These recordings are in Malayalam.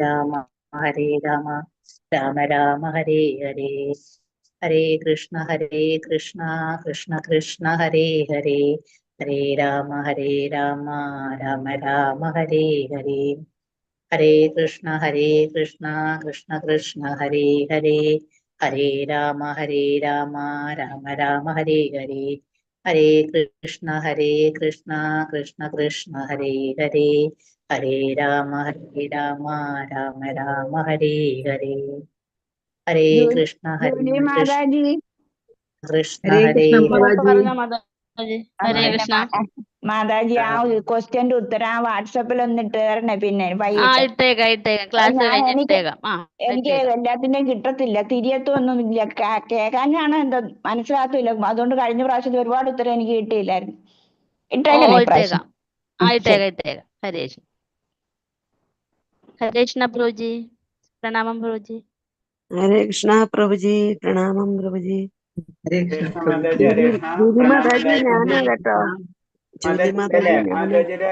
രാമ ഹരേ രാമ രാമ രാമ ഹരേ ഹരേ ഹരേ കൃഷ്ണ കൃഷ്ണ കൃഷ്ണ ഹരേ ഹരേ ഹരേ രാമ രാമ രാമ ഹരേ ഹരേ ഹരേ കൃഷ്ണ കൃഷ്ണ കൃഷ്ണ ഹരേ ഹരേ ഹരേ രാമ രാമ രാമ ഹരേ ഹരേ ഹരേ കൃഷ്ണ കൃഷ്ണ കൃഷ്ണ ഹരേ ഹരേ ഹരേ രാമ രാമ രാമ ഹരേ ഹരേ ഹരേ കൃഷ്ണ ജൂലി മാതാജി കൃഷ്ണ ഹരേ ഹരേ കൃഷ്ണ മാതാജി. പറഞ്ഞ മാതാജി. ഹരേ കൃഷ്ണ. മാതാജി ആ ക്വസ്റ്റ്യന്റെ ഉത്തരം ആ വാട്സപ്പിൽ ഒന്നിട്ട് തരണേ. പിന്നെ വൈകിട്ട് ഇട്ടേക്കാം ക്ലാസ് കഴിഞ്ഞ് ഇട്ടേക്കാം. എനിക്ക് എല്ലാത്തിന്റെയും കിട്ടത്തില്ല, തിരിയത്തൊന്നും ഇല്ല, കേൾക്കാനാണ് എന്താ മനസ്സിലാകത്തില്ല. അതുകൊണ്ട് കഴിഞ്ഞ പ്രാവശ്യത്തെ ഒരുപാട് ഉത്തരം എനിക്ക് കിട്ടിയില്ലായിരുന്നു. ഇട്ടേക്കാം. ഇട്ടേക്കാം. ഹരേ കൃഷ്ണ പ്രഭുജി, പ്രണാമം പ്രഭുജി. ഹരേ കൃഷ്ണ പ്രഭുജി, പ്രണാമം പ്രഭുജി. ഹരേ കൃഷ്ണ മാതാജി ഞാനാ കേട്ടോ. മാതാജിയുടെ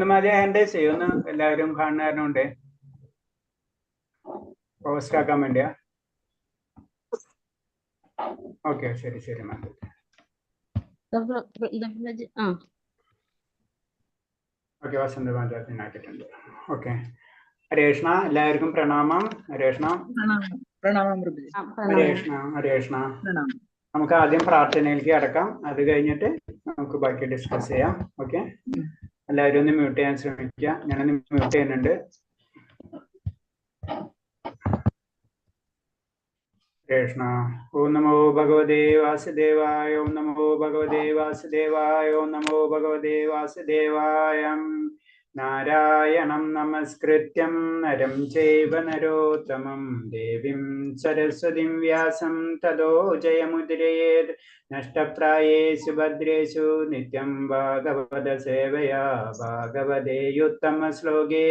മാതാജി ഹാൻഡ് ചെയ്യും ഒന്ന്, എല്ലാവരും കാണുന്നവരുണ്ട് പോസ്റ്റ് ആക്കാൻ വേണ്ടിയാ. ഓക്കെ, ശരി മാതാജി. ഓക്കെ, വസന്ത മാതാജി ആക്കിയിട്ടുണ്ട്. ഓക്കെ, ഹരേ കൃഷ്ണ. എല്ലാവർക്കും പ്രണാമം. ഹരേ കൃഷ്ണ. പ്രണാമം ഹരേ കൃഷ്ണ. നമുക്ക് ആദ്യം പ്രാർത്ഥനയിലേക്ക് അടക്കാം. അത് കഴിഞ്ഞിട്ട് നമുക്ക് ബാക്കി ഡിസ്കസ് ചെയ്യാം. ഓക്കെ, എല്ലാവരും ഒന്ന് മ്യൂട്ട് ചെയ്യാൻ ശ്രമിക്കുക. ഞാനൊന്ന് മ്യൂട്ട് ചെയ്യുന്നുണ്ട്. കൃഷ്ണ. ഓം നമോ ഭഗവതേ വാസുദേവായ. ഓം നമോ ഭഗവതേ വാസുദേവായ. ഓം നമോ ഭഗവതേ വാസുദേവായ. നാരായണം നമസ്കൃത്യം നരം ചൈവ നരോത്തമം ദേവീം സരസ്വതീം വ്യാസം തതോ ജയമുദ്രയേത്. നഷ്ടപ്രായേഷു ഭദ്രേഷു നിത്യം ഭാഗവത സേവയാ ഭാഗവതേയുത്തമ ശ്ലോകേ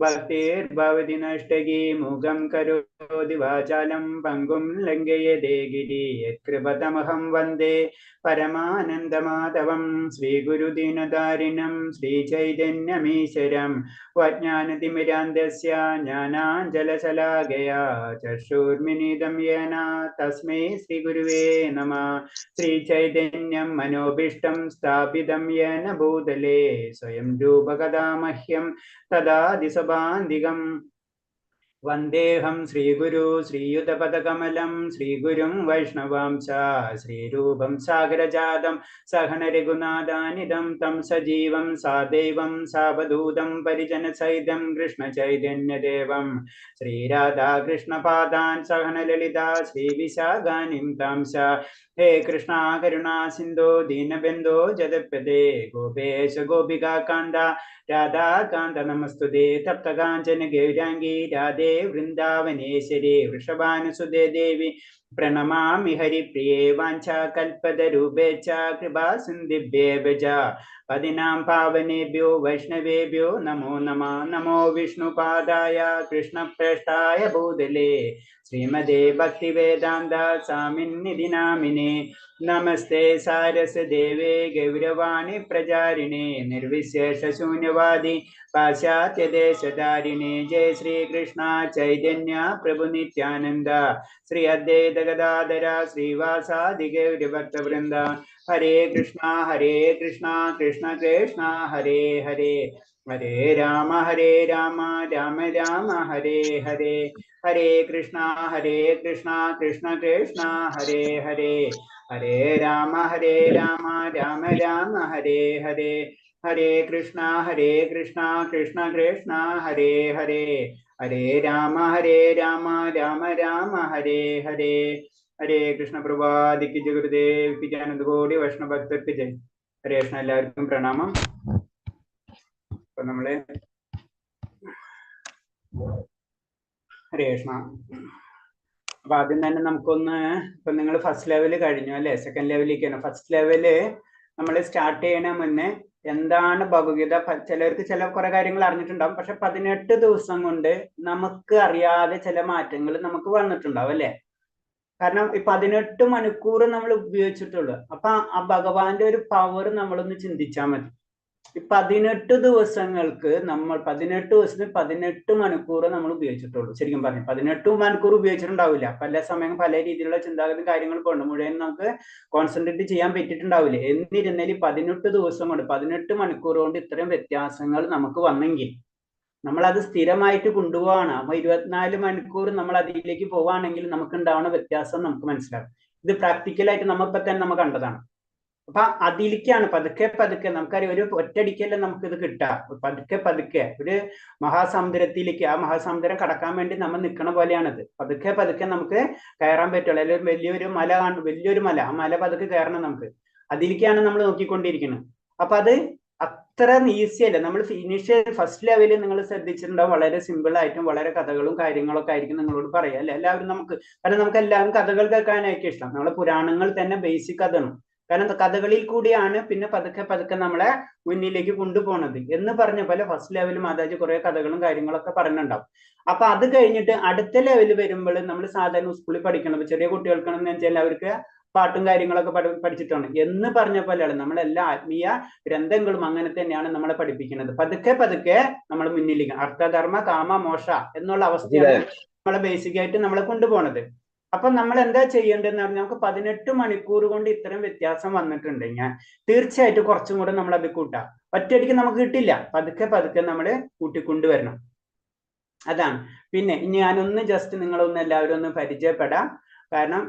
ഭക്തിർഭവതി നഷ്ടകി മുഖം കരോതി വാചാലം പങ്കും ലംഘയതേ ഗിരി യത്കൃപതമഹം വന്ദേ പരമാനന്ദമാധവം ശ്രീഗുരുദീനധാരിണം ശ്രീചൈതന്യമീശ്വരം വജ്ഞാനതിമിരാന്ധസ്യ ജ്ഞാനാഞ്ജലശലാകയാ ചക്ഷുർമിലിതം യേന തസ്മൈ ശ്രീഗുരുവേ നമഃ. ശ്രീചൈതന്യം മനോഭീഷ്ടം സ്ഥാപിതം യേന ഭൂതലേ സ്വയം രൂപകഥാ മഹ്യം തദാതി സഭാന്തികം. വന്ദേഹം ശ്രീഗുരു ശ്രീയുതപദകമലം ശ്രീഗുരും വൈഷ്ണവാംശ ശ്രീരൂപം സാഗരജാതം സഹന രഘുനാഥാനിധം തം സജീവം സാദൈവം സാവധൂതം പരിജനസഹിതം കൃഷ്ണചൈതന്യദേവം ശ്രീരാധാകൃഷ്ണപാദാൻ സഹന ലളിതാ ശ്രീവിശാഖാനിം താംശ. ഹേ കൃഷ്ണ കരുണാ സിന്ധോ ദീനബന്ധോ ജഗത്പദേ ഗോപേശ ഗോപികാകാന്ത രാധാകാന്ത നമസ്തുതേ. തപ്തകാഞ്ചന ഗൗരാംഗീ രാധേ വൃന്ദാവനേശ്വരി വൃഷഭാനുസുതേ ദേവി പ്രണമാമി ഹരിപ്രിയേ. വാഞ്ചാകൽപതരൂപേ ച കൃപാ സിന്ധിഭ്യേവ ച പതിനാം പാവനേഭ്യോ വൈഷ്ണവേഭ്യോ നമോ നമഃ. നമോ വിഷ്ണുപാദായ കൃഷ്ണപ്രേഷ്ഠായ ഭൂതലേ ശ്രീമദേ ഭക്തിവേദാന്ത സ്വാമിന്നിധി നാമിനേ. നമസ്തേ സാരസ്വദേവേ ഗൗരവാണി പ്രചാരിണേ നിർവിശേഷ ശൂന്യവാദി പാശ്ചാത്യദേശധാരിണേ. ജയ ശ്രീകൃഷ്ണ ചൈതന്യ പ്രഭു നിത്യാനന്ദ ശ്രീ അദ്വൈത ഗദാധര ശ്രീവാസാദി ഗൗരഭക്തവൃന്ദ. ഹരേ കൃഷ്ണ കൃഷ്ണ കൃഷ്ണ ഹരേ ഹരേ. ഹരേ രാമ രാമ രാമ ഹരേ ഹരേ. ഹരേ കൃഷ്ണ കൃഷ്ണ കൃഷ്ണ ഹരേ ഹരേ. ഹരേ രാമ രാമ രാമ ഹരേ ഹരേ. ഹരേ കൃഷ്ണ കൃഷ്ണ കൃഷ്ണ ഹരേ ഹരേ. ഹരേ രാമ രാമ ഹരേ ഹരേ. ഹരേ കൃഷ്ണ പ്രഭാതിക്ക് ജയ ഗുരുദേവ് ജാനന്ദ കോടി വൈഷ്ണവ ഭക്തർക്ക് ജയ്. ഹരേ കൃഷ്ണ. എല്ലാവർക്കും പ്രണാമം. അപ്പൊ നമ്മള് ഹരേ കൃഷ്ണ. അപ്പൊ ആദ്യം തന്നെ നമുക്കൊന്ന്, ഇപ്പൊ നിങ്ങൾ ഫസ്റ്റ് ലെവല് കഴിഞ്ഞു അല്ലെ, സെക്കൻഡ് ലെവലിലേക്കാണ്. ഫസ്റ്റ് ലെവല് നമ്മൾ സ്റ്റാർട്ട് ചെയ്യണ മുന്നേ എന്താണ് ഭഗവത്ഗീത, ചിലർക്ക് കുറെ കാര്യങ്ങൾ അറിഞ്ഞിട്ടുണ്ടാവും. പക്ഷെ 18 ദിവസം കൊണ്ട് നമുക്ക് അറിയാതെ ചില മാറ്റങ്ങൾ നമുക്ക് വന്നിട്ടുണ്ടാവും അല്ലെ. കാരണം ഈ 18 മണിക്കൂർ നമ്മൾ ഉപയോഗിച്ചിട്ടുള്ളൂ. അപ്പൊ ആ ഭഗവാന്റെ ഒരു പവർ നമ്മളൊന്ന് ചിന്തിച്ചാൽ മതി. ഈ 18 ദിവസങ്ങൾക്ക് നമ്മൾ 18 ദിവസത്തിന് 18 മണിക്കൂർ നമ്മൾ ഉപയോഗിച്ചിട്ടുള്ളൂ. ശരിക്കും പറഞ്ഞു 18 മണിക്കൂർ ഉപയോഗിച്ചിട്ടുണ്ടാവില്ല. പല സമയം പല രീതിയിലുള്ള ചിന്താഗതി കാര്യങ്ങളൊക്കെ ഉണ്ട്. മുഴുവൻ നമുക്ക് കോൺസെൻട്രേറ്റ് ചെയ്യാൻ പറ്റിയിട്ടുണ്ടാവില്ല. എന്നിരുന്നാലും 18 ദിവസം കൊണ്ട് 18 മണിക്കൂർ കൊണ്ട് ഇത്രയും വ്യത്യാസങ്ങൾ നമുക്ക് വന്നെങ്കിൽ നമ്മൾ അത് സ്ഥിരമായിട്ട് കൊണ്ടുപോവാണ്. അപ്പൊ 24 മണിക്കൂർ നമ്മൾ അതിലേക്ക് പോവാണെങ്കിൽ നമുക്ക് ഉണ്ടാവുന്ന വ്യത്യാസം നമുക്ക് മനസ്സിലാവും. ഇത് പ്രാക്ടിക്കലായിട്ട് നമ്മളിപ്പോ തന്നെ നമ്മൾ കണ്ടതാണ്. അപ്പൊ അതിലേക്കാണ് പതുക്കെ പതുക്കെ നമുക്കറിയാം, ഒരു ഒറ്റയടിക്കല്ല നമുക്ക് ഇത് കിട്ടുക. പതുക്കെ പതുക്കെ ഒരു മഹാസമുദ്രത്തിലേക്ക്, ആ മഹാസമുദ്രം കടക്കാൻ വേണ്ടി നമ്മൾ നിൽക്കണ പോലെയാണിത്. പതുക്കെ പതുക്കെ നമുക്ക് കയറാൻ പറ്റുള്ളൂ. അല്ലെങ്കിൽ വലിയൊരു മല കാണും, വലിയൊരു മല, ആ മല പതുക്കെ കയറണം നമുക്ക്. അതിലേക്കാണ് നമ്മൾ നോക്കിക്കൊണ്ടിരിക്കുന്നത്. അപ്പൊ അത് അത്ര ഈസി അല്ല. നമ്മൾ ഇനീഷ്യൽ ഫസ്റ്റ് ലെവലിൽ നിങ്ങൾ ശ്രദ്ധിച്ചിട്ടുണ്ടാവും, വളരെ സിമ്പിൾ ആയിട്ടും വളരെ കഥകളും കാര്യങ്ങളൊക്കെ ആയിരിക്കും നിങ്ങളോട് പറയാം അല്ലെ എല്ലാവരും. കാരണം നമുക്ക് എല്ലാവരും കഥകൾ കേൾക്കാനായിരിക്കും ഇഷ്ടം. നമ്മളെ പുരാണങ്ങൾ തന്നെ ബേസിക് അതാണ്. കാരണം കഥകളിൽ കൂടിയാണ് പിന്നെ പതുക്കെ പതുക്കെ നമ്മളെ മുന്നിലേക്ക് കൊണ്ടുപോകുന്നത് എന്ന് പറഞ്ഞ പോലെ ഫസ്റ്റ് ലെവലിൽ മാതാജി കുറെ കഥകളും കാര്യങ്ങളൊക്കെ പറഞ്ഞിട്ടുണ്ടാവും. അപ്പൊ അത് കഴിഞ്ഞിട്ട് അടുത്ത ലെവലിൽ വരുമ്പോൾ നമ്മൾ സാധാരണ സ്കൂളിൽ പഠിക്കണം, ചെറിയ കുട്ടികൾക്കാണെന്ന് വെച്ചാൽ അവർക്ക് പാട്ടും കാര്യങ്ങളൊക്കെ പഠിച്ചിട്ടാണ് എന്ന് പറഞ്ഞ പോലെയാണ് നമ്മളെല്ലാ ആത്മീയ ഗ്രന്ഥങ്ങളും അങ്ങനെ തന്നെയാണ് നമ്മളെ പഠിപ്പിക്കുന്നത്. പതുക്കെ പതുക്കെ നമ്മൾ മുന്നിലേക്ക് അർത്ഥധർമ്മ കാമ മോക്ഷ എന്നുള്ള അവസ്ഥയാണ് നമ്മളെ ബേസിക് ആയിട്ട് നമ്മളെ കൊണ്ടുപോകുന്നത്. അപ്പൊ നമ്മൾ എന്താ ചെയ്യേണ്ടതെന്ന് പറഞ്ഞാൽ നമുക്ക് 18 മണിക്കൂർ കൊണ്ട് ഇത്രയും വ്യത്യാസം വന്നിട്ടുണ്ടെങ്കിൽ തീർച്ചയായിട്ടും കുറച്ചും കൂടെ നമ്മൾ അത് കൂട്ടാം. ഒറ്റയടിക്ക് നമുക്ക് കിട്ടില്ല, പതുക്കെ പതുക്കെ നമ്മൾ കൂട്ടിക്കൊണ്ടുവരണം. അതാണ്. പിന്നെ ഇനി ഞാനൊന്ന് ജസ്റ്റ് നിങ്ങളൊന്ന് എല്ലാവരും ഒന്ന് പരിചയപ്പെടാം. കാരണം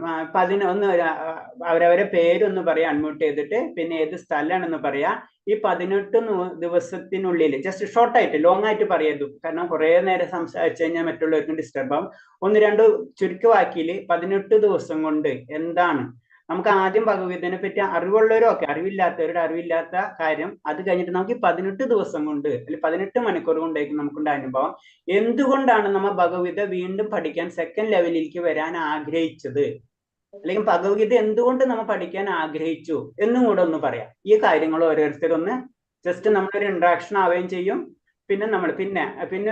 അവരവരെ പേരൊന്ന് പറയാം അൺമ്യൂട്ട് ചെയ്തിട്ട്, പിന്നെ ഏത് സ്ഥലമാണെന്ന് പറയാം. ഈ 18 ദിവസത്തിനുള്ളിൽ ജസ്റ്റ് ഷോർട്ട് ആയിട്ട്, ലോങ് ആയിട്ട് പറയരുത്. കാരണം കുറെ നേരം സംസാരിച്ചു കഴിഞ്ഞാൽ മറ്റുള്ളവർക്കും ഡിസ്റ്റർബ് ആവും. 1-2 ചുരുക്കവാക്കിയിൽ 18 ദിവസം കൊണ്ട് എന്താണ് നമുക്ക് ആദ്യം ഭഗവതിനെ പറ്റി അറിവുള്ളവരൊക്കെ, അറിവില്ലാത്ത കാര്യം അത് കഴിഞ്ഞിട്ട് നമുക്ക് 18 ദിവസം കൊണ്ട് അല്ലെങ്കിൽ 18 മണിക്കൂർ കൊണ്ടായിരിക്കും നമുക്കുണ്ട അനുഭവം. എന്തുകൊണ്ടാണ് നമ്മൾ ഭഗവത വീണ്ടും പഠിക്കാൻ സെക്കൻഡ് ലെവലിലേക്ക് വരാൻ ആഗ്രഹിച്ചത്, അല്ലെങ്കിൽ ഭഗവത്ഗീത എന്തുകൊണ്ട് നമ്മൾ പഠിക്കാൻ ആഗ്രഹിച്ചു എന്നും കൂടെ ഒന്ന് പറയാം. ഈ കാര്യങ്ങൾ ഓരോരുത്തരൊന്ന് ജസ്റ്റ് നമ്മളൊരു ഇന്ററാക്ഷൻ ആവുകയും ചെയ്യും. പിന്നെ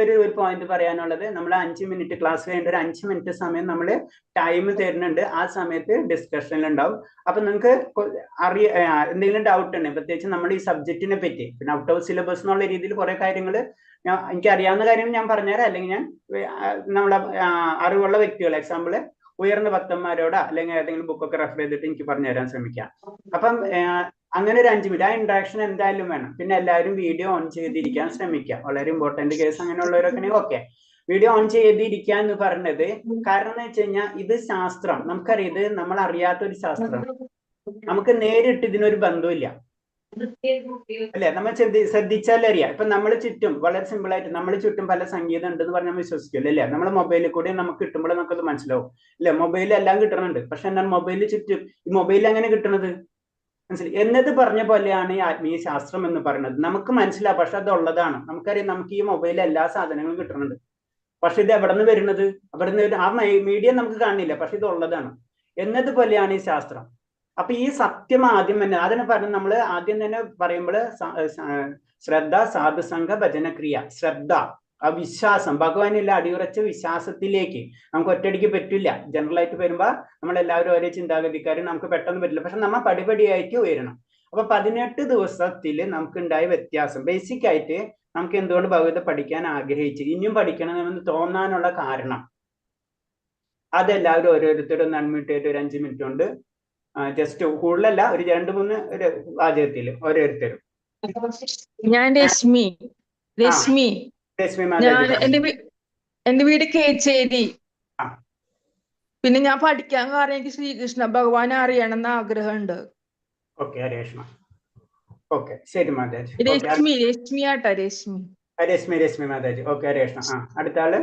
ഒരു പോയിന്റ് പറയാനുള്ളത്, നമ്മൾ 5 മിനിറ്റ് ക്ലാസ് കഴിഞ്ഞിട്ട് ഒരു 5 മിനിറ്റ് സമയം നമ്മൾ ടൈം തരുന്നുണ്ട്. ആ സമയത്ത് ഡിസ്കഷനിൽ ഉണ്ടാവും. അപ്പൊ നിങ്ങൾക്ക് എന്തെങ്കിലും ഡൗട്ട് ഉണ്ടെങ്കിൽ, പ്രത്യേകിച്ച് നമ്മൾ ഈ സബ്ജക്റ്റിനെ പറ്റി, പിന്നെ ഔട്ട് ഓഫ് സിലബസ് എന്നുള്ള രീതിയിൽ കുറെ കാര്യങ്ങൾ എനിക്ക് അറിയാവുന്ന കാര്യങ്ങൾ ഞാൻ പറഞ്ഞുതരാം. അല്ലെങ്കിൽ ഞാൻ നമ്മളെ അറിവുള്ള വ്യക്തികൾ, എക്സാമ്പിള് ഉയർന്ന ഭക്തന്മാരോടാ അല്ലെങ്കിൽ ഏതെങ്കിലും ബുക്കൊക്കെ റെഫർ ചെയ്തിട്ട് എനിക്ക് പറഞ്ഞു തരാൻ ശ്രമിക്കാം. അപ്പം അങ്ങനെ ഒരു 5 മിനിറ്റ് ആ ഇന്ററാക്ഷൻ എന്തായാലും വേണം. പിന്നെ എല്ലാവരും വീഡിയോ ഓൺ ചെയ്തിരിക്കാൻ ശ്രമിക്കാം. വളരെ ഇമ്പോർട്ടന്റ് കേസ് അങ്ങനെയുള്ളവരൊക്കെ ഓക്കെ വീഡിയോ ഓൺ ചെയ്തിരിക്കുക എന്ന് പറഞ്ഞത് കാരണം എന്ന് വെച്ച് കഴിഞ്ഞാൽ ഇത് ശാസ്ത്രം, നമുക്കറിയാം ഇത് നമ്മൾ അറിയാത്തൊരു ശാസ്ത്രം. നമുക്ക് നേരിട്ട് ഇതിനൊരു ബന്ധമില്ല അല്ലെ. നമ്മൾ ശ്രദ്ധിച്ചാൽ അറിയാം. ഇപ്പൊ നമ്മൾ ചുറ്റും വളരെ സിമ്പിൾ ആയിട്ട് നമ്മൾ ചുറ്റും പല സംഗീതം ഉണ്ടെന്ന് പറഞ്ഞാൽ വിശ്വസിക്കില്ല അല്ലെ. നമ്മളെ മൊബൈലിൽ കൂടി നമുക്ക് കിട്ടുമ്പോൾ നമുക്കത് മനസ്സിലാവും അല്ലെ. മൊബൈലിൽ എല്ലാം കിട്ടുന്നുണ്ട്, പക്ഷെ എന്താണ് മൊബൈലിൽ ചുറ്റും ഈ മൊബൈലിൽ എങ്ങനെ കിട്ടുന്നത് മനസ്സിലായി എന്നത് പറഞ്ഞ പോലെയാണ് ഈ ആത്മീയ ശാസ്ത്രം എന്ന് പറയുന്നത്. നമുക്ക് മനസ്സിലാവും, പക്ഷെ അത് ഉള്ളതാണ്. നമുക്കറിയാം നമുക്ക് ഈ മൊബൈലിൽ എല്ലാ സാധനങ്ങളും കിട്ടുന്നുണ്ട്, പക്ഷെ ഇത് എവിടെ നിന്ന് വരുന്നത്, ആ മീഡിയം നമുക്ക് കാണില്ല, പക്ഷെ ഇത് ഉള്ളതാണ് എന്നതുപോലെയാണ് ഈ ശാസ്ത്രം. അപ്പൊ ഈ സത്യം ആദ്യം തന്നെ അതിനെ പറഞ്ഞ് നമ്മൾ ആദ്യം തന്നെ പറയുമ്പോൾ ശ്രദ്ധ, സാധുസംഘ, ഭജനക്രിയ. ശ്രദ്ധ, ആ വിശ്വാസം, ഭഗവാനില്ല അടിയുറച്ച വിശ്വാസത്തിലേക്ക് നമുക്ക് ഒറ്റയടിക്ക് പറ്റില്ല. ജനറൽ ആയിട്ട് വരുമ്പോൾ നമ്മളെല്ലാവരും ഓരോ ചിന്താഗതിക്കാരും നമുക്ക് പെട്ടെന്ന് പറ്റില്ല, പക്ഷെ നമ്മൾ പടിപടിയായിട്ട് ഉയരണം. അപ്പൊ 18 ദിവസത്തിൽ നമുക്ക് ഉണ്ടായ വ്യത്യാസം ബേസിക് ആയിട്ട് നമുക്ക് എന്തുകൊണ്ട് ഭഗവത പഠിക്കാൻ ആഗ്രഹിച്ചു, ഇനിയും പഠിക്കണമെന്ന് തോന്നാനുള്ള കാരണം അതെല്ലാവരും ഓരോരുത്തരും അൺമ്യൂട്ട് ചെയ്തിട്ട് ഒരു 5 മിനിറ്റ് കൊണ്ട് ജസ്റ്റ് കൂടുതലല്ല ഒരു 2-3 ഒരു വാചകത്തിൽ ഓരോരുത്തരും. ഞാൻ രശ്മി ഞാൻ എന്റെ വീട് കേച്ചേരി. പിന്നെ ഞാൻ പഠിക്കാൻ കാരണം എനിക്ക് ശ്രീകൃഷ്ണ ഭഗവാനെ അറിയണമെന്ന് ആഗ്രഹമുണ്ട്. ശരി മാതാജി. രശ്മി ആട്ടാ രശ്മി മാതാജി. ഓക്കെ രേഷ്മ. അടുത്ത ആള്.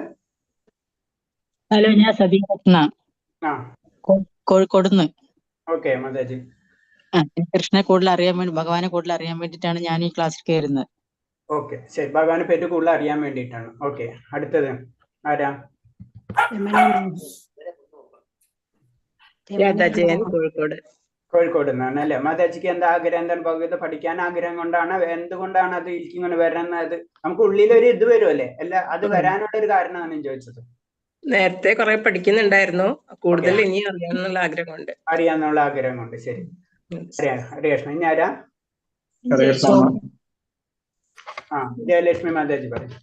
ഹലോ, ഞാൻ സതീകൃഷ്ണ, കോഴിക്കോടുന്ന്. ഓക്കെ മാതാജി. കൃഷ്ണനെ കൂടുതൽ അറിയാൻ വേണ്ടി, ഭഗവാനെ കൂടുതൽ അറിയാൻ വേണ്ടിയിട്ടാണ് ഞാൻ ഈ ക്ലാസ്സിൽ കയറുന്നത്. ഓക്കെ ശരി, ഭഗവാനെ പറ്റി കൂടുതൽ അറിയാൻ വേണ്ടിയിട്ടാണ്. ഓക്കെ അടുത്തത് ആരാ? കോഴിക്കോട് നിന്നാണ് അല്ലെ. മാതാജിക്ക് എന്താ ആഗ്രഹം, എന്താണ് ഭഗവത പഠിക്കാൻ ആഗ്രഹം കൊണ്ടാണ്, എന്തുകൊണ്ടാണ് അത് ഇങ്ങനെ വരുന്നത്? നമുക്ക് ഉള്ളിലൊരു ഇത് വരുമല്ലേ അല്ല, അത് വരാനുള്ള ഒരു കാരണമാണ് ഞാൻ ചോദിച്ചത്. നേരത്തെ കുറെ പഠിക്കുന്നുണ്ടായിരുന്നു, കൂടുതൽ ഇനി അറിയാന്നുള്ള ആഗ്രഹം കൊണ്ട്. ശരി രേഷ്മ. ഇനി ആരാ? ആ ജയലക്ഷ്മി മാതാജി പറയും.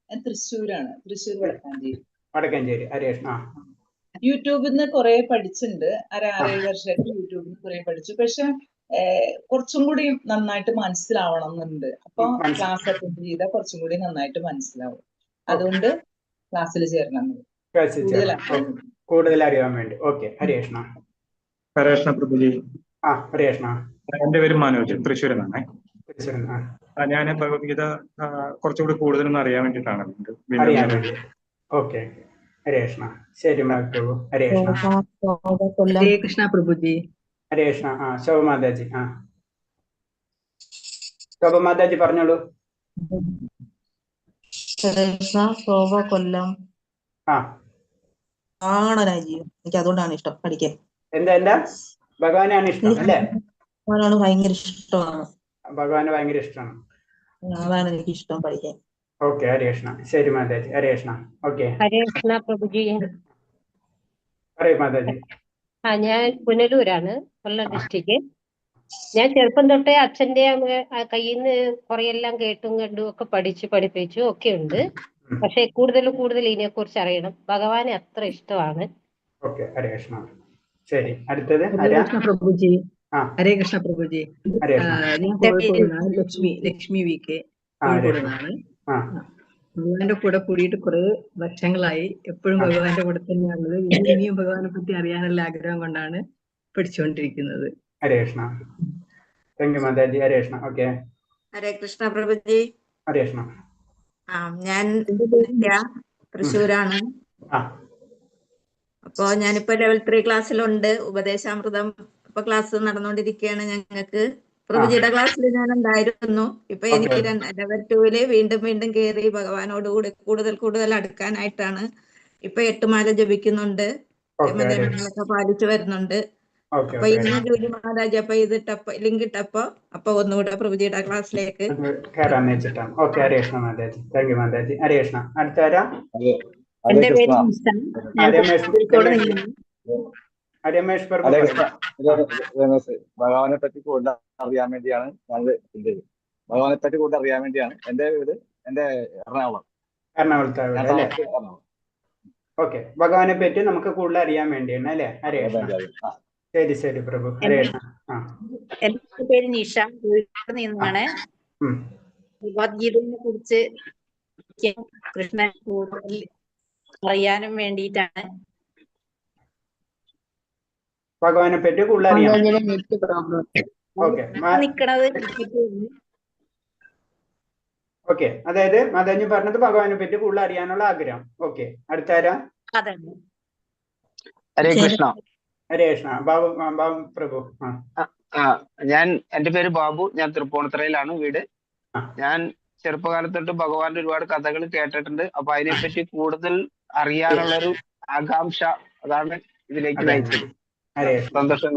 ഞാൻ തൃശ്ശൂരാണ്, തൃശ്ശൂർ വടക്കാഞ്ചേരി. വടക്കഞ്ചേരി ഹരേഷ്. ആ യൂട്യൂബിൽ നിന്ന് കുറെ പഠിച്ചിട്ടുണ്ട്, 6-7 വർഷമായിട്ട് യൂട്യൂബിൽ നിന്ന് കുറെ പഠിച്ചു. പക്ഷെ കുറച്ചും കൂടി നന്നായിട്ട് മനസ്സിലാവണം എന്നുണ്ട്. അപ്പൊ ക്ലാസ് അറ്റൻഡ് ചെയ്താൽ കുറച്ചും കൂടി നന്നായിട്ട് മനസ്സിലാവും. അതുകൊണ്ട് ക്ലാസ്സിൽ ചേരണം, കൂടുതൽ അറിയാൻ വേണ്ടി. ഓക്കെ ഹരേഷ്ണ. ഹരേഷ്ണ പ്രഭുജി. ആ ഹരേഷ്ണ. എന്റെ പേര് മനോജ്, തൃശ്ശൂരിൽ നിന്നാണ്. ഞാൻ ഭഗവത്ഗീത കുറച്ചുകൂടി കൂടുതലൊന്നും അറിയാൻ വേണ്ടിയിട്ടാണ്. ഓക്കെ ഹരേഷ്ണ. ശരി പ്രഭു. ഹരേഷ്ണ. ഹരേ കൃഷ്ണ പ്രഭുജി. ഹരേഷ്ണ. ആ ശോഭമാതാജി. ആ ശോഭമാതാജി പറഞ്ഞോളൂ. ഹരേകൃഷ്ണ. ശോഭ കൊല്ലം. ആ രാജ്യം. എനിക്ക് അതുകൊണ്ടാണ് ഇഷ്ടം പഠിക്കാൻ. എന്താ ഭഗവാനാണ് ഇഷ്ടം അല്ലേ? ഭഗവാനാണ് ഭയങ്കര ഇഷ്ടമാണ്. ഭഗവാന് ഭയങ്കര ഇഷ്ടമാണ്. അതാണ് എനിക്ക് ഇഷ്ടം പഠിക്കാൻ. ഓക്കെ ഹരേഷ്ണ. ശരി മാതാജി. ഹരേഷ്ണ. ഓക്കെ ഹരേകൃഷ്ണ പ്രഭുജി. പറയൂ മാതാജി. ഞാൻ പുനലൂരാണ്, കൊല്ലം ഡിസ്ട്രിക്ട്. ഞാൻ ചെറുപ്പം തൊട്ടേ അച്ഛന്റെ കയ്യിൽ നിന്ന് കുറെയെല്ലാം കേട്ടും കണ്ടും ഒക്കെ പഠിപ്പിച്ചു ഒക്കെ ഉണ്ട്. പക്ഷെ കൂടുതൽ ഇതിനെ കുറിച്ച് അറിയണം. ഭഗവാനെ അത്ര ഇഷ്ടമാണ്. ഓക്കെ ഹരേഷ്ണ. ശരി അടുത്തത് പ്രഭുജി. ഹരേ കൃഷ്ണ പ്രഭുജി. ഞാൻ കോഴിക്കോട് ലക്ഷ്മി വി കെ കോഴിക്കോടാണ്. ഭഗവാന്റെ കൂടെ കൂടിയിട്ട് കുറെ വർഷങ്ങളായി. എപ്പോഴും ഭഗവാന്റെ കൂടെ തന്നെയാണുള്ളത്. ഇനിയും ഭഗവാനെ പറ്റി അറിയാനുള്ള ആഗ്രഹം കൊണ്ടാണ് പഠിച്ചുകൊണ്ടിരിക്കുന്നത്. ഹരേഷ്ണ. Thank you Mataji. ഹരേഷ്ണ. ഓക്കെ ഹരേ കൃഷ്ണ പ്രഭുജി. ഹരേഷ്ണ. ഞാൻ തൃശ്ശൂരാണ്. അപ്പോ ഞാനിപ്പോ ലെവൽ 3 ക്ലാസ്സിലുണ്ട്. ഉപദേശാമൃതം ഇപ്പൊ ക്ലാസ് നടന്നുകൊണ്ടിരിക്കുകയാണ് ഞങ്ങൾക്ക്. പ്രഭുജിയുടെ ക്ലാസ്സിൽ ഞാൻ ഉണ്ടായിരുന്നു. ഇപ്പൊ എനിക്ക് ലെവൽ 2 വീണ്ടും കയറി ഭഗവാനോടുകൂടി കൂടുതൽ അടുക്കാനായിട്ടാണ്. ഇപ്പൊ 8 മാല ജപിക്കുന്നുണ്ട്, യമനിയമങ്ങളൊക്കെ പാലിച്ചു വരുന്നുണ്ട്. അപ്പൊ ഇന്ന് ജൂലി മാതാജി അപ്പൊ ലിങ്ക് ഇട്ടപ്പോ അപ്പൊ ഒന്നുകൂടെ പ്രഭുജിയുടെ ക്ലാസ്സിലേക്ക് കയറാന്ന് വെച്ചിട്ടാണ്. Okay ഹരേഷ്ണ Mataji. Thank you Mataji. ഹരേഷ്ണ. അടുത്താരാ? എന്റെ പേര് രമേഷ്. ഭഗവാനെ പറ്റി കൂടുതൽ അറിയാൻ വേണ്ടിയാണ് എന്റെ വീട് എറണാകുളത്ത്. ഓക്കെ ഭഗവാനെ പറ്റി നമുക്ക് കൂടുതൽ അറിയാൻ വേണ്ടിയാണ് അല്ലെ ഹരേഷ്ണ? ശരി പ്രഭു. ഹരേഷ്ണ. എന്റെ പേര് നിഷ, കോഴിക്കോട് നിന്നാണ്. ഭഗവത്ഗീതയെ കുറിച്ച് കൃഷ്ണൻ കൂടുതൽ അറിയാനും വേണ്ടിയിട്ടാണ്. ഭഗവാനെ പറ്റി കൂടുതൽ അറിയാം. ഓക്കെ അതായത് മാതാജി പറഞ്ഞത് ഭഗവാനെ പറ്റി കൂടുതൽ അറിയാനുള്ള ആഗ്രഹം. ഓക്കെ അടുത്താരാ? ഹരേ കൃഷ്ണ. ഹരേഷ്ണ. ബാബു പ്രഭു. എന്റെ പേര് ബാബു, ഞാൻ തൃപ്പൂണിത്തുറയിലാണ് വീട്. ഞാൻ ചെറുപ്പകാലത്തൊട്ട് ഭഗവാന്റെ ഒരുപാട് കഥകൾ കേട്ടിട്ടുണ്ട്. അപ്പൊ അതിനെപ്പറ്റി കൂടുതൽ അറിയാനുള്ളൊരു ആകാംക്ഷ, അതാണ് ഇതിലേക്ക് നയിച്ചത്. സന്തോഷം.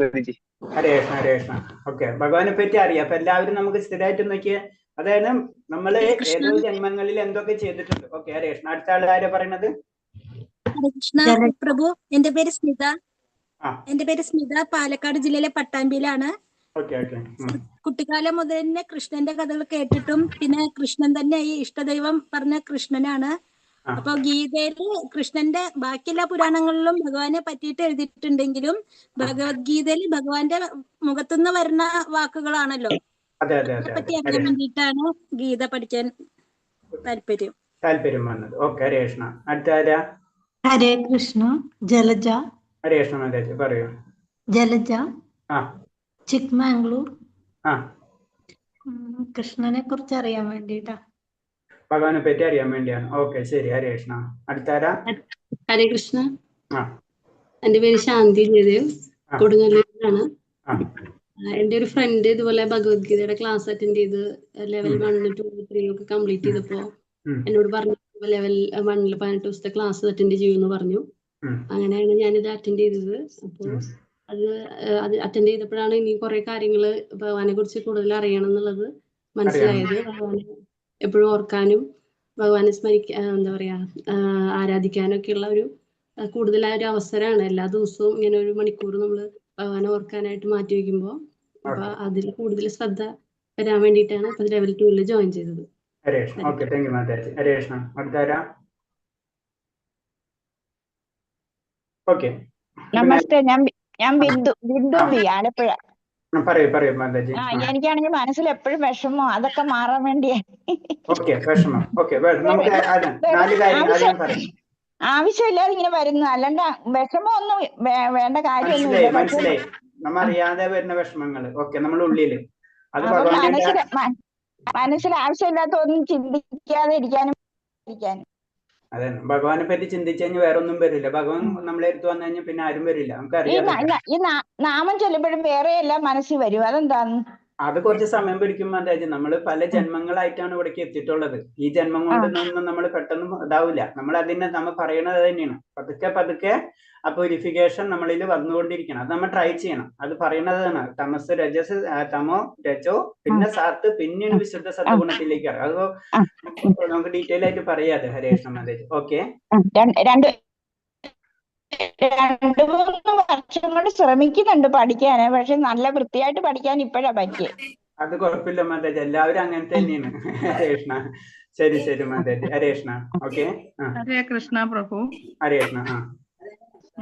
ഹരേഷ്ണ. ഓക്കെ ഭഗവാനെ പറ്റി അറിയാം. അപ്പൊ എല്ലാവരും നമുക്ക് സ്ഥിരമായിട്ട് നോക്കിയ, അതായത് നമ്മള് ഏതോ ജന്മങ്ങളിൽ എന്തൊക്കെ ചെയ്തിട്ടുണ്ട്. ഓക്കെ ഹരേഷ്ണ. അടുത്ത ആൾ ആരാ പറയുന്നത്? പ്രഭു. എന്റെ പേര് സ്മിത, പാലക്കാട് ജില്ലയിലെ പട്ടാമ്പിയിലാണ്. കുട്ടിക്കാലം മുതൽ തന്നെ കൃഷ്ണന്റെ കഥകൾ കേട്ടിട്ടും പിന്നെ കൃഷ്ണൻ തന്നെ ഈ ഇഷ്ടദൈവം പറഞ്ഞ കൃഷ്ണനാണ്. അപ്പൊ ഗീതയില് കൃഷ്ണന്റെ ബാക്കിയെല്ലാ പുരാണങ്ങളിലും ഭഗവാനെ പറ്റിയിട്ട് എഴുതിയിട്ടുണ്ടെങ്കിലും ഭഗവത്ഗീതയിൽ ഭഗവാന്റെ മുഖത്തുനിന്ന് വരുന്ന വാക്കുകളാണല്ലോ. പറ്റി അറിയാൻ വേണ്ടിയിട്ടാണ് ഗീത പഠിക്കാൻ താല്പര്യം വന്നത്. ഓക്കെ ഹരേഷ്ണ. അടുത്താരാ? ഹരേ കൃഷ്ണ. ജലജ. ഹരേഷ്ണ മാതാജി പറയൂ. ജലജ, ചിക്ക്മാംഗ്ലൂർ. കൃഷ്ണനെ കുറിച്ച് അറിയാൻ വേണ്ടിട്ടാ, ഭഗവാനെ പറ്റി അറിയാൻ വേണ്ടിയാണ്. ഓക്കെ ശരി ഹരേഷ്ണ. അടുത്താരാ? ഹരേ കൃഷ്ണ. എന്റെ പേര് ശാന്തി ജയദേവ്, കൊടുങ്ങല്ലൂരിലാണ്. എന്റെ ഒരു ഫ്രണ്ട് ഇതുപോലെ ഭഗവത്ഗീതയുടെ ക്ലാസ് അറ്റൻഡ് ചെയ്ത് ലെവൽ 1, 2, 3 ഒക്കെ കംപ്ലീറ്റ് ചെയ്തപ്പോ എന്നോട് പറഞ്ഞു ലെവൽ 1 18 ദിവസത്തെ ക്ലാസ് അറ്റൻഡ് ചെയ്യുമെന്ന് പറഞ്ഞു. അങ്ങനെയാണ് ഞാനിത് അറ്റൻഡ് ചെയ്തത്. അപ്പോ അത് അറ്റൻഡ് ചെയ്തപ്പോഴാണ് ഇനി കുറെ കാര്യങ്ങള് ഭഗവാനെ കുറിച്ച് കൂടുതൽ അറിയണം എന്നുള്ളത് മനസ്സിലായത്. ഭഗവാനെ എപ്പോഴും ഓർക്കാനും ഭഗവാനെ എന്താ പറയാ ആരാധിക്കാനൊക്കെയുള്ള ഒരു കൂടുതലായ ഒരു അവസരമാണ്. എല്ലാ ദിവസവും ഇങ്ങനെ 1 മണിക്കൂർ നമ്മള് ഭഗവാനെ ഓർക്കാനായിട്ട് മാറ്റി വെക്കുമ്പോ അപ്പൊ അതിൽ കൂടുതൽ ശ്രദ്ധ വരാൻ വേണ്ടിയിട്ടാണ് ഇപ്പൊ ലെവൽ 2 ജോയിൻ ചെയ്തത്. Hare Krishna. Okay, thank you മാതാജി. ഹരേ കൃഷ്ണ. അടുത്താരാ? ഓക്കെ, നമസ്തേ. ഞാൻ ബിന്ദു ബി, ആലപ്പുഴ. പറയൂ മാതാജി. എനിക്കാണെങ്കിൽ മനസ്സിൽ എപ്പോഴും വിഷമോ, അതൊക്കെ മാറാൻ വേണ്ടിയാ. ഓക്കെ, വിഷമം. ഓക്കെ, നമുക്ക് 4 കാര്യങ്ങൾ ആദ്യം പറയാം. ആവശ്യമില്ലാതെ ഇങ്ങനെ വരുന്നു, അല്ലാണ്ട് വിഷമം ഒന്നും വേണ്ട കാര്യമൊന്നുമില്ല. മനസ്സിലായി. നമ്മ അറിയാതെ വരുന്ന വിഷമങ്ങൾ. ഓക്കെ, നമ്മുടെ ഉള്ളില് അത് മനസ്സിൽ ആവശ്യമില്ലാത്ത ഒന്നും ചിന്തിക്കാതെ ഇരിക്കാനും. അതെ, ഭഗവാനെ പറ്റി ചിന്തിച്ചു കഴിഞ്ഞാൽ വേറെ ഒന്നും വരില്ല. ഭഗവാൻ നമ്മളെ അടുത്ത് വന്നു കഴിഞ്ഞാൽ പിന്നെ ആരും വരില്ല. നമുക്കറിയാം. ഈ നാമം ചൊല്ലുമ്പോഴും വേറെ എല്ലാം മനസ്സിൽ വരും. അതെന്താന്ന്? അത് കുറച്ച് സമയം പിടിക്കും മാതാജി. നമ്മൾ പല ജന്മങ്ങളായിട്ടാണ് ഇവിടേക്ക് എത്തിയിട്ടുള്ളത്. ഈ ജന്മം കൊണ്ടൊന്നും നമ്മൾ പെട്ടെന്ന് ഇതാവില്ല. നമ്മൾ പറയണത് തന്നെയാണ്. പതുക്കെ ആ പ്യൂരിഫിക്കേഷൻ നമ്മളിൽ വന്നുകൊണ്ടിരിക്കണം. അത് നമ്മൾ ട്രൈ ചെയ്യണം. അത് പറയണതാണ് തമസ്, രജസ്, തമോ, രജോ, പിന്നെ സാത്ത്, പിന്നീട് വിശുദ്ധ സത്വഗുണത്തിലേക്ക്. അത് നമുക്ക് ഡീറ്റെയിൽ ആയിട്ട് പറയാതെ. ഹരേ കൃഷ്ണ മാതാജി. ഓക്കെ, 2-3 വർഷം കൊണ്ട് ശ്രമിക്കുന്നുണ്ട് പഠിക്കാന്. പക്ഷെ നല്ല വൃത്തിയായിട്ട് പഠിക്കാൻ ഇപ്പോഴാ പറ്റിയത്. അത് കുഴപ്പമില്ല മാതാജി, എല്ലാവരും അങ്ങനെ തന്നെയാണ്. ഹരേ കൃഷ്ണ. ശരി മാതാജി. ഹരേ കൃഷ്ണ. ഓക്കെ. ഹരേ കൃഷ്ണ പ്രഭു. ഹരേ കൃഷ്ണ.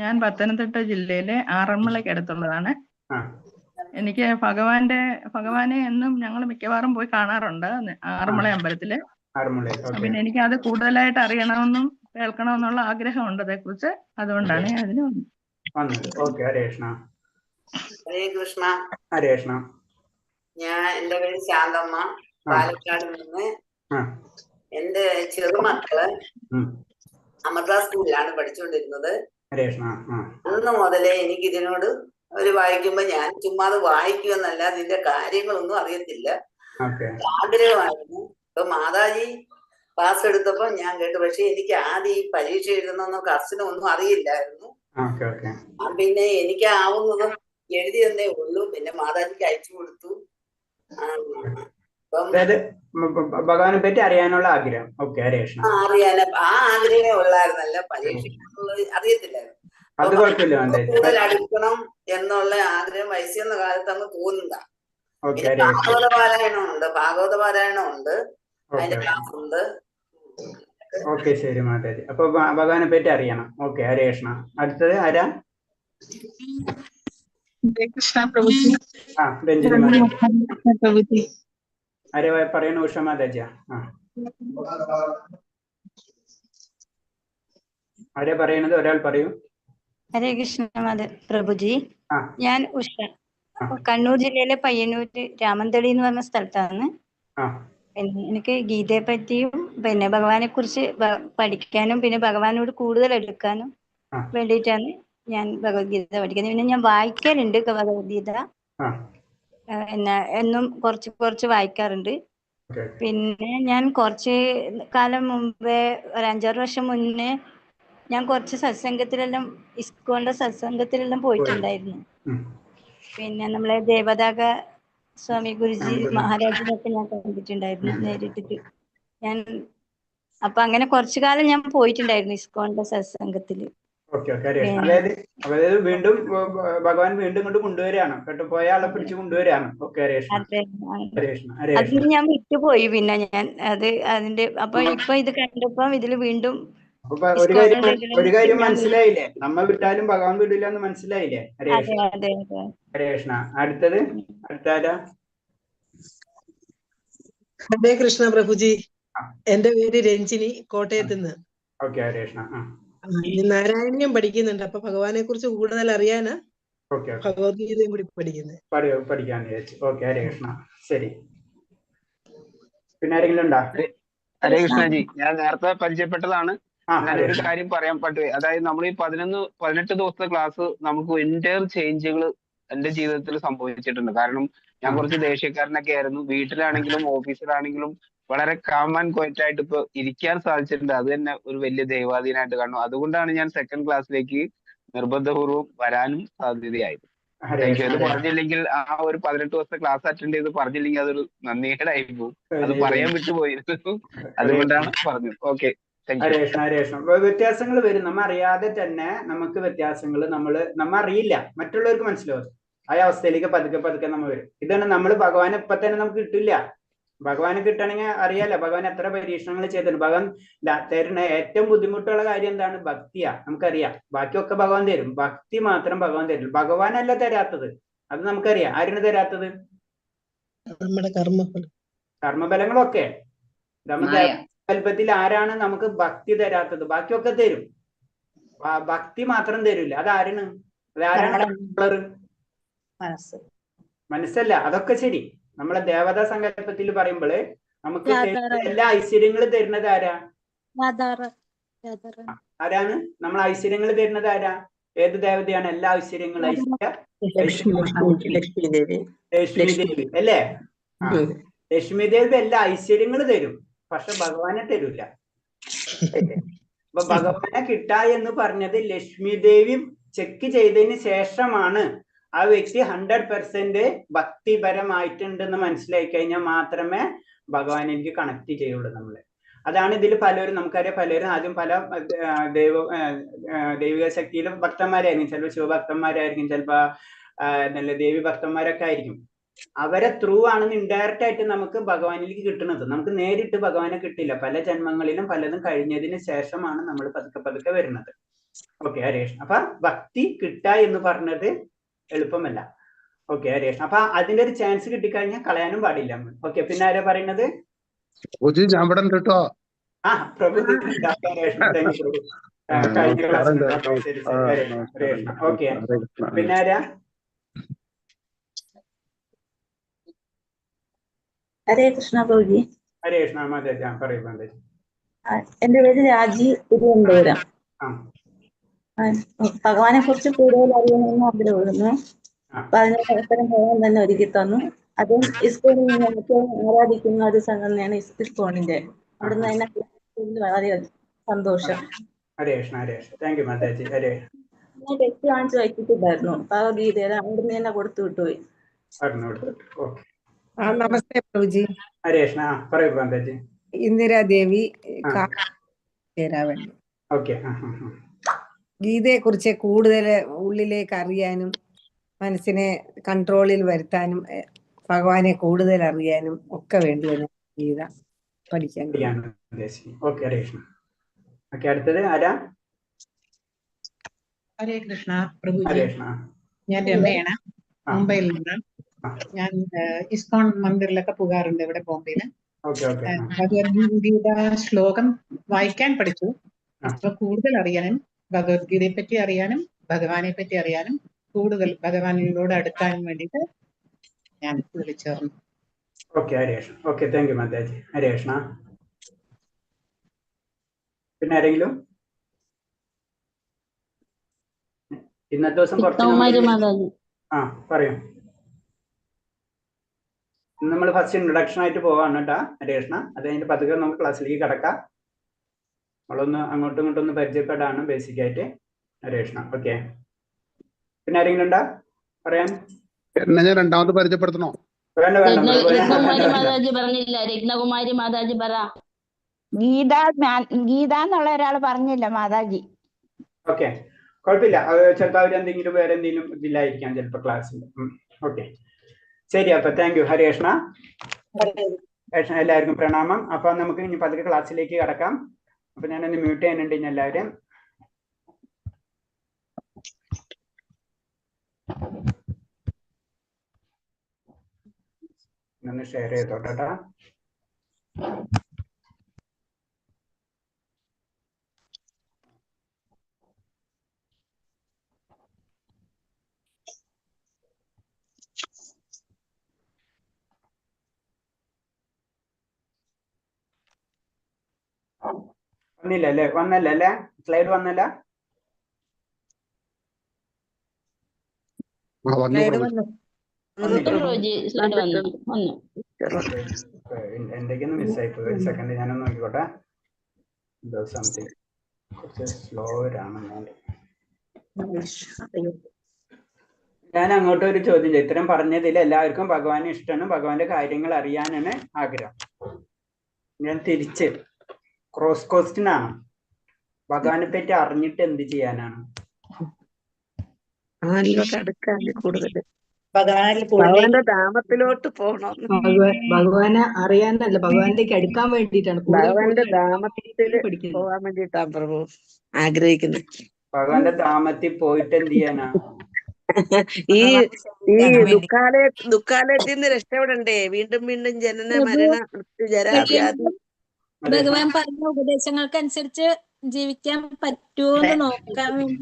ഞാൻ പത്തനംതിട്ട ജില്ലയിലെ ആറന്മുളയ്ക്ക് അടുത്തുള്ളതാണ്. എനിക്ക് ഭഗവാനെ എന്നും ഞങ്ങൾ മിക്കവാറും പോയി കാണാറുണ്ട് ആറന്മുള അമ്പലത്തില്. പിന്നെ എനിക്ക് അത് കൂടുതലായിട്ട് അറിയണമെന്നും കേൾക്കണമെന്നുള്ള ആഗ്രഹമുണ്ട് അതേക്കുറിച്ച്. അതുകൊണ്ടാണ് ഞാൻ അതിന് വന്നത്. ഓക്കെ, ഹരേ കൃഷ്ണ. ഹരേ കൃഷ്ണ. ഹരേ കൃഷ്ണ. എന്റെ പേര് ശാന്തമ്മ, പാലക്കാട് നിന്ന്. എന്റെ ചെറുമക്കള് അമൃത സ്കൂളിലാണ് പഠിച്ചുകൊണ്ടിരുന്നത്. അന്ന് മുതലേ എനിക്ക് ഇതിനോട് വായിക്കുമ്പോ ഞാൻ ചുമ്മാ അത് വായിക്കുമെന്നല്ല, അതിന്റെ കാര്യങ്ങളൊന്നും അറിയത്തില്ല. ആഗ്രഹമായിരുന്നു. ഇപ്പൊ മാതാജി ക്ലാസ് എടുത്തപ്പോ ഞാൻ കേട്ടു. പക്ഷെ എനിക്ക് ആദ്യം ഈ പരീക്ഷ എഴുതുന്നൊന്നും കർശനമൊന്നും അറിയില്ലായിരുന്നു. പിന്നെ എനിക്ക് ആവുന്നതും എഴുതി തന്നേ ഉള്ളൂ. പിന്നെ മാതാജിക്ക് അയച്ചു കൊടുത്തു. ഭഗവാനെ പറ്റി അറിയാനുള്ള ആഗ്രഹം. അറിയാന് ആ ആഗ്രഹമേ ഉള്ളായിരുന്നല്ല, പരീക്ഷ അറിയത്തില്ലായിരുന്നു. കൂടുതൽ അടുക്കണം എന്നുള്ള ആഗ്രഹം വയസ്സെന്ന കാലത്ത് അങ്ങ് തോന്നുക. ഭാഗവത പാരായണം ഉണ്ട്, അതിന്റെ ക്ലാസ് ഉണ്ട്. ഓക്കെ, ശരി മാതാജി. അപ്പൊ ഭഗവാനെ പറ്റി അറിയണം. ഓക്കെ, ഹരേ കൃഷ്ണ. അടുത്തത് ആരാ? കൃഷ്ണ പ്രഭുജി. പ്രഭുജി ആരെ പറയണ? ഉഷ മാതാജിയാ? ആരെ പറയണത്? ഒരാൾ പറയൂ. ഹരേ കൃഷ്ണ പ്രഭുജി. ഞാൻ ഉഷ, കണ്ണൂർ ജില്ലയിലെ പയ്യന്നൂര് രാമന്തളി എന്ന് പറഞ്ഞ സ്ഥലത്താണ്. എനിക്ക് ഗീതയെ പറ്റിയും പിന്നെ ഭഗവാനെ കുറിച്ച് പഠിക്കാനും പിന്നെ ഭഗവാനോട് കൂടുതൽ എടുക്കാനും വേണ്ടിയിട്ടാണ് ഞാൻ ഭഗവത്ഗീത പഠിക്കുന്നത്. പിന്നെ ഞാൻ വായിക്കാറുണ്ട് ഭഗവത്ഗീത. എന്നും കുറച്ച് വായിക്കാറുണ്ട്. പിന്നെ ഞാൻ കുറച്ച് കാലം മുമ്പേ, ഒരു 5-6 വർഷം മുന്നേ ഞാൻ കുറച്ച് സത്സംഗത്തിലെല്ലാം, ഇസ്കോന്റെ സത്സംഗത്തിലെല്ലാം പോയിട്ടുണ്ടായിരുന്നു. പിന്നെ നമ്മളെ ദേവദാഗ സ്വാമി ഗുരുജി മഹാരാജിനൊക്കെ ഞാൻ കണ്ടിട്ടുണ്ടായിരുന്നു നേരിട്ടിട്ട്. അപ്പൊ അങ്ങനെ കുറച്ചു കാലം ഞാൻ പോയിട്ടുണ്ടായിരുന്നു ഇസ്കോന്റെ സത്സംഗത്തില്. അതായത് വീണ്ടും ഭഗവാൻ വീണ്ടും കൊണ്ട് കൊണ്ടുവരികയാണ്. പോയ ആളെ പിടിച്ച് കൊണ്ടുവരികയാണ്. അതിന് ഞാൻ വിട്ടുപോയി. പിന്നെ ഞാൻ അതിന്റെ അപ്പൊ ഇത് കണ്ടപ്പോ ഇതില് വീണ്ടും ഒരു കാര്യം മനസ്സിലായില്ലേ? നമ്മ വിട്ടാലും ഭഗവാൻ വിടില്ല എന്ന് മനസ്സിലായില്ലേ? ഹരേ കൃഷ്ണ. അടുത്താരാ? ഹരേ കൃഷ്ണ പ്രഭുജി. എന്റെ പേര് രഞ്ജിനി, കോട്ടയത്ത് നിന്ന്. ഹരേ കൃഷ്ണ. നാരായണീയം പഠിക്കുന്നുണ്ട്. അപ്പൊ ഭഗവാനെ കുറിച്ച് കൂടുതൽ അറിയാനാ ഭഗവത്ഗീതയും കൂടി പഠിക്കാൻ വിചാരിച്ചു. ഓക്കെ, ഹരേ കൃഷ്ണ. ശരി. പിന്നെ ആരെങ്കിലും ഉണ്ടോ? ഹരേ കൃഷ്ണജി, ഞാൻ നേരത്തെ പരിചയപ്പെട്ടതാണ്. ഒരു കാര്യം പറയാൻ പറ്റുമോ? അതായത് നമ്മൾ ഈ 18 ദിവസത്തെ ക്ലാസ് നമുക്ക് എൻ്റയർ ചേഞ്ചുകൾ എന്റെ ജീവിതത്തിൽ സംഭവിച്ചിട്ടുണ്ട്. കാരണം ഞാൻ കുറച്ച് ദേഷ്യക്കാരനൊക്കെ ആയിരുന്നു. വീട്ടിലാണെങ്കിലും ഓഫീസിലാണെങ്കിലും വളരെ കാം ആൻഡ് ക്വയറ്റ് ആയിട്ട് ഇപ്പൊ ഇരിക്കാൻ സാധിച്ചിട്ടുണ്ട്. അത് തന്നെ ഒരു വലിയ ദൈവാധീനമായിട്ട് കാണുന്നു. അതുകൊണ്ടാണ് ഞാൻ സെക്കൻഡ് ക്ലാസ്സിലേക്ക് നിർബന്ധപൂർവ്വം വരാനും സാധ്യതയായത്. ഇത് പറഞ്ഞില്ലെങ്കിൽ ആ ഒരു 18 ദിവസത്തെ ക്ലാസ് അറ്റൻഡ് ചെയ്ത് പറഞ്ഞില്ലെങ്കിൽ അതൊരു നന്ദികേടായി പോകും. അത് പറയാൻ വിട്ടുപോയിരുന്നു. അതുകൊണ്ടാണ് പറഞ്ഞത്. ഓക്കെ, വ്യത്യാസങ്ങൾ വരും. നമ്മ അറിയാതെ തന്നെ നമുക്ക് വ്യത്യാസങ്ങൾ നമ്മ അറിയില്ല, മറ്റുള്ളവർക്ക് മനസ്സിലാവും. ആ അവസ്ഥയിലേക്ക് പതുക്കെ നമ്മ വരും. ഇതാണ് നമ്മൾ ഭഗവാനെ ഇപ്പൊ തന്നെ നമുക്ക് കിട്ടില്ല. ഭഗവാനെ കിട്ടണമെങ്കിൽ അറിയാലോ ഭഗവാൻ എത്ര പരീക്ഷണങ്ങൾ ചെയ്തിട്ടുണ്ട്. ഭഗവാൻ തരുന്ന ഏറ്റവും ബുദ്ധിമുട്ടുള്ള കാര്യം എന്താണ്? ഭക്തിയാ. നമുക്കറിയാം. ബാക്കിയൊക്കെ ഭഗവാൻ തരും, ഭക്തി മാത്രം ഭഗവാൻ തരും. ഭഗവാനല്ല തരാത്തത്, അത് നമുക്കറിയാം. ആരാണ് തരാത്തത്? നമ്മുടെ കർമ്മഫലങ്ങളൊക്കെ. സങ്കല്പത്തിൽ ആരാണ് നമുക്ക് ഭക്തി തരാത്തത്? ബാക്കിയൊക്കെ തരും, ഭക്തി മാത്രം തരില്ല. അതാരാണ്? അതാരാണ്? മനസ്സല്ല. അതൊക്കെ ശരി. നമ്മളെ ദേവതാ സങ്കല്പത്തിൽ പറയുമ്പോൾ നമുക്ക് എല്ലാ ഐശ്വര്യങ്ങളും തരുന്നത് ആരാ? ആരാണ്? നമ്മൾ ഐശ്വര്യങ്ങൾ തരുന്നത് ആരാ? ഏത് ദേവതയാണ് എല്ലാ ഐശ്വര്യങ്ങളും? ലക്ഷ്മി ദേവി അല്ലേ? ലക്ഷ്മി ദേവി എല്ലാ ഐശ്വര്യങ്ങളും തരും, പക്ഷെ ഭഗവാനെ തരൂല. അപ്പൊ ഭഗവാനെ കിട്ടാ എന്ന് പറഞ്ഞത് ലക്ഷ്മി ദേവി ചെക്ക് ചെയ്തതിന് ശേഷമാണ് ആ വ്യക്തി 100% ഭക്തിപരമായിട്ടുണ്ടെന്ന് മനസ്സിലാക്കി കഴിഞ്ഞാൽ മാത്രമേ ഭഗവാൻ എനിക്ക് കണക്ട് ചെയ്യുള്ളൂ നമ്മള്. അതാണ് ഇതിൽ പലരും, നമുക്കറിയാം, പലരും ആദ്യം പല ദൈവിക ശക്തിയിലും ഭക്തന്മാരായിരിക്കും. ചിലപ്പോൾ ശിവഭക്തന്മാരായിരിക്കും, ചിലപ്പോൾ നല്ല ദേവി ഭക്തന്മാരൊക്കെ ആയിരിക്കും. അവരെ ത്രൂ ആണ് ഇൻഡയറക്റ്റ് ആയിട്ട് നമുക്ക് ഭഗവാനിലേക്ക് കിട്ടുന്നത്. നമുക്ക് നേരിട്ട് ഭഗവാനെ കിട്ടില്ല. പല ജന്മങ്ങളിലും പലതും കഴിഞ്ഞതിന് ശേഷമാണ് നമ്മൾ പതുക്കെ പതുക്കെ വരുന്നത്. ഓക്കെ ഹരേഷ്. അപ്പൊ ഭക്തി കിട്ടുക എന്ന് പറഞ്ഞത് എളുപ്പമല്ല. ഓക്കെ ഹരേഷ്. അപ്പൊ അതിന്റെ ഒരു ചാൻസ് കിട്ടിക്കഴിഞ്ഞാൽ കളയാനും പാടില്ല. ഓക്കെ, പിന്നെ ആരാ പറയുന്നത്? ആ പ്രഭു. കഴിഞ്ഞ ക്ലാസ്. ഓക്കെ, പിന്നെ ആരാ? ഹരേ കൃഷ്ണ പ്രഭുജി. ഹരേ കൃഷ്ണ. മാതാജി പറയൂ. മാതാജി, എന്റെ പേര് രാജി, തിരുവനന്തപുരം. ഭഗവാനെ കുറിച്ച് കൂടുതൽ അറിയണമെന്ന് ആഗ്രഹമായിരുന്നു. അപ്പൊ അതിനുള്ള അവസരം ഭഗവാൻ തന്നെ ഒരുക്കി തന്നു. അതും ഇസ്കോണിൽ നമുക്ക് ആരാധിക്കുന്ന ഒരു സംഘടനയാണ് ഇസ്കോണിന്റെ. അവിടുന്ന് തന്നെ വളരെ സന്തോഷം. ഞാൻ ടെക്സ്റ്റ് കാണിച്ച് വയ്ക്കിട്ടില്ലായിരുന്നു ഭഗവത്ഗീതയുടെ, അവിടുന്ന് തന്നെ കൊടുത്തു വിട്ടുപോയി. നമസ്തേ പ്രഭുജി. ഇന്ദിരാദേവി ചേരാവേണ്ടി. ഗീതയെ കുറിച്ച് കൂടുതൽ ഉള്ളിലേക്ക് അറിയാനും മനസ്സിനെ കൺട്രോളിൽ വരുത്താനും ഭഗവാനെ കൂടുതൽ അറിയാനും ഒക്കെ വേണ്ടിയാണ് ഗീത പഠിക്കാൻ. ഹരേ കൃഷ്ണ പ്രഭുജി. ഞാൻ രമയാണ്, മുംബൈയിൽ നിന്ന്. ഞാൻ ഇസ്കോൺ മന്ദിറിലൊക്കെ പോകാറുണ്ട് ഇവിടെ ബോംബെയില്. ഭഗവത്ഗീത ശ്ലോകം വായിക്കാൻ പഠിച്ചു. അപ്പൊ കൂടുതൽ അറിയാനും ഭഗവത്ഗീതയെ പറ്റി അറിയാനും ഭഗവാനെ പറ്റി അറിയാനും കൂടുതൽ ഭഗവാനിലൂടെ അടുക്കാനും വേണ്ടിയിട്ട് ഞാൻ വിളിച്ചേർന്നു. Okay Haresh. Okay, thank you Mataji. ഹരേഷ്ണ. പിന്നെ ആരെങ്കിലും? ഇന്നത്തെ ദിവസം പറയൂ. നമ്മൾ ഫസ്റ്റ് ഇൻട്രൊഡക്ഷൻ ആയിട്ട് പോവാണ് കേട്ടാ ഹരേഷ്ണ. അത് കഴിഞ്ഞിട്ട് പതുക്കെ നമുക്ക് ക്ലാസ്സിലേക്ക് കിടക്കാം. നമ്മളൊന്ന് അങ്ങോട്ടും ഇങ്ങോട്ടും ഒന്ന് പരിചയപ്പെടാണ് ബേസിക് ആയിട്ട് ഹരേഷ്ണ. ഓക്കെ, പിന്നെ ആരെങ്കിലും ഉണ്ടാ പറയാൻ? ഞാൻ രണ്ടാമത് പരിചയപ്പെടുത്തണോ? രത്നകുമാരി മാതാജി പറ. ഗീത എന്നുള്ള ഒരാൾ പറഞ്ഞില്ല മാതാജി. ഓക്കെ, കുഴപ്പമില്ല. ചിലപ്പോൾ അവരെന്തെങ്കിലും വേറെ എന്തെങ്കിലും ഇതിലായിരിക്കാം ചിലപ്പോൾ ക്ലാസ്സിൽ. ഓക്കെ, ശരി. അപ്പൊ താങ്ക് യു ഹരേഷ്ണ. എല്ലാവർക്കും പ്രണാമം. അപ്പൊ നമുക്ക് ഇനി പതുക്കെ ക്ലാസ്സിലേക്ക് കടക്കാം. അപ്പൊ ഞാനൊന്ന് മ്യൂട്ട് ചെയ്യാനുണ്ട് ഇനി എല്ലാവരും. ഒന്ന് ഷെയർ ചെയ്തോട്ടാ. വന്നില്ല അല്ലേ? വന്നല്ല അല്ലേ? സ്ലൈഡ് വന്നല്ല? എന്തൊക്കെയൊന്ന് മിസ്സായിപ്പോയി. ഒരു സെക്കൻഡ് ഞാനൊന്ന് നോക്കിക്കോട്ടെ. സംതിങ് കുറച്ച് സ്ലോരാണ്. ഞാൻ അങ്ങോട്ട് ഒരു ചോദ്യം ചെയ്യും. ഇത്തരം പറഞ്ഞതിൽ എല്ലാവർക്കും ഭഗവാനെ ഇഷ്ടമാണ്, ഭഗവാന്റെ കാര്യങ്ങൾ അറിയാനാണ് ആഗ്രഹം. ഞാൻ തിരിച്ച് ക്രോസ് ക്വസ്റ്റ്യൻ ആണ്. ഭഗവാനെ പറ്റി അറിഞ്ഞിട്ട് എന്ത് ചെയ്യാനാണ്? അടുക്കാൻ കൂടുതൽ ഭഗവാന്റെ ധാമത്തിലോട്ട് പോകണം. ഭഗവാനെ അറിയാനല്ല, ഭഗവാനിലേക്ക് അടുക്കാൻ വേണ്ടിയിട്ടാണ് ഭഗവാന്റെ ധാമത്തിൽ പഠിക്കുന്നത്. പോകാൻ വേണ്ടിയിട്ടാണ് പ്രഭു ആഗ്രഹിക്കുന്നത്. ഭഗവാന്റെ ധാമത്തിൽ പോയിട്ട് എന്ത് ചെയ്യാനാ? ഈ ദുഃഖാലയത്തിൽ നിന്ന് രക്ഷപ്പെടണ്ടേ? വീണ്ടും വീണ്ടും ജനന മരണ മൃത്യു ജരാവ്യാധി. ഭഗവാൻ പറഞ്ഞ ഉപദേശങ്ങൾക്കനുസരിച്ച് ജീവിക്കാൻ പറ്റുമോന്ന് നോക്കാൻ വേണ്ടി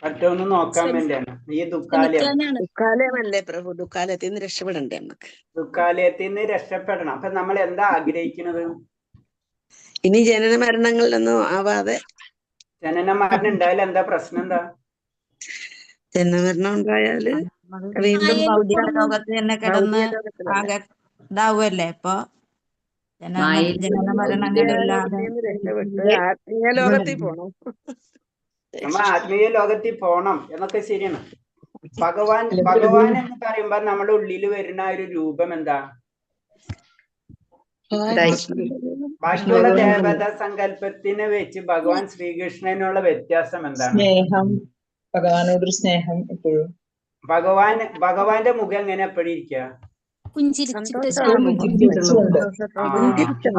പറ്റുമെന്ന് നോക്കാൻ വേണ്ടിയാണ് ഈ ദുഃഖാലയമല്ലേ പ്രഭു? ദുഃഖാലയത്തിൽ നിന്ന് രക്ഷപ്പെടണ്ടേ നമുക്ക്? ദുഃഖാലയത്തിൽ നിന്ന് രക്ഷപ്പെടണം. അപ്പൊ നമ്മൾ എന്താ ആഗ്രഹിക്കുന്നത്? ഇനി ജനന മരണങ്ങളിലൊന്നും ആവാതെ. ജനന മരണം ഉണ്ടായാലും എന്താ പ്രശ്നം? എന്താ ജനമരണം ഉണ്ടായാല് വീണ്ടും ഭൗതിക ലോകത്ത് തന്നെ കിടന്ന് ആകെ ഇതാവുമല്ലേ? ഇപ്പൊ ജനന മരണങ്ങളില്ലാതെ ആത്മീയ ലോകത്തിൽ പോണം. നമ്മ ആത്മീയ ലോകത്തിൽ പോണം എന്നൊക്കെ ശരിയാണ്. ഭഗവാൻ എന്ന് പറയുമ്പോ നമ്മുടെ ഉള്ളിൽ വരുന്ന ഒരു രൂപം എന്താ? ബാക്കിയുള്ള ദേവതാ സങ്കല്പത്തിനെ വെച്ച് ഭഗവാൻ ശ്രീകൃഷ്ണനുള്ള വ്യത്യാസം എന്താണ്? സ്നേഹം, ഭഗവാനോടൊരു സ്നേഹം എപ്പോഴും. ഭഗവാന്റെ മുഖം എങ്ങനെ എപ്പോഴും ഇരിക്കുക?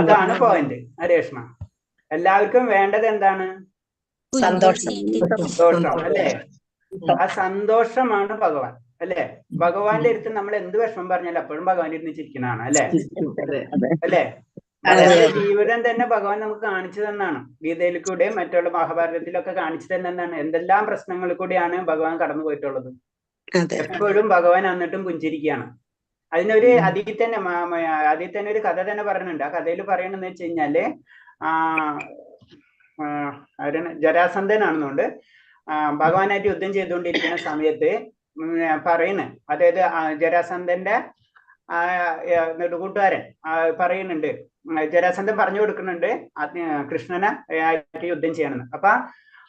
അതാണ് പോയിന്റ് രേഷ്മ. എല്ലാവർക്കും വേണ്ടത് എന്താണ്? സന്തോഷം അല്ലേ? ആ സന്തോഷമാണ് ഭഗവാൻ അല്ലേ? ഭഗവാന്റെ അടുത്ത് നമ്മൾ എന്ത് വിഷമം പറഞ്ഞാലും അപ്പോഴും ഭഗവാൻ ഇരുന്ന് ചിരിക്കുന്നതാണ് അല്ലേ? അല്ലേ? ജീവിതം തന്നെ ഭഗവാൻ നമുക്ക് കാണിച്ചു തന്നാണ്. ഗീതയിൽ കൂടെ മറ്റുള്ള മഹാഭാരതത്തിലൊക്കെ കാണിച്ചു തന്നെന്താണ് എന്തെല്ലാം പ്രശ്നങ്ങളിൽ കൂടിയാണ് ഭഗവാൻ കടന്നു പോയിട്ടുള്ളത്. എപ്പോഴും ഭഗവാൻ എന്നിട്ടും പുഞ്ചിരിക്കുകയാണ്. അതിനൊരു അതിൽ തന്നെ ഒരു കഥ തന്നെ പറയുന്നുണ്ട്. ആ കഥയിൽ പറയണെന്ന് വെച്ച് കഴിഞ്ഞാല് ജരാസന്ധനാണെന്നുകൊണ്ട് ഭഗവാനായിട്ട് യുദ്ധം ചെയ്തുകൊണ്ടിരിക്കുന്ന സമയത്ത് പറയുന്നു. അതായത് ജരാസന്ധന്റെ നെടുകൂട്ടുകാരൻ പറയുന്നുണ്ട്, ജരാസന്ധൻ പറഞ്ഞു കൊടുക്കുന്നുണ്ട് കൃഷ്ണനെ ആയിട്ട് യുദ്ധം ചെയ്യണമെന്ന്. അപ്പൊ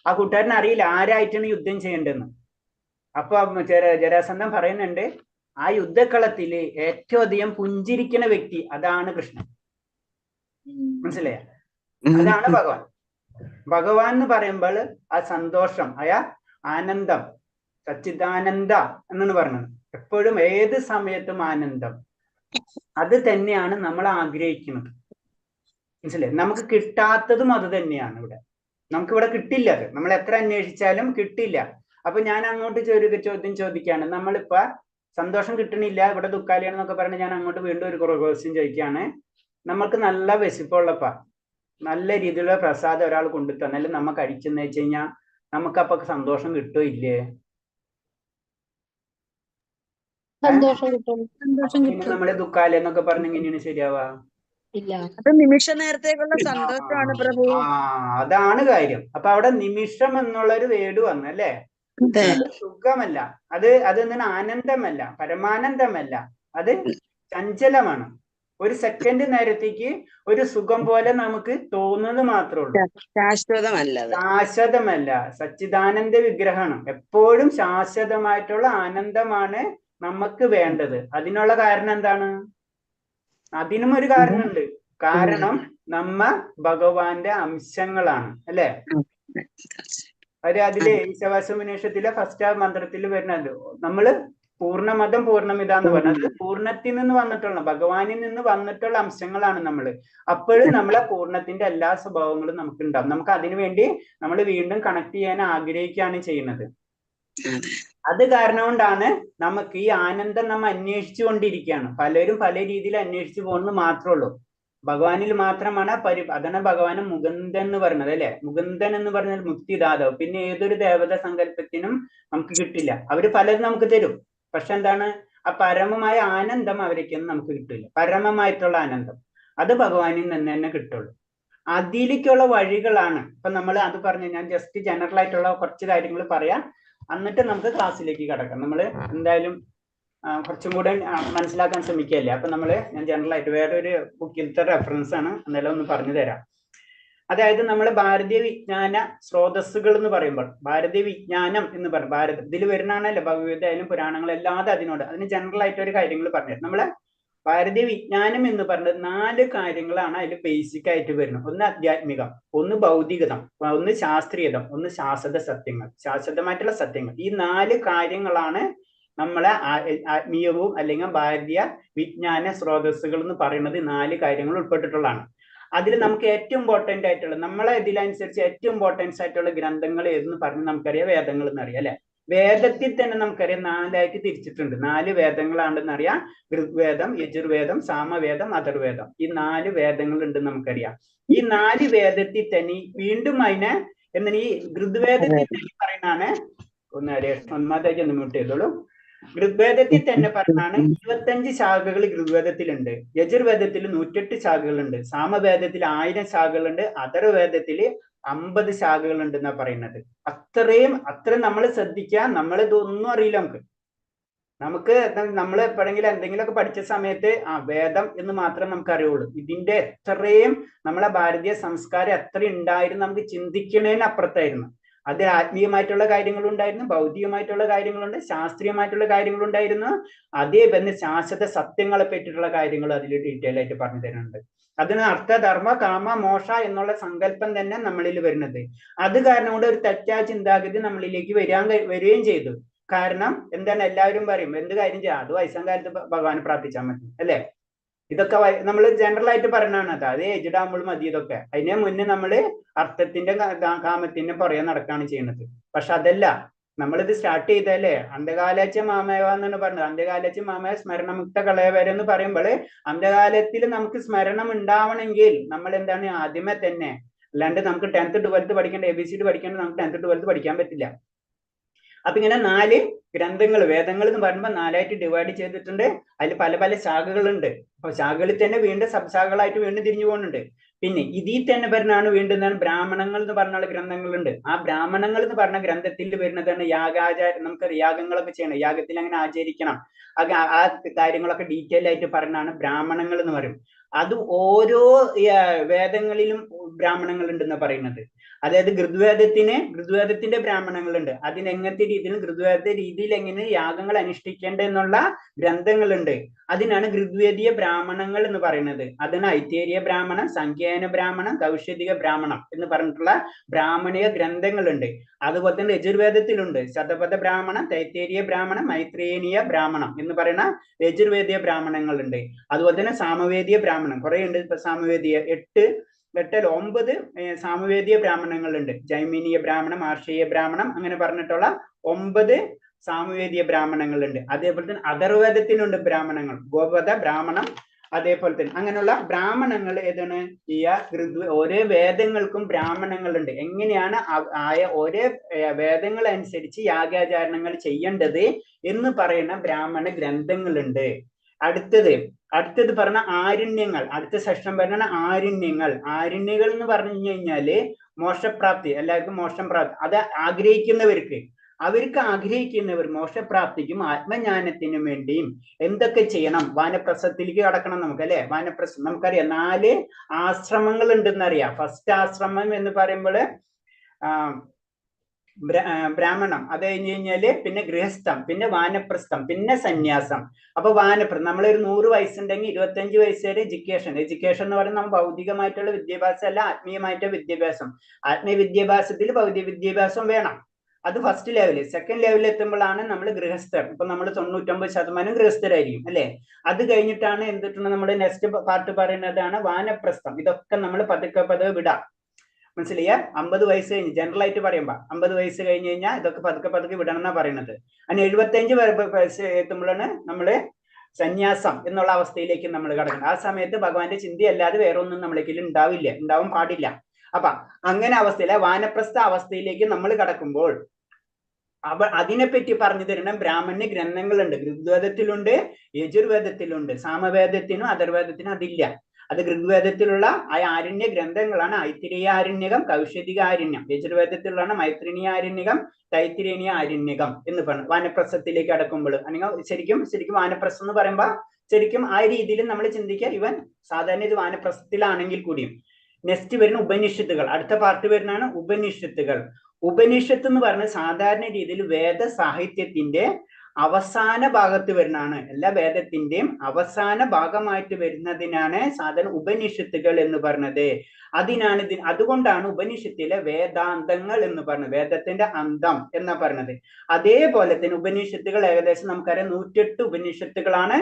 ആ കൂട്ടുകാരൻ അറിയില്ല ആരായിട്ടാണ് യുദ്ധം ചെയ്യേണ്ടതെന്ന്. അപ്പൊ ജരാസന്ധൻ പറയുന്നുണ്ട്, ആ യുദ്ധക്കളത്തില് ഏറ്റവും അധികം പുഞ്ചിരിക്കുന്ന വ്യക്തി അതാണ് കൃഷ്ണൻ. മനസ്സിലായ? അതാണ് ഭഗവാൻ. ഭഗവാൻ എന്ന് പറയുമ്പോൾ ആ സന്തോഷം, ആനന്ദം, സച്ചിദാനന്ദ എന്നാണ് പറയുന്നത്. എപ്പോഴും ഏത് സമയത്തും ആനന്ദം, അത് തന്നെയാണ് നമ്മൾ ആഗ്രഹിക്കുന്നത്. മനസ്സിലായി? നമുക്ക് കിട്ടാത്തതും അത് തന്നെയാണ്. നമുക്ക് ഇവിടെ കിട്ടില്ല. അത് നമ്മൾ എത്ര അന്വേഷിച്ചാലും കിട്ടില്ല. അപ്പൊ ഞാൻ അങ്ങോട്ട് ചോദ്യം ചോദിക്കുകയാണ്. നമ്മളിപ്പോ സന്തോഷം കിട്ടണില്ല, ഇവിടെ ദുഃഖാലയാണെന്നൊക്കെ പറഞ്ഞ് ഞാൻ അങ്ങോട്ട് വീണ്ടും ഒരു ക്വസ്റ്റ്യൻ ചോദിക്കുകയാണ്. നമുക്ക് നല്ല വിശപ്പുള്ളപ്പാ നല്ല രീതിയിലുള്ള പ്രസാദം ഒരാൾ കൊണ്ടു തന്നാലും നമ്മ കഴിച്ചെന്ന് വെച്ച് കഴിഞ്ഞാൽ നമുക്കപ്പൊ സന്തോഷം കിട്ടോ ഇല്ലേ? നമ്മളെ ദുഃഖാലയം എന്നൊക്കെ പറഞ്ഞ എങ്ങനെയാണ് ശരിയാവാ? അത് നിമിഷ നേരത്തേക്കുള്ള സന്തോഷമാണ് പ്രഭു. അതാണ് കാര്യം. അപ്പൊ അവിടെ നിമിഷം എന്നുള്ളൊരു വേട് വന്നല്ലേ? സുഖമല്ല, അത് ആനന്ദമല്ല, പരമാനന്ദമല്ല, അത് ചഞ്ചലമാണ്. ഒരു സെക്കൻഡ് നേരത്തേക്ക് ഒരു സുഖം പോലെ നമുക്ക് തോന്നുന്നത് മാത്രമേ ഉള്ളൂ. ശാശ്വതമല്ല. സച്ചിദാനന്ദ വിഗ്രഹമാണ്. എപ്പോഴും ശാശ്വതമായിട്ടുള്ള ആനന്ദമാണ് നമുക്ക് വേണ്ടത്. അതിനുള്ള കാരണം എന്താണ്? അതിനും ഒരു കാരണമുണ്ട്. കാരണം നമ്മ ഭഗവാന്റെ അംശങ്ങളാണ് അല്ലെ? അതിലെ ഈശാവാസ്യവിനേഷത്തിലെ ഫസ്റ്റ് മന്ത്രത്തിൽ വരുന്നത് നമ്മള് പൂർണ്ണമതം പൂർണ്ണമിത എന്ന് പറഞ്ഞത് പൂർണ്ണത്തിൽ നിന്ന് വന്നിട്ടുള്ള, ഭഗവാനിൽ നിന്ന് വന്നിട്ടുള്ള അംശങ്ങളാണ് നമ്മള്. അപ്പോഴും നമ്മളെ പൂർണ്ണത്തിന്റെ എല്ലാ സ്വഭാവങ്ങളും നമുക്ക് ഉണ്ടാവും. നമുക്ക് അതിനുവേണ്ടി നമ്മൾ വീണ്ടും കണക്ട് ചെയ്യാൻ ആഗ്രഹിക്കുകയാണ് ചെയ്യുന്നത്. അത് കാരണം കൊണ്ടാണ് നമുക്ക് ഈ ആനന്ദം നമ്മൾ അന്വേഷിച്ചു കൊണ്ടിരിക്കുകയാണ്. പലരും പല രീതിയിൽ അന്വേഷിച്ചു പോകുന്നത് മാത്രമേ ഉള്ളൂ. ഭഗവാനിൽ മാത്രമാണ് അതാണ് ഭഗവാന് മുകുന്ദൻ എന്ന് പറയുന്നത് അല്ലെ? മുകുന്ദൻ എന്ന് പറഞ്ഞാൽ മുക്തിദാതാവ്. പിന്നെ ഏതൊരു ദേവത സങ്കല്പത്തിനും നമുക്ക് കിട്ടില്ല. അവര് പലരും നമുക്ക് തരും. പക്ഷെ എന്താണ്? ആ പരമമായ ആനന്ദം അവരൊക്കെയൊന്നും നമുക്ക് കിട്ടില്ല. പരമമായിട്ടുള്ള ആനന്ദം അത് ഭഗവാനിൽ നിന്ന് തന്നെ കിട്ടുള്ളൂ. അതിലേക്കുള്ള വഴികളാണ് ഇപ്പൊ നമ്മൾ അത് പറഞ്ഞു. ഞാൻ ജസ്റ്റ് ജനറൽ ആയിട്ടുള്ള കുറച്ച് കാര്യങ്ങൾ പറയാം, എന്നിട്ട് നമുക്ക് ക്ലാസ്സിലേക്ക് കടക്കാം. നമ്മൾ എന്തായാലും കുറച്ചും കൂടെ മനസ്സിലാക്കാൻ ശ്രമിക്കുകയല്ലേ. അപ്പൊ ഞാൻ ജനറൽ ആയിട്ട് വേറൊരു ബുക്കിലത്തെ റെഫറൻസ് ആണ്, എന്നാലും ഒന്ന് പറഞ്ഞു തരാം. അതായത് നമ്മൾ ഭാരതീയ വിജ്ഞാന സ്രോതസ്സുകൾ എന്ന് പറയുമ്പോൾ, ഭാരതീയ വിജ്ഞാനം എന്ന് പറയും, ഇതിൽ വരുന്നതാണല്ലോ ഭഗവത്ഗീത ആയാലും പുരാണങ്ങളല്ലാതെ അതിന് ജനറൽ ആയിട്ട് ഒരു കാര്യങ്ങൾ പറഞ്ഞത്. നമ്മളെ ഭാരതീയ വിജ്ഞാനം എന്ന് പറഞ്ഞത് 4 കാര്യങ്ങളാണ് അതിൽ ബേസിക് ആയിട്ട് വരുന്നത്. ഒന്ന് ആധ്യാത്മികം, ഒന്ന് ഭൗതികതം, ഒന്ന് ശാസ്ത്രീയതം, ഒന്ന് ശാശ്വതമായിട്ടുള്ള സത്യങ്ങൾ. ഈ 4 കാര്യങ്ങളാണ് നമ്മളെ ആത്മീയവും അല്ലെങ്കിൽ ഭാരതീയ വിജ്ഞാന സ്രോതസ്സുകൾ എന്ന് പറയുന്നത് 4 കാര്യങ്ങൾ ഉൾപ്പെട്ടിട്ടുള്ളതാണ്. അതിൽ നമുക്ക് ഏറ്റവും ഇമ്പോർട്ടന്റ് ആയിട്ടുള്ള നമ്മളെ ഇതിനനുസരിച്ച് ഏറ്റവും ഇമ്പോർട്ടൻസ് ആയിട്ടുള്ള ഗ്രന്ഥങ്ങൾ ഏതെന്ന് പറഞ്ഞ് നമുക്കറിയാം വേദങ്ങൾ എന്നറിയാം അല്ലെ. വേദത്തിൽ തന്നെ നമുക്കറിയാം 4 തിരിച്ചിട്ടുണ്ട്. 4 വേദങ്ങളാണെന്ന് അറിയാം. ഋഗ്വേദം, യജുർവേദം, സാമവേദം, അഥർവേദം. ഈ 4 വേദങ്ങൾ ഉണ്ടെന്ന് നമുക്കറിയാം. ഈ 4 വേദത്തിൽ തന്നെ വീണ്ടും അതിനെ ഈ ഋഗ്വേദത്തിൽ തന്നെ പറയുന്നതാണ് ഒന്നാമതായി ഒന്ന് മ്യൂട്ട് ചെയ്തോളൂ. ഋഗ്വേദത്തിൽ തന്നെ പറഞ്ഞാണ് 25 ശാഖകൾ ഋഗ്വേദത്തിലുണ്ട്. യജുർവേദത്തിൽ 108 ശാഖകളുണ്ട്. സാമവേദത്തിൽ 1000 ശാഖകളുണ്ട്. അഥർവേദത്തിൽ 50 ശാഖകളുണ്ട് എന്നാ പറയുന്നത്. അത്രയും നമ്മൾ ശ്രദ്ധിക്കുക. നമ്മളിതൊന്നും അറിയില്ല. നമ്മൾ എപ്പോഴെങ്കിലും എന്തെങ്കിലുമൊക്കെ പഠിച്ച സമയത്ത് വേദം എന്ന് മാത്രം നമുക്ക് അറിയുള്ളൂ. ഇതിന്റെ എത്രയും നമ്മളെ ഭാരതീയ സംസ്കാരം എത്ര ഉണ്ടായിരുന്നു നമുക്ക് ചിന്തിക്കണേന് അപ്പുറത്തായിരുന്നു. അത് ആത്മീയമായിട്ടുള്ള കാര്യങ്ങളുണ്ടായിരുന്നു, ഭൗതികമായിട്ടുള്ള കാര്യങ്ങളുണ്ട്, ശാസ്ത്രീയമായിട്ടുള്ള കാര്യങ്ങളുണ്ടായിരുന്നു. അതേപോലെ ശാശ്വത സത്യങ്ങളെ പറ്റിയിട്ടുള്ള കാര്യങ്ങൾ അതിൽ ഡീറ്റെയിൽ ആയിട്ട് പറഞ്ഞു തരുന്നുണ്ട്. അതിന് അർത്ഥ, ധർമ്മ, കാമ, മോക്ഷ എന്നുള്ള സങ്കല്പം തന്നെ നമ്മളിൽ വരുന്നത്. അത് കാരണം കൊണ്ട് ഒരു തെറ്റായ ചിന്താഗതി നമ്മളിലേക്ക് വരികയും ചെയ്തു. കാരണം എന്താണ്, എല്ലാവരും പറയും എന്ത് കാര്യം ചെയ്യാം, അത് വയസ്സാം കാലത്ത് ഭഗവാനെ പ്രാർത്ഥിച്ചാൽ മതി അല്ലെ. ഇതൊക്കെ നമ്മൾ ജനറൽ ആയിട്ട് പറഞ്ഞാണ്. അത് ഏജിടാകുമ്പോൾ മതി. ഇതൊക്കെ അതിനെ മുന്നേ നമ്മള് അർത്ഥത്തിന്റെ കാമത്തിന്റെ പുറകെ നടക്കുകയാണ് ചെയ്യുന്നത്. പക്ഷെ അതല്ല, നമ്മളിത് സ്റ്റാർട്ട് ചെയ്തല്ലേ അന്ധകാലച്ച മാമയവ എന്നാണ് പറഞ്ഞത്. അന്ധകാലച്ച മാമയ സ്മരണമുക്ത കളയവരെ എന്ന് പറയുമ്പോൾ അന്ധകാലത്തിൽ നമുക്ക് സ്മരണം ഉണ്ടാവണമെങ്കിൽ നമ്മൾ എന്താണ് ആദ്യമേ തന്നെ, അല്ലാണ്ട് നമുക്ക് 10th 12th പഠിക്കേണ്ട ABCD പഠിക്കേണ്ട നമുക്ക് 10th 12th പഠിക്കാൻ പറ്റില്ല. അപ്പൊ ഇങ്ങനെ 4 ഗ്രന്ഥങ്ങൾ, വേദങ്ങൾ എന്ന് പറയുമ്പോൾ 4ആയിട്ട് ഡിവൈഡ് ചെയ്തിട്ടുണ്ട്. അതിൽ പല പല ശാഖകളുണ്ട്. അപ്പൊ ശാഖകളിൽ തന്നെ വീണ്ടും സബ്ശാഖകളായിട്ട് വീണ്ടും തിരിഞ്ഞു പോകുന്നുണ്ട്. പിന്നെ ഇതിൽ തന്നെ വരുന്നതാണ് വീണ്ടും എന്താണ് ബ്രാഹ്മണങ്ങൾ എന്ന് പറഞ്ഞുള്ള ഗ്രന്ഥങ്ങളുണ്ട്. ആ ബ്രാഹ്മണങ്ങൾ എന്ന് പറഞ്ഞ ഗ്രന്ഥത്തിൽ വരുന്നതാണ് യാഗാചാരം. നമുക്ക് യാഗങ്ങളൊക്കെ ചെയ്യണം, യാഗത്തിൽ അങ്ങനെ ആചരിക്കണം, ആ കാര്യങ്ങളൊക്കെ ഡീറ്റെയിൽ ആയിട്ട് പറഞ്ഞാണ് ബ്രാഹ്മണങ്ങൾ എന്ന് പറയും. അത് ഓരോ വേദങ്ങളിലും ബ്രാഹ്മണങ്ങൾ ഉണ്ടെന്ന് പറയുന്നത്. അതായത് ഋഗ്വേദത്തിന്റെ ബ്രാഹ്മണങ്ങളുണ്ട്. അതിനെങ്ങനത്തെ രീതിയിൽ ഋഗ്വേദ രീതിയിൽ എങ്ങനെ യാഗങ്ങൾ അനുഷ്ഠിക്കേണ്ടെന്നുള്ള ഗ്രന്ഥങ്ങളുണ്ട്. അതിനാണ് ഋഗ്വേദീയ ബ്രാഹ്മണങ്ങൾ എന്ന് പറയുന്നത്. അതിന് ഐതേരീയ ബ്രാഹ്മണം, സംഖ്യായന ബ്രാഹ്മണം, കൗശിതിക ബ്രാഹ്മണം എന്ന് പറഞ്ഞിട്ടുള്ള ബ്രാഹ്മണീയ ഗ്രന്ഥങ്ങളുണ്ട്. അതുപോലെ തന്നെ യജുർവേദത്തിലുണ്ട് ശതപഥ ബ്രാഹ്മണം, തൈത്തേരീയ ബ്രാഹ്മണം, മൈത്രേയനീയ ബ്രാഹ്മണം എന്ന് പറയുന്ന യജുർവേദീയ ബ്രാഹ്മണങ്ങളുണ്ട്. അതുപോലെ തന്നെ സാമവേദീയ ബ്രാഹ്മണം കുറെ ഉണ്ട്. ഇപ്പൊ സാമവേദീയ 9 സാമവേദീയ ബ്രാഹ്മണങ്ങളുണ്ട്. ജൈമിനീയ ബ്രാഹ്മണം, ആർഷീയ ബ്രാഹ്മണം അങ്ങനെ പറഞ്ഞിട്ടുള്ള 9 സാമവേദീയ ബ്രാഹ്മണങ്ങളുണ്ട്. അതേപോലെ തന്നെ അഥർവേദത്തിനുണ്ട് ബ്രാഹ്മണങ്ങൾ, ഗോപദ ബ്രാഹ്മണം. അതേപോലെ തന്നെ അങ്ങനെയുള്ള ബ്രാഹ്മണങ്ങൾ ഏതാണ് ഓരോ വേദങ്ങൾക്കും ബ്രാഹ്മണങ്ങളുണ്ട്. എങ്ങനെയാണ് ഓരോ വേദങ്ങൾ അനുസരിച്ച് യാഗാചരണങ്ങൾ ചെയ്യേണ്ടത് എന്ന് പറയുന്ന ബ്രാഹ്മണ ഗ്രന്ഥങ്ങളുണ്ട്. അടുത്തത് പറഞ്ഞ ആരണ്യങ്ങൾ. അടുത്ത സെക്ഷൻ പറഞ്ഞ ആരണ്യങ്ങൾ. ആരണ്യങ്ങൾ എന്ന് പറഞ്ഞു കഴിഞ്ഞാല് മോക്ഷപ്രാപ്തി, എല്ലാവർക്കും മോക്ഷം പ്രാപ്തി, അത് ആഗ്രഹിക്കുന്നവർ മോക്ഷപ്രാപ്തിക്കും ആത്മജ്ഞാനത്തിനും വേണ്ടിയും എന്തൊക്കെ ചെയ്യണം. വാനപ്രസ്ഥത്തിലേക്ക് കടക്കണം നമുക്ക് അല്ലെ. വാനപ്രസ്ഥം നമുക്കറിയാം 4 ആശ്രമങ്ങൾ ഉണ്ടെന്നറിയാം. ഫസ്റ്റ് ആശ്രമം എന്ന് പറയുമ്പോൾ ബ്രാഹ്മണം, അത് കഴിഞ്ഞ് കഴിഞ്ഞാല് പിന്നെ ഗൃഹസ്ഥം, പിന്നെ വാനപ്രസ്ഥം, പിന്നെ സന്യാസം. അപ്പൊ നമ്മളൊരു 100 വയസ്സുണ്ടെങ്കിൽ 25 വയസ്സ് വരെ എഡ്യൂക്കേഷൻ എന്ന് പറയുന്നത് നമ്മൾ ഭൗതികമായിട്ടുള്ള വിദ്യാഭ്യാസം അല്ല, ആത്മീയമായിട്ടുള്ള വിദ്യാഭ്യാസം. ആത്മീയ വിദ്യാഭ്യാസത്തിൽ ഭൗതിക വിദ്യാഭ്യാസം വേണം. അത് ഫസ്റ്റ് ലെവല്. സെക്കൻഡ് ലെവലിൽ എത്തുമ്പോഴാണ് നമ്മൾ ഗൃഹസ്ഥർ. ഇപ്പൊ നമ്മൾ 99% ഗൃഹസ്ഥരായിരിക്കും അല്ലെ. അത് കഴിഞ്ഞിട്ടാണ് എന്തിട്ടുണ്ട് നമ്മുടെ നെക്സ്റ്റ് പാർട്ട് പറയുന്നതാണ് വാനപ്രസ്ഥം. ഇതൊക്കെ നമ്മൾ പതുക്കെ വിടാം. മനസ്സിലായ 50 വയസ്സ് കഴിഞ്ഞ് ജനറൽ ആയിട്ട് പറയുമ്പോ 50 വയസ്സ് കഴിഞ്ഞ് കഴിഞ്ഞാൽ ഇതൊക്കെ പതുക്കെ വിടണം എന്നാ പറയുന്നത്. അതിന് 75 വയസ്സ് എത്തുമ്പോഴാണ് നമ്മള് സന്യാസം എന്നുള്ള അവസ്ഥയിലേക്ക് നമ്മൾ കിടക്കുന്നത്. ആ സമയത്ത് ഭഗവാന്റെ ചിന്തയല്ലാതെ വേറെ ഒന്നും നമ്മളേക്കിൽ ഉണ്ടാവാൻ പാടില്ല. അപ്പൊ അങ്ങനെ അവസ്ഥയിലെ വാനപ്രസ്ഥ അവസ്ഥയിലേക്ക് നമ്മൾ കടക്കുമ്പോൾ അതിനെപ്പറ്റി പറഞ്ഞു തരുന്ന ബ്രാഹ്മണ്യ ഗ്രന്ഥങ്ങളുണ്ട്. ഋഗ്വേദത്തിലുണ്ട്, യജുർവേദത്തിലുണ്ട്. സാമവേദത്തിനും അഥർവേദത്തിനും അതില്ല. അത് ഋഗ്വേദത്തിലുള്ള ആരണ്യ ഗ്രന്ഥങ്ങളാണ്. ഐത്തിരീയ ആരണ്യകം, കൗശിതിക ആരണ്യം. യജുർവേദത്തിലുള്ളതാണ് മൈത്രിണീയ ആരണ്യകം, തൈത്തിരീയ ആരണ്യകം എന്ന് പറഞ്ഞു. വാനപ്രസ്ഥത്തിലേക്ക് അടക്കുമ്പോൾ ശരിക്കും വാനപ്രസ്ഥം എന്ന് പറയുമ്പോൾ ശരിക്കും ആ രീതിയിൽ നമ്മൾ ചിന്തിക്കുക. ഇവൻ സാധാരണ ഇത് വാനപ്രസ്ഥത്തിലാണെങ്കിൽ കൂടിയും. നെക്സ്റ്റ് വരുന്ന ഉപനിഷത്തുകൾ. അടുത്ത പാർട്ട് വരുന്നതാണ് ഉപനിഷത്തുകൾ. ഉപനിഷത്ത് എന്ന് പറഞ്ഞ സാധാരണ രീതിയിൽ വേദ സാഹിത്യത്തിന്റെ അവസാന ഭാഗത്ത് വരുന്നതാണ്. എല്ലാ വേദത്തിന്റെയും അവസാന ഭാഗമായിട്ട് വരുന്നതിനാണ് സാധാരണ ഉപനിഷത്തുകൾ എന്ന് പറഞ്ഞത്. അതുകൊണ്ടാണ് ഉപനിഷത്തിലെ വേദാന്തങ്ങൾ എന്ന് പറഞ്ഞത്, വേദത്തിന്റെ അന്തം എന്നാ പറഞ്ഞത്. അതേപോലെ തന്നെ ഉപനിഷത്തുകൾ ഏകദേശം നമുക്കറിയാം 108 ഉപനിഷത്തുകളാണ്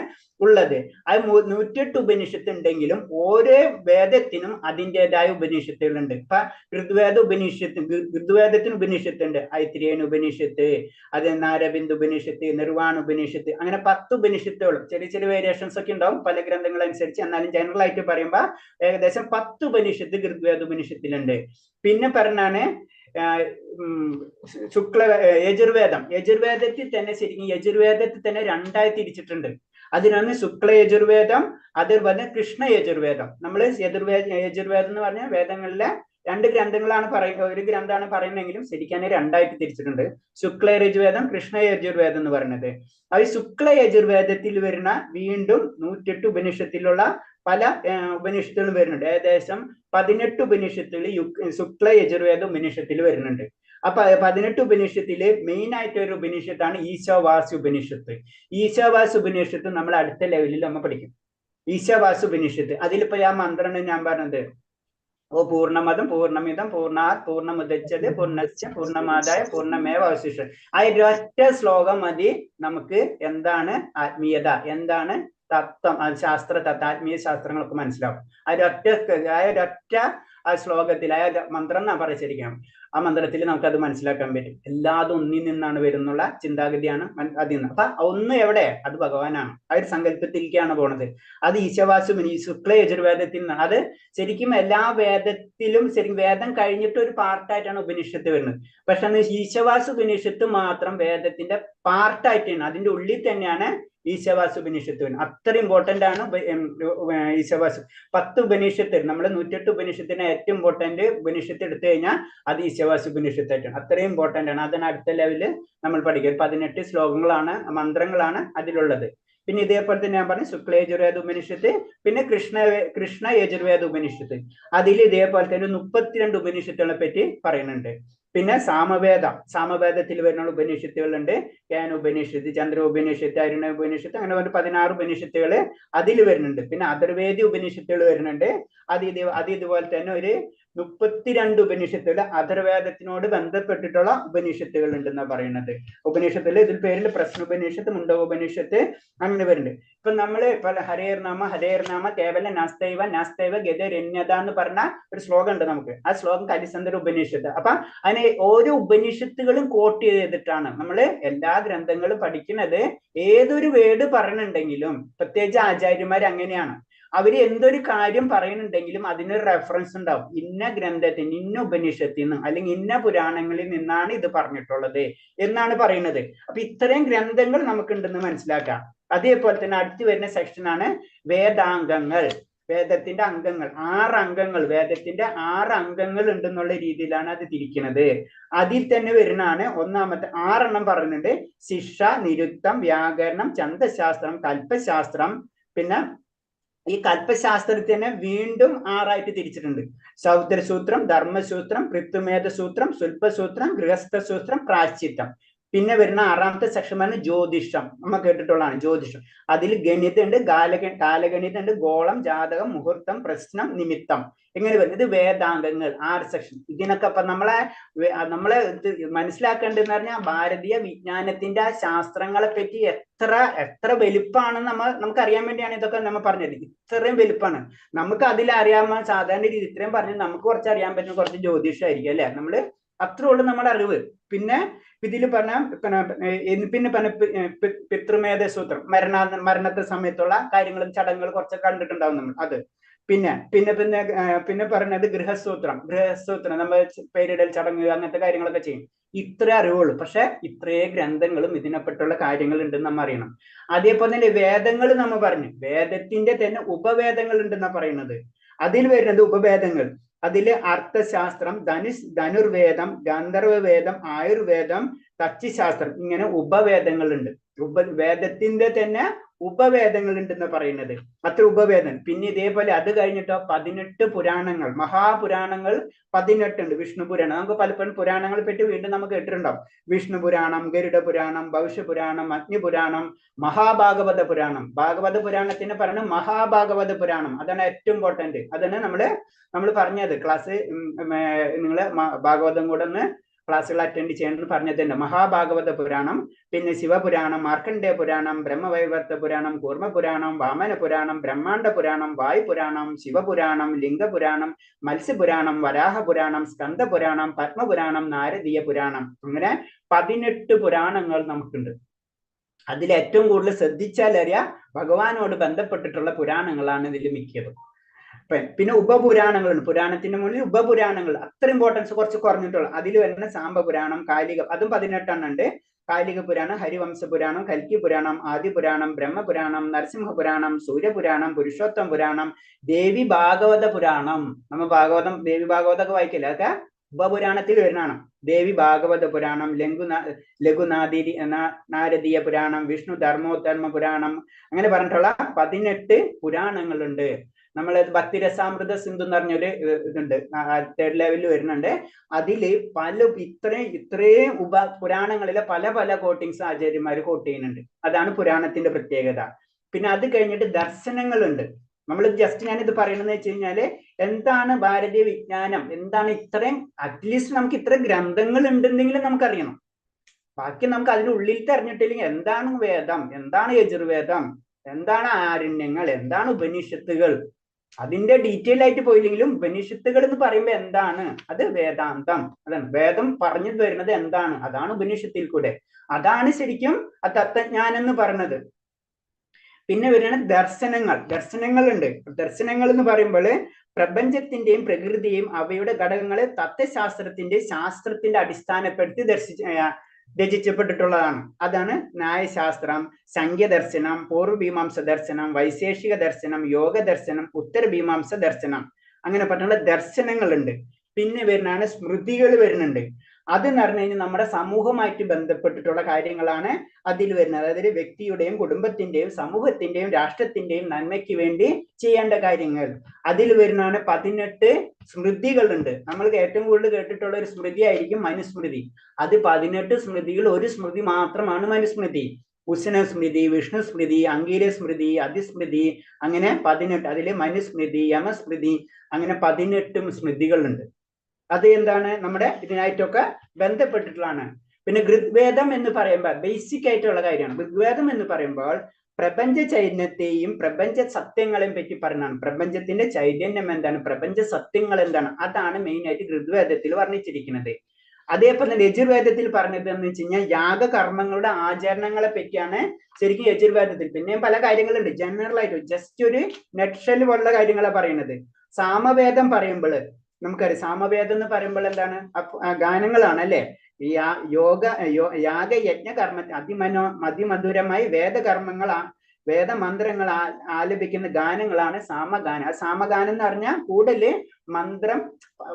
ഉള്ളത്. അത് 108 ഉപനിഷത്ത് ഉണ്ടെങ്കിലും ഓരോ വേദത്തിനും അതിൻ്റെതായ ഉപനിഷത്തുകളുണ്ട്. ഇപ്പൊ ഋഗ്വേദ ഉപനിഷത്ത്, ഋഗ്വേദത്തിന് ഉപനിഷത്ത് ഉണ്ട്. ഐത്രിയൻ ഉപനിഷത്ത്, അത് നാരബിന്ദ് ഉപനിഷത്ത്, നിർവാണ ഉപനിഷത്ത്, അങ്ങനെ 10 ഉപനിഷത്തുകളും. ചെറിയ ചെറിയ വേരിയേഷൻസ് ഒക്കെ ഉണ്ടാവും പല ഗ്രന്ഥങ്ങൾ അനുസരിച്ച്. എന്നാലും ജനറൽ ആയിട്ട് പറയുമ്പോൾ ഏകദേശം 10 ഉപനിഷത്ത് ഋഗ്വേദ ഉപനിഷത്തിലുണ്ട്. പിന്നെ പറഞ്ഞാണ് യജുർവേദത്തിൽ തന്നെ ശരിക്കും യജുർവേദത്തിൽ തന്നെ 2ആയി തിരിച്ചിട്ടുണ്ട്. അതിനാണ് ശുക്ല യജുർവേദം, അതുപോലെ കൃഷ്ണ യജുർവേദം. നമ്മൾ യജുർവേദം എന്ന് പറഞ്ഞാൽ വേദങ്ങളിലെ 2 ഗ്രന്ഥങ്ങളാണ് പറയുന്നത്, ഒരു ഗ്രന്ഥമാണ് പറയുന്നതെങ്കിലും ശരിക്കും 2ആയിട്ട് തിരിച്ചിട്ടുണ്ട്. ശുക്ല യജുർവേദം, കൃഷ്ണ യജുർവേദം എന്ന് പറയുന്നത്. അത് ശുക്ല യജുർവേദത്തിൽ വരുന്ന വീണ്ടും 108 ഉപനിഷത്തിലുള്ള പല ഉപനിഷത്തുകളും വരുന്നുണ്ട്. ഏകദേശം 18 ഉപനിഷത്തുകൾ ശുക്ല യജുർവേദ ഉപനിഷത്തിൽ വരുന്നുണ്ട്. അപ്പൊ 18 ഉപനിഷത്തില് മെയിൻ ആയിട്ട് ഒരു ഉപനിഷത്താണ് ഈശാവാസ്യ ഉപനിഷത്ത്. ഈശാവാസ്യ ഉപനിഷത്ത് നമ്മൾ അടുത്ത ലെവലിൽ നമ്മൾ പഠിക്കും. ഈശാവാസ്യ ഉപനിഷത്ത് അതിലിപ്പോ ആ മന്ത്രമാണ് ഞാൻ പറഞ്ഞത്. ഓ പൂർണ്ണമതം പൂർണ്ണമിതം പൂർണ്ണാത് പൂർണ്ണമുദച്ഛതേ പൂർണ്ണസ്യ പൂർണ്ണമാദായ പൂർണ്ണമേവ അവശിഷ്ടം. ആ ഒരൊറ്റ ശ്ലോകം മതി നമുക്ക് എന്താണ് ആത്മീയത, എന്താണ് തത്വം, ശാസ്ത്ര തത്വ, ആത്മീയ ശാസ്ത്രങ്ങളൊക്കെ മനസ്സിലാവും. ഒരൊറ്റ ആ ശ്ലോകത്തിൽ ആ മന്ത്രം എന്നാ പറയിച്ചിരിക്കണം. ആ മന്ത്രത്തിൽ നമുക്കത് മനസ്സിലാക്കാൻ പറ്റും. എല്ലാതും ഒന്നിൽ നിന്നാണ് വരുന്നുള്ള ചിന്താഗതിയാണ് അതിൽ നിന്ന്. അപ്പൊ ഒന്ന് എവിടെ? അത് ഭഗവാനാണ്. ആ ഒരു സങ്കല്പത്തിലേക്കാണ് പോണത്. അത് ഈശവാസു ഈ ശുക്ല യജുർവേദത്തിൽ നിന്നാണ്. അത് ശരിക്കും എല്ലാ വേദത്തിലും ശരിക്കും വേദം കഴിഞ്ഞിട്ട് ഒരു പാർട്ടായിട്ടാണ് ഉപനിഷത്ത് വരുന്നത്. പക്ഷെ ഈശവാസു ഉപനിഷത്ത് മാത്രം വേദത്തിന്റെ പാർട്ടായിട്ടാണ്, അതിന്റെ ഉള്ളിൽ തന്നെയാണ് ഈശവാസു ഉപനിഷത്ത് വരുന്നത്. അത്ര ഇമ്പോർട്ടന്റ് ആണ് ഈശവാസു. 10 ഉപനിഷത്ത്, നമ്മൾ 108 ഉപനിഷത്തിന് ഏറ്റവും ഇമ്പോർട്ടന്റ് ഉപനിഷത്ത് എടുത്തു കഴിഞ്ഞാൽ അത് ഈശവാസു ഉപനിഷത്തായിട്ടാണ്. അത്രയും ഇമ്പോർട്ടന്റ് ആണ്. അതിന് അടുത്ത ലെവല് നമ്മൾ പഠിക്കുക. 18 ശ്ലോകങ്ങളാണ്, മന്ത്രങ്ങളാണ് അതിലുള്ളത്. പിന്നെ ഇതേപോലെ തന്നെ ഞാൻ പറഞ്ഞു ശുക്ല യജുർവേദ ഉപനിഷത്ത്, പിന്നെ കൃഷ്ണ യജുർവേദ ഉപനിഷത്ത്. അതിൽ ഇതേപോലെ തന്നെ 32 ഉപനിഷത്തുകളെ പറ്റി പറയുന്നുണ്ട്. പിന്നെ സാമവേദത്തിൽ വരുന്ന ഉപനിഷത്തുകളുണ്ട്. കേന ഉപനിഷത്ത്, ചന്ദ്ര ഉപനിഷത്ത്, അരുണ ഉപനിഷത്ത്, അങ്ങനെ 16 ഉപനിഷത്തുകൾ അതിൽ വരുന്നുണ്ട്. പിന്നെ അഥർവേദി ഉപനിഷത്തുകൾ വരുന്നുണ്ട്. അത് ഇതുപോലെ തന്നെ ഒരു 32 ഉപനിഷത്തുകൾ അഥർവേദത്തിനോട് ബന്ധപ്പെട്ടിട്ടുള്ള ഉപനിഷത്തുകൾ ഉണ്ടെന്നാ പറയുന്നത്. ഉപനിഷത്തിൽ ഇതിൽ പേരിൽ പ്രശ്നോപനിഷത്ത്, മുണ്ടകോപനിഷത്ത് അങ്ങനെ വരുന്നുണ്ട്. ഇപ്പൊ നമ്മള് ഹരേർനാമ കേവല നാസ്തൈവ ഗതരന്യത എന്ന് പറഞ്ഞ ഒരു ശ്ലോകം ഉണ്ട് നമുക്ക്. ആ ശ്ലോകം കലിസന്ധര ഉപനിഷത്ത്. അപ്പൊ അതിന് ഓരോ ഉപനിഷത്തുകളും കോട്ട് ചെയ്തിട്ടാണ് നമ്മള് എല്ലാ ഗ്രന്ഥങ്ങളും പഠിക്കുന്നത്. ഏതൊരു വേർഡ് പറയുന്നുണ്ടെങ്കിലും പ്രത്യേകിച്ച് ആചാര്യന്മാർ അങ്ങനെയാണ്. അവര് എന്തൊരു കാര്യം പറയുന്നുണ്ടെങ്കിലും അതിനൊരു റെഫറൻസ് ഉണ്ടാവും. ഇന്ന ഗ്രന്ഥത്തിന്, ഇന്ന ഉപനിഷത്തിൽ നിന്ന് അല്ലെങ്കിൽ ഇന്ന പുരാണങ്ങളിൽ നിന്നാണ് ഇത് പറഞ്ഞിട്ടുള്ളത് എന്നാണ് പറയുന്നത്. അപ്പൊ ഇത്രയും ഗ്രന്ഥങ്ങൾ നമുക്കുണ്ടെന്ന് മനസ്സിലാക്കാം. അതേപോലെ തന്നെ അടുത്ത് വരുന്ന സെക്ഷനാണ് വേദാംഗങ്ങൾ. വേദത്തിന്റെ അംഗങ്ങൾ 6 അംഗങ്ങൾ, വേദത്തിന്റെ 6 അംഗങ്ങൾ ഉണ്ടെന്നുള്ള രീതിയിലാണ് അത് തിരിക്കുന്നത്. അതിൽ തന്നെ വരുന്നതാണ് ഒന്നാമത്തെ 6 പറയുന്നുണ്ട്. ശിക്ഷ, നിരുക്തം, വ്യാകരണം, ഛന്ദശാസ്ത്രം, കൽപ്പശാസ്ത്രം. പിന്നെ ഈ കൽപ്പശാസ്ത്രത്തിൽ തന്നെ വീണ്ടും 6ആയിട്ട് തിരിച്ചിട്ടുണ്ട്. സൗദ്രസൂത്രം, ധർമ്മസൂത്രം, പൃഥ്വിമേധസൂത്രം, സുൽപ്പസൂത്രം, ഗൃഹസ്ഥസൂത്രം, പ്രാശ്ചിത്തം. പിന്നെ വരുന്ന 6ാമത്തെ സെക്ഷനാണ് ജ്യോതിഷം. നമ്മൾ കേട്ടിട്ടുള്ളതാണ് ജ്യോതിഷം. അതിൽ ഗണിതമുണ്ട്, കാലഗണിതം ഉണ്ട്, ഗോളം, ജാതകം, മുഹൂർത്തം, പ്രശ്നം, നിമിത്തം, എങ്ങനെ വരുന്നത്. ഇത് വേദാംഗങ്ങൾ 6 സെക്ഷൻ. ഇതിനൊക്കെ അപ്പൊ നമ്മളെ മനസ്സിലാക്കേണ്ടതെന്ന് പറഞ്ഞാൽ ഭാരതീയ വിജ്ഞാനത്തിന്റെ ശാസ്ത്രങ്ങളെ പറ്റി എത്ര വലുപ്പാണെന്ന് നമുക്ക് അറിയാൻ വേണ്ടിയാണ് ഇതൊക്കെ നമ്മൾ പറഞ്ഞത്. ഇത്രയും വലുപ്പാണ് നമുക്ക് അതിൽ അറിയാമോ. സാധാരണ രീതി ഇത്രയും പറഞ്ഞ് നമുക്ക് കുറച്ച് അറിയാൻ പറ്റുന്ന കുറച്ച് ജ്യോതിഷമായിരിക്കും അല്ലെ. നമ്മള് അത്രേ ഉള്ളൂ നമ്മുടെ അറിവ്. പിന്നെ ഇതിൽ പറഞ്ഞ പിന്നെ പിതൃമേധ സൂത്രം, മരണത്തെ സമയത്തുള്ള കാര്യങ്ങളും ചടങ്ങുകളും കുറച്ചൊക്കെ കണ്ടിട്ടുണ്ടാവും നമ്മൾ. അത് പിന്നെ പറഞ്ഞത് ഗൃഹസൂത്രം നമ്മൾ പേരിടൽ ചടങ്ങ് അങ്ങനത്തെ കാര്യങ്ങളൊക്കെ ചെയ്യും. ഇത്ര അറിവുള്ളൂ. പക്ഷെ ഇത്രേ ഗ്രന്ഥങ്ങളും ഇതിനെപ്പെട്ടുള്ള കാര്യങ്ങൾ ഉണ്ടെന്ന് നമ്മൾ അറിയണം. അതേപോലെ തന്നെ വേദങ്ങൾ നമ്മൾ പറഞ്ഞു. വേദത്തിന്റെ തന്നെ ഉപവേദങ്ങൾ ഉണ്ടെന്നാ പറയുന്നത്. അതിൽ വരുന്നത് ഉപവേദങ്ങൾ. അതില് അർത്ഥശാസ്ത്രം, ധനുർവേദം, ഗാന്ധർവവേദം, ആയുർവേദം, തച്ചുശാസ്ത്രം, ഇങ്ങനെ ഉപവേദങ്ങളുണ്ട്. വേദത്തിന്റെ തന്നെ ഉപവേദങ്ങൾ ഉണ്ടെന്ന് പറയുന്നത്. അത്ര ഉപവേദം. പിന്നെ ഇതേപോലെ അത് കഴിഞ്ഞിട്ടോ 18 പുരാണങ്ങൾ, മഹാപുരാണങ്ങൾ 18 ഉണ്ട്. വിഷ്ണു പുരാണം, നമുക്ക് പലപ്പോഴും പുരാണങ്ങളെ പറ്റി വീണ്ടും നമുക്ക് കേട്ടിട്ടുണ്ടാവും. വിഷ്ണു പുരാണം, ഗരുഡ പുരാണം, ഭവിഷ്യ പുരാണം, അഗ്നിപുരാണം, മഹാഭാഗവത പുരാണം. ഭാഗവത പുരാണത്തിന് പറയുന്നത് മഹാഭാഗവത പുരാണം, അതാണ് ഏറ്റവും ഇമ്പോർട്ടന്റ്. അതാണ് നമ്മൾ പറഞ്ഞത് ക്ലാസ്. നിങ്ങള് ഭാഗവതം കൂടെ ഒന്ന് ക്ലാസ്സുകൾ അറ്റൻഡ് ചെയ്യണമെന്ന് പറഞ്ഞത് തന്നെ. മഹാഭാഗവത പുരാണം, പിന്നെ ശിവപുരാണം, മാർക്കണ്ഡേയ പുരാണം, ബ്രഹ്മവൈവർത്ത പുരാണം, കൂർമ്മപുരാണം, വാമന പുരാണം, ബ്രഹ്മാണ്ഡ പുരാണം, വായുപുരാണം, ശിവപുരാണം, ലിംഗപുരാണം, മത്സ്യപുരാണം, വരാഹപുരാണം, സ്കന്ദപുരാണം, പത്മപുരാണം, നാരദീയ പുരാണം. അങ്ങനെ 18 പുരാണങ്ങൾ നമുക്കുണ്ട്. അതിൽ ഏറ്റവും കൂടുതൽ ശ്രദ്ധിച്ചാൽ അറിയാം ഭഗവാനോട് ബന്ധപ്പെട്ടിട്ടുള്ള പുരാണങ്ങളാണ് ഇതിൽ മിക്കതും. പിന്നെ ഉപപുരാണങ്ങളുണ്ട്. പുരാണത്തിന്റെ മുകളിൽ ഉപപുരാണങ്ങൾ അത്ര ഇമ്പോർട്ടൻസ് കുറച്ച് കുറഞ്ഞിട്ടുള്ള. അതിൽ വരുന്ന സാംബപുരാണം, കാലിക, അതും 18 ഉണ്ട്. കാലിക പുരാണം, ഹരിവംശ പുരാണം, കൽക്കി പുരാണം, ആദി പുരാണം, ബ്രഹ്മപുരാണം, നരസിംഹ പുരാണം, സൂര്യപുരാണം, പുരുഷോത്തം പുരാണം, ദേവി ഭാഗവത പുരാണം. നമ്മൾ ഭാഗവതം, ദേവി ഭാഗവതമൊക്കെ വായിക്കില്ല, അതൊക്കെ ഉപപുരാണത്തിൽ വരുന്നതാണ്. ദേവി ഭാഗവത പുരാണം, നാരദീയ പുരാണം, വിഷ്ണു ധർമ്മോധർമ്മ പുരാണം, അങ്ങനെ പറഞ്ഞിട്ടുള്ള 18 പുരാണങ്ങളുണ്ട്. നമ്മൾ ഭക്തിരസാമൃത സിന്ധു എന്ന് പറഞ്ഞൊരു ഇതുണ്ട്, 3rd ലെവലിൽ വരുന്നുണ്ട്. അതില് ഇത്രയും പുരാണങ്ങളിലെ പല കോട്ടിങ്സ് ആചാര്യന്മാർ കോട്ട് ചെയ്യുന്നുണ്ട്. അതാണ് പുരാണത്തിന്റെ പ്രത്യേകത. പിന്നെ അത് കഴിഞ്ഞിട്ട് ദർശനങ്ങളുണ്ട്. നമ്മൾ ജസ്റ്റ് ഞാനിത് പറയണമെന്ന് വെച്ച് കഴിഞ്ഞാല് എന്താണ് ഭാരതീയ വിജ്ഞാനം, എന്താണ് ഇത്രയും, അറ്റ്ലീസ്റ്റ് നമുക്ക് ഇത്ര ഗ്രന്ഥങ്ങൾ ഉണ്ടെന്നെങ്കിലും നമുക്കറിയണം. ബാക്കി നമുക്ക് അതിന്റെ ഉള്ളിൽ തെരഞ്ഞിട്ടില്ലെങ്കിൽ എന്താണ് വേദം, എന്താണ് യജുർവേദം, എന്താണ് ആരണ്യങ്ങൾ, എന്താണ് ഉപനിഷത്തുകൾ, അതിന്റെ ഡീറ്റെയിൽ ആയിട്ട് പോയില്ലെങ്കിലും ഉപനിഷത്തുകൾ എന്ന് പറയുമ്പോൾ എന്താണ്, അത് വേദാന്തം, അതാണ് വേദം പറഞ്ഞു വരുന്നത് എന്താണ്, അതാണ് ഉപനിഷത്തിൽ കൂടെ. അതാണ് ശരിക്കും ആ തത്വജ്ഞാനം എന്ന് പറയുന്നത്. പിന്നെ വരുന്ന ദർശനങ്ങളുണ്ട്. ദർശനങ്ങൾ എന്ന് പറയുമ്പോൾ പ്രപഞ്ചത്തിന്റെയും പ്രകൃതിയെയും അവയുടെ ഘടകങ്ങളെ ശാസ്ത്രത്തിന്റെ അടിസ്ഥാനപ്പെടുത്തി രചിക്കപ്പെട്ടിട്ടുള്ളതാണ്. അതാണ് ന്യായശാസ്ത്രം, സംഖ്യദർശനം, പൂർവ്വമീമാംസ ദർശനം, വൈശേഷിക ദർശനം, യോഗ ദർശനം, ഉത്തരമീമാംസ ദർശനം, അങ്ങനെ പറഞ്ഞുള്ള ദർശനങ്ങളുണ്ട്. പിന്നെ വരുന്നതാണ് സ്മൃതികൾ വരുന്നുണ്ട്. അത് എന്ന് പറഞ്ഞു കഴിഞ്ഞാൽ നമ്മുടെ സമൂഹമായിട്ട് ബന്ധപ്പെട്ടിട്ടുള്ള കാര്യങ്ങളാണ് അതിൽ വരുന്നത്. അതായത് വ്യക്തിയുടെയും കുടുംബത്തിന്റെയും സമൂഹത്തിന്റെയും രാഷ്ട്രത്തിന്റെയും നന്മയ്ക്ക് വേണ്ടി ചെയ്യേണ്ട കാര്യങ്ങൾ. അതിൽ വരുന്നതാണ് 18 സ്മൃതികളുണ്ട്. നമ്മൾക്ക് ഏറ്റവും കൂടുതൽ കേട്ടിട്ടുള്ള ഒരു സ്മൃതി ആയിരിക്കും മനുസ്മൃതി. അത് 18 സ്മൃതികൾ, ഒരു സ്മൃതി മാത്രമാണ് മനുസ്മൃതി. ഉഷ്ണസ്മൃതി, വിഷ്ണുസ്മൃതി, അംഗീര സ്മൃതി, അതിസ്മൃതി, അങ്ങനെ 18. അതിലെ മനുസ്മൃതി, യമസ്മൃതി, അങ്ങനെ 18 സ്മൃതികളുണ്ട്. അത് എന്താണ്, നമ്മുടെ ഇതിനായിട്ടൊക്കെ ബന്ധപ്പെട്ടിട്ടുള്ളതാണ്. പിന്നെ ഋഗ്വേദം എന്ന് പറയുമ്പോൾ ബേസിക് ആയിട്ടുള്ള കാര്യമാണ്. ഋഗ്വേദം എന്ന് പറയുമ്പോൾ പ്രപഞ്ച ചൈതന്യത്തെയും പ്രപഞ്ച സത്യങ്ങളെയും പറ്റി പറയുന്നതാണ്. പ്രപഞ്ചത്തിന്റെ ചൈതന്യം എന്താണ്, പ്രപഞ്ച സത്യങ്ങൾ എന്താണ്, അതാണ് മെയിൻ ആയിട്ട് ഋഗ്വേദത്തിൽ വർണ്ണിച്ചിരിക്കുന്നത്. അതേപോലെ തന്നെ യജുർവേദത്തിൽ പറഞ്ഞത് എന്ന് വെച്ച് കഴിഞ്ഞാൽ യാഗകർമ്മങ്ങളുടെ ആചരണങ്ങളെ പറ്റിയാണ് ശരിക്കും യജുർവേദത്തിൽ. പിന്നെയും പല കാര്യങ്ങളുണ്ട്. ജനറൽ ആയിട്ട് ജസ്റ്റ് ഒരു നെറ്റ്ഷെൽ പോലുള്ള കാര്യങ്ങളാണ് പറയുന്നത്. സാമവേദം പറയുമ്പോൾ നമുക്കറിയാം, സാമവേദം എന്ന് പറയുമ്പോൾ എന്താണ്, ഗാനങ്ങളാണ് അല്ലെ. ഈ യാഗയജ്ഞ കർമ്മ അതിമധുരമായി വേദമന്ത്രങ്ങൾ ആലപിക്കുന്ന ഗാനങ്ങളാണ് സാമഗാനം. സാമഗാനം എന്ന് പറഞ്ഞാൽ കൂടുതല് മന്ത്രം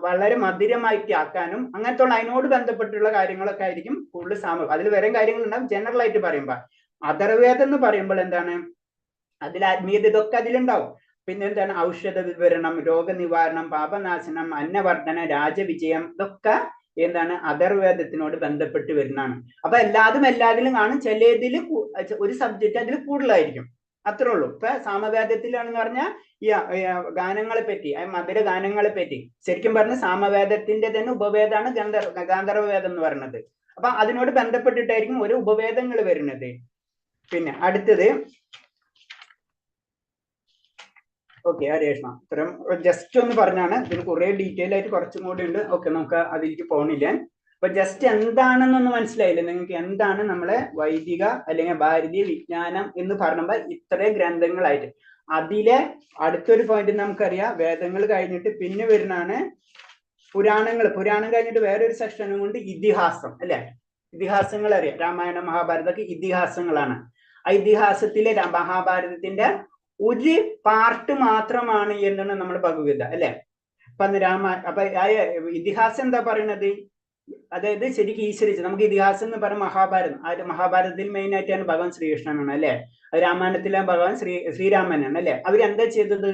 വളരെ മധുരമായിട്ട് ആക്കാനും അങ്ങനത്തെ അതിനോട് ബന്ധപ്പെട്ടുള്ള കാര്യങ്ങളൊക്കെ ആയിരിക്കും കൂടുതൽ അതിൽ വേറെ കാര്യങ്ങളുണ്ടാവും. ജനറൽ ആയിട്ട് പറയുമ്പോൾ അഥർവേദം എന്ന് പറയുമ്പോൾ എന്താണ്, അതിൽ ആത്മീയത ഇതൊക്കെ അതിലുണ്ടാവും. പിന്നെ എന്താണ്, ഔഷധ വിവരണം, രോഗനിവാരണം, പാപനാശനം, അന്നവർദ്ധന, രാജവിജയം, ഇതൊക്കെ എന്താണ് അഥർവേദത്തിനോട് ബന്ധപ്പെട്ട് വരുന്നതാണ്. അപ്പൊ എല്ലാത്തിലും കാണും. ചിലതിൽ ഒരു സബ്ജക്റ്റ് അതിൽ കൂടുതലായിരിക്കും, അത്രേ ഉള്ളൂ. ഇപ്പൊ സാമവേദത്തിലാണെന്ന് പറഞ്ഞാൽ ഈ ഗാനങ്ങളെ പറ്റി, മധുര ഗാനങ്ങളെ പറ്റി ശരിക്കും പറഞ്ഞ സാമവേദത്തിന്റെ തന്നെ ഉപവേദമാണ് ഗാന്ധർവവേദം എന്ന് പറയുന്നത്. അപ്പൊ അതിനോട് ബന്ധപ്പെട്ടിട്ടായിരിക്കും ഒരു ഉപവേദങ്ങൾ വരുന്നത്. പിന്നെ അടുത്തത് ഓക്കെ, ഹരേഷ്ണ ഇത്തരം ജസ്റ്റ് ഒന്ന് പറഞ്ഞാണ്. ഇതിന് കുറെ ഡീറ്റെയിൽ ആയിട്ട് കുറച്ചും കൂടി ഉണ്ട്. ഓക്കെ, നമുക്ക് അതിലേക്ക് പോണില്ല. അപ്പൊ ജസ്റ്റ് എന്താണെന്നൊന്ന് മനസ്സിലായില്ലേ നിങ്ങൾക്ക്? എന്താണ് നമ്മളെ വൈദിക അല്ലെങ്കിൽ ഭാരതീയ വിജ്ഞാനം എന്ന് പറയുമ്പോൾ ഇത്രയും ഗ്രന്ഥങ്ങളായിട്ട്. അതിലെ അടുത്തൊരു പോയിന്റ് നമുക്കറിയാം, വേദങ്ങൾ കഴിഞ്ഞിട്ട് പിന്നെ വരുന്നതാണ് പുരാണങ്ങൾ. പുരാണം കഴിഞ്ഞിട്ട് വേറൊരു സെക്ഷനും കൊണ്ട് ഇതിഹാസം അല്ലെ. ഇതിഹാസങ്ങൾ അറിയാം, രാമായണ മഹാഭാരതമൊക്കെ ഇതിഹാസങ്ങളാണ്. ആ ഇതിഹാസത്തിലെ മഹാഭാരതത്തിന്റെ ഒരു പാർട്ട് മാത്രമാണ് എന്താണ് നമ്മുടെ ഭഗവത്ഗീത അല്ലെ. അപ്പൊ ഇതിഹാസം എന്താ പറയണത്, അതായത് ശരിക്കും ഈശ്വരിച്ച് നമുക്ക് ഇതിഹാസം എന്ന് പറഞ്ഞ മഹാഭാരതം, ആ മഹാഭാരതത്തിൽ മെയിൻ ആയിട്ടാണ് ഭഗവാൻ ശ്രീകൃഷ്ണനാണ് അല്ലെ, രാമായണത്തിലെ ഭഗവാൻ ശ്രീരാമനാണ് അല്ലെ. അവരെന്താ ചെയ്തത്?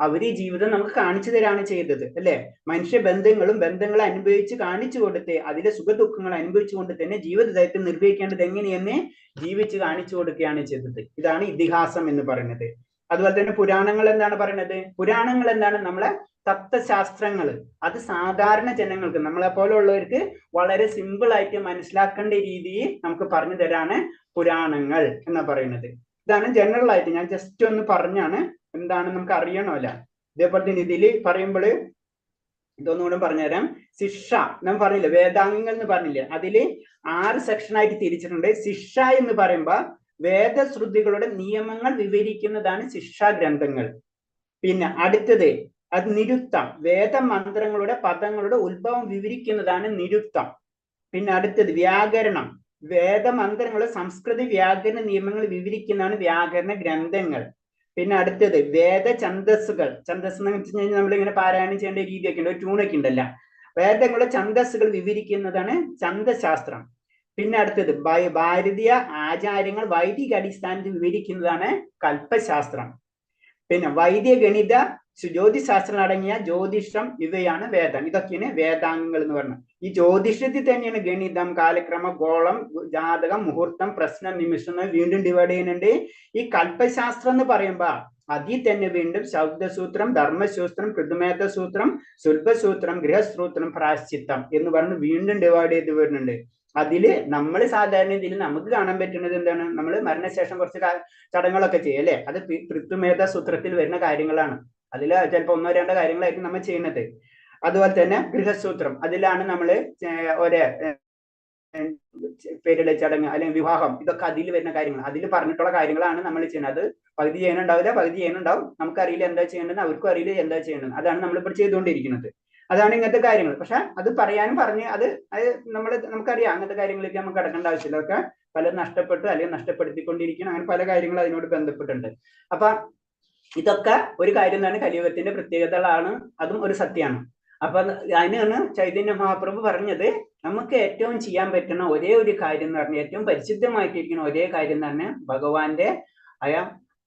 അവര് ഈ ജീവിതം നമുക്ക് കാണിച്ചു തരാണ് ചെയ്തത് അല്ലെ. മനുഷ്യ ബന്ധങ്ങളെ അനുഭവിച്ച് കാണിച്ചു കൊടുത്ത് അതിലെ സുഖദുഃഖങ്ങൾ അനുഭവിച്ചുകൊണ്ട് തന്നെ ജീവിതത്തിൽ നിർവഹിക്കേണ്ടത് എങ്ങനെയെന്ന് ജീവിച്ച് കാണിച്ചു കൊടുക്കുകയാണ് ചെയ്തത്. ഇതാണ് ഇതിഹാസം എന്ന് പറയുന്നത്. അതുപോലെ തന്നെ പുരാണങ്ങൾ എന്താണ് പറയുന്നത്? പുരാണങ്ങൾ എന്താണ്? നമ്മളെ തത്വശാസ്ത്രങ്ങൾ, അത് സാധാരണ ജനങ്ങൾക്ക്, നമ്മളെ പോലുള്ളവർക്ക് വളരെ സിമ്പിൾ ആയിട്ട് മനസ്സിലാക്കേണ്ട രീതിയിൽ നമുക്ക് പറഞ്ഞു തരാണ് പുരാണങ്ങൾ എന്ന് പറയുന്നത്. ഇതാണ് ജനറൽ ആയിട്ട് ഞാൻ ജസ്റ്റ് ഒന്ന് പറഞ്ഞാണ്, എന്താണ് നമുക്ക് അറിയണമല്ല. ഇതേപോലെ തന്നെ ഇതിൽ പറയുമ്പോൾ ഇതൊന്നുകൂടെ പറഞ്ഞുതരാം. ശിക്ഷ ഞാൻ പറഞ്ഞില്ല, വേദാംഗങ്ങൾ എന്ന് പറഞ്ഞില്ലേ, അതിൽ 6 സെക്ഷനായിട്ട് തിരിച്ചിട്ടുണ്ട്. ശിക്ഷ എന്ന് പറയുമ്പോൾ വേദശ്രുതികളുടെ നിയമങ്ങൾ വിവരിക്കുന്നതാണ് ശിക്ഷാ ഗ്രന്ഥങ്ങൾ. പിന്നെ അടുത്തത് അത് നിരുക്തം, വേദമന്ത്രങ്ങളുടെ പദങ്ങളുടെ ഉത്ഭവം വിവരിക്കുന്നതാണ് നിരുക്തം. പിന്നെ അടുത്തത് വ്യാകരണം, വേദമന്ത്രങ്ങളുടെ സംസ്കൃത വ്യാകരണ നിയമങ്ങൾ വിവരിക്കുന്നതാണ് വ്യാകരണ ഗ്രന്ഥങ്ങൾ. പിന്നെ അടുത്തത് വേദ ഛന്ദസ്സുകൾ, ഛന്ദസ് എന്ന് വെച്ച് കഴിഞ്ഞാൽ നമ്മളിങ്ങനെ പാരായണം ചെയ്യേണ്ട രീതിയൊക്കെ ഉണ്ട്, ഒരു ട്യൂണൊക്കെ ഉണ്ടല്ല. വേദങ്ങളുടെ ഛന്ദസ്സുകൾ വിവരിക്കുന്നതാണ് ഛന്ദശാസ്ത്രം. പിന്നെ അടുത്തത് ഭാരതീയ ആചാര്യങ്ങൾ വൈദിക അടിസ്ഥാനത്തിൽ വിവരിക്കുന്നതാണ് കൽപ്പശാസ്ത്രം. പിന്നെ വൈദ്യ ഗണിത ജ്യോതിശാസ്ത്രം അടങ്ങിയ ജ്യോതിഷം, ഇവയാണ് വേദം. ഇതൊക്കെയാണ് വേദാംഗങ്ങൾ എന്ന് പറഞ്ഞത്. ഈ ജ്യോതിഷത്തിൽ തന്നെയാണ് ഗണിതം, കാലക്രമ, ഗോളം, ജാതകം, മുഹൂർത്തം, പ്രശ്നം, നിമിഷം വീണ്ടും ഡിവൈഡ് ചെയ്യുന്നുണ്ട്. ഈ കൽപ്പശാസ്ത്രം എന്ന് പറയുമ്പോ അതിൽ തന്നെ വീണ്ടും ശബ്ദസൂത്രം, ധർമ്മസൂത്രം, പൃഥുമേധ സൂത്രം, സുൽഭസൂത്രം, ഗൃഹസൂത്രം, പ്രായശ്ചിത്തം എന്ന് പറഞ്ഞ് വീണ്ടും ഡിവൈഡ് ചെയ്ത് വരുന്നുണ്ട്. അതില് നമ്മൾ സാധാരണ ഇതിൽ നമുക്ക് കാണാൻ പറ്റുന്നത് എന്താണ്? നമ്മൾ മരണശേഷം കുറച്ച് ചടങ്ങുകളൊക്കെ ചെയ്യും അല്ലെ, അത് പൃഥുമേധ സൂത്രത്തിൽ വരുന്ന കാര്യങ്ങളാണ്. അതിൽ ചിലപ്പോൾ 1-2 കാര്യങ്ങളായിരിക്കും നമ്മൾ ചെയ്യുന്നത്. അതുപോലെ തന്നെ ഗൃഹസൂത്രം, അതിലാണ് നമ്മൾ ഒരേ പേരുടെ ചടങ്ങ് അല്ലെങ്കിൽ വിവാഹം, ഇതൊക്കെ അതിൽ വരുന്ന കാര്യങ്ങൾ, അതിൽ പറഞ്ഞിട്ടുള്ള കാര്യങ്ങളാണ് നമ്മൾ ചെയ്യുന്നത്. അത് പകുതി ചെയ്യാനുണ്ടാവില്ല, പകുതി ചെയ്യാനുണ്ടാവും. നമുക്കറിയില്ല എന്താ ചെയ്യേണ്ടത്, അവർക്കും അറിയില്ല എന്താ ചെയ്യേണ്ടത്. അതാണ് നമ്മളിപ്പോൾ ചെയ്തുകൊണ്ടിരിക്കുന്നത്. അതാണ് ഇങ്ങനത്തെ കാര്യങ്ങൾ. പക്ഷെ അത് പറയാനും പറഞ്ഞ് അത് നമുക്കറിയാം, അങ്ങനത്തെ കാര്യങ്ങളിലേക്ക് നമുക്ക് കിടക്കേണ്ട ആവശ്യമില്ല. ഒക്കെ പലരും നഷ്ടപ്പെട്ടു അല്ലെങ്കിൽ നഷ്ടപ്പെടുത്തിക്കൊണ്ടിരിക്കണം, അങ്ങനെ പല കാര്യങ്ങളും അതിനോട് ബന്ധപ്പെട്ടുണ്ട്. അപ്പൊ ഇതൊക്കെ ഒരു കാര്യം തന്നെ കലിയുഗത്തിന്റെ പ്രത്യേകതകളാണ്, അതും ഒരു സത്യമാണ്. അപ്പൊ അതിനാണ് ചൈതന്യ മഹാപ്രഭു പറഞ്ഞത്, നമുക്ക് ഏറ്റവും ചെയ്യാൻ പറ്റുന്ന ഒരേ ഒരു കാര്യം എന്ന് പറഞ്ഞാൽ, ഏറ്റവും പരിശുദ്ധമായിട്ടിരിക്കുന്ന ഒരേ കാര്യം എന്ന് പറഞ്ഞാൽ ഭഗവാന്റെ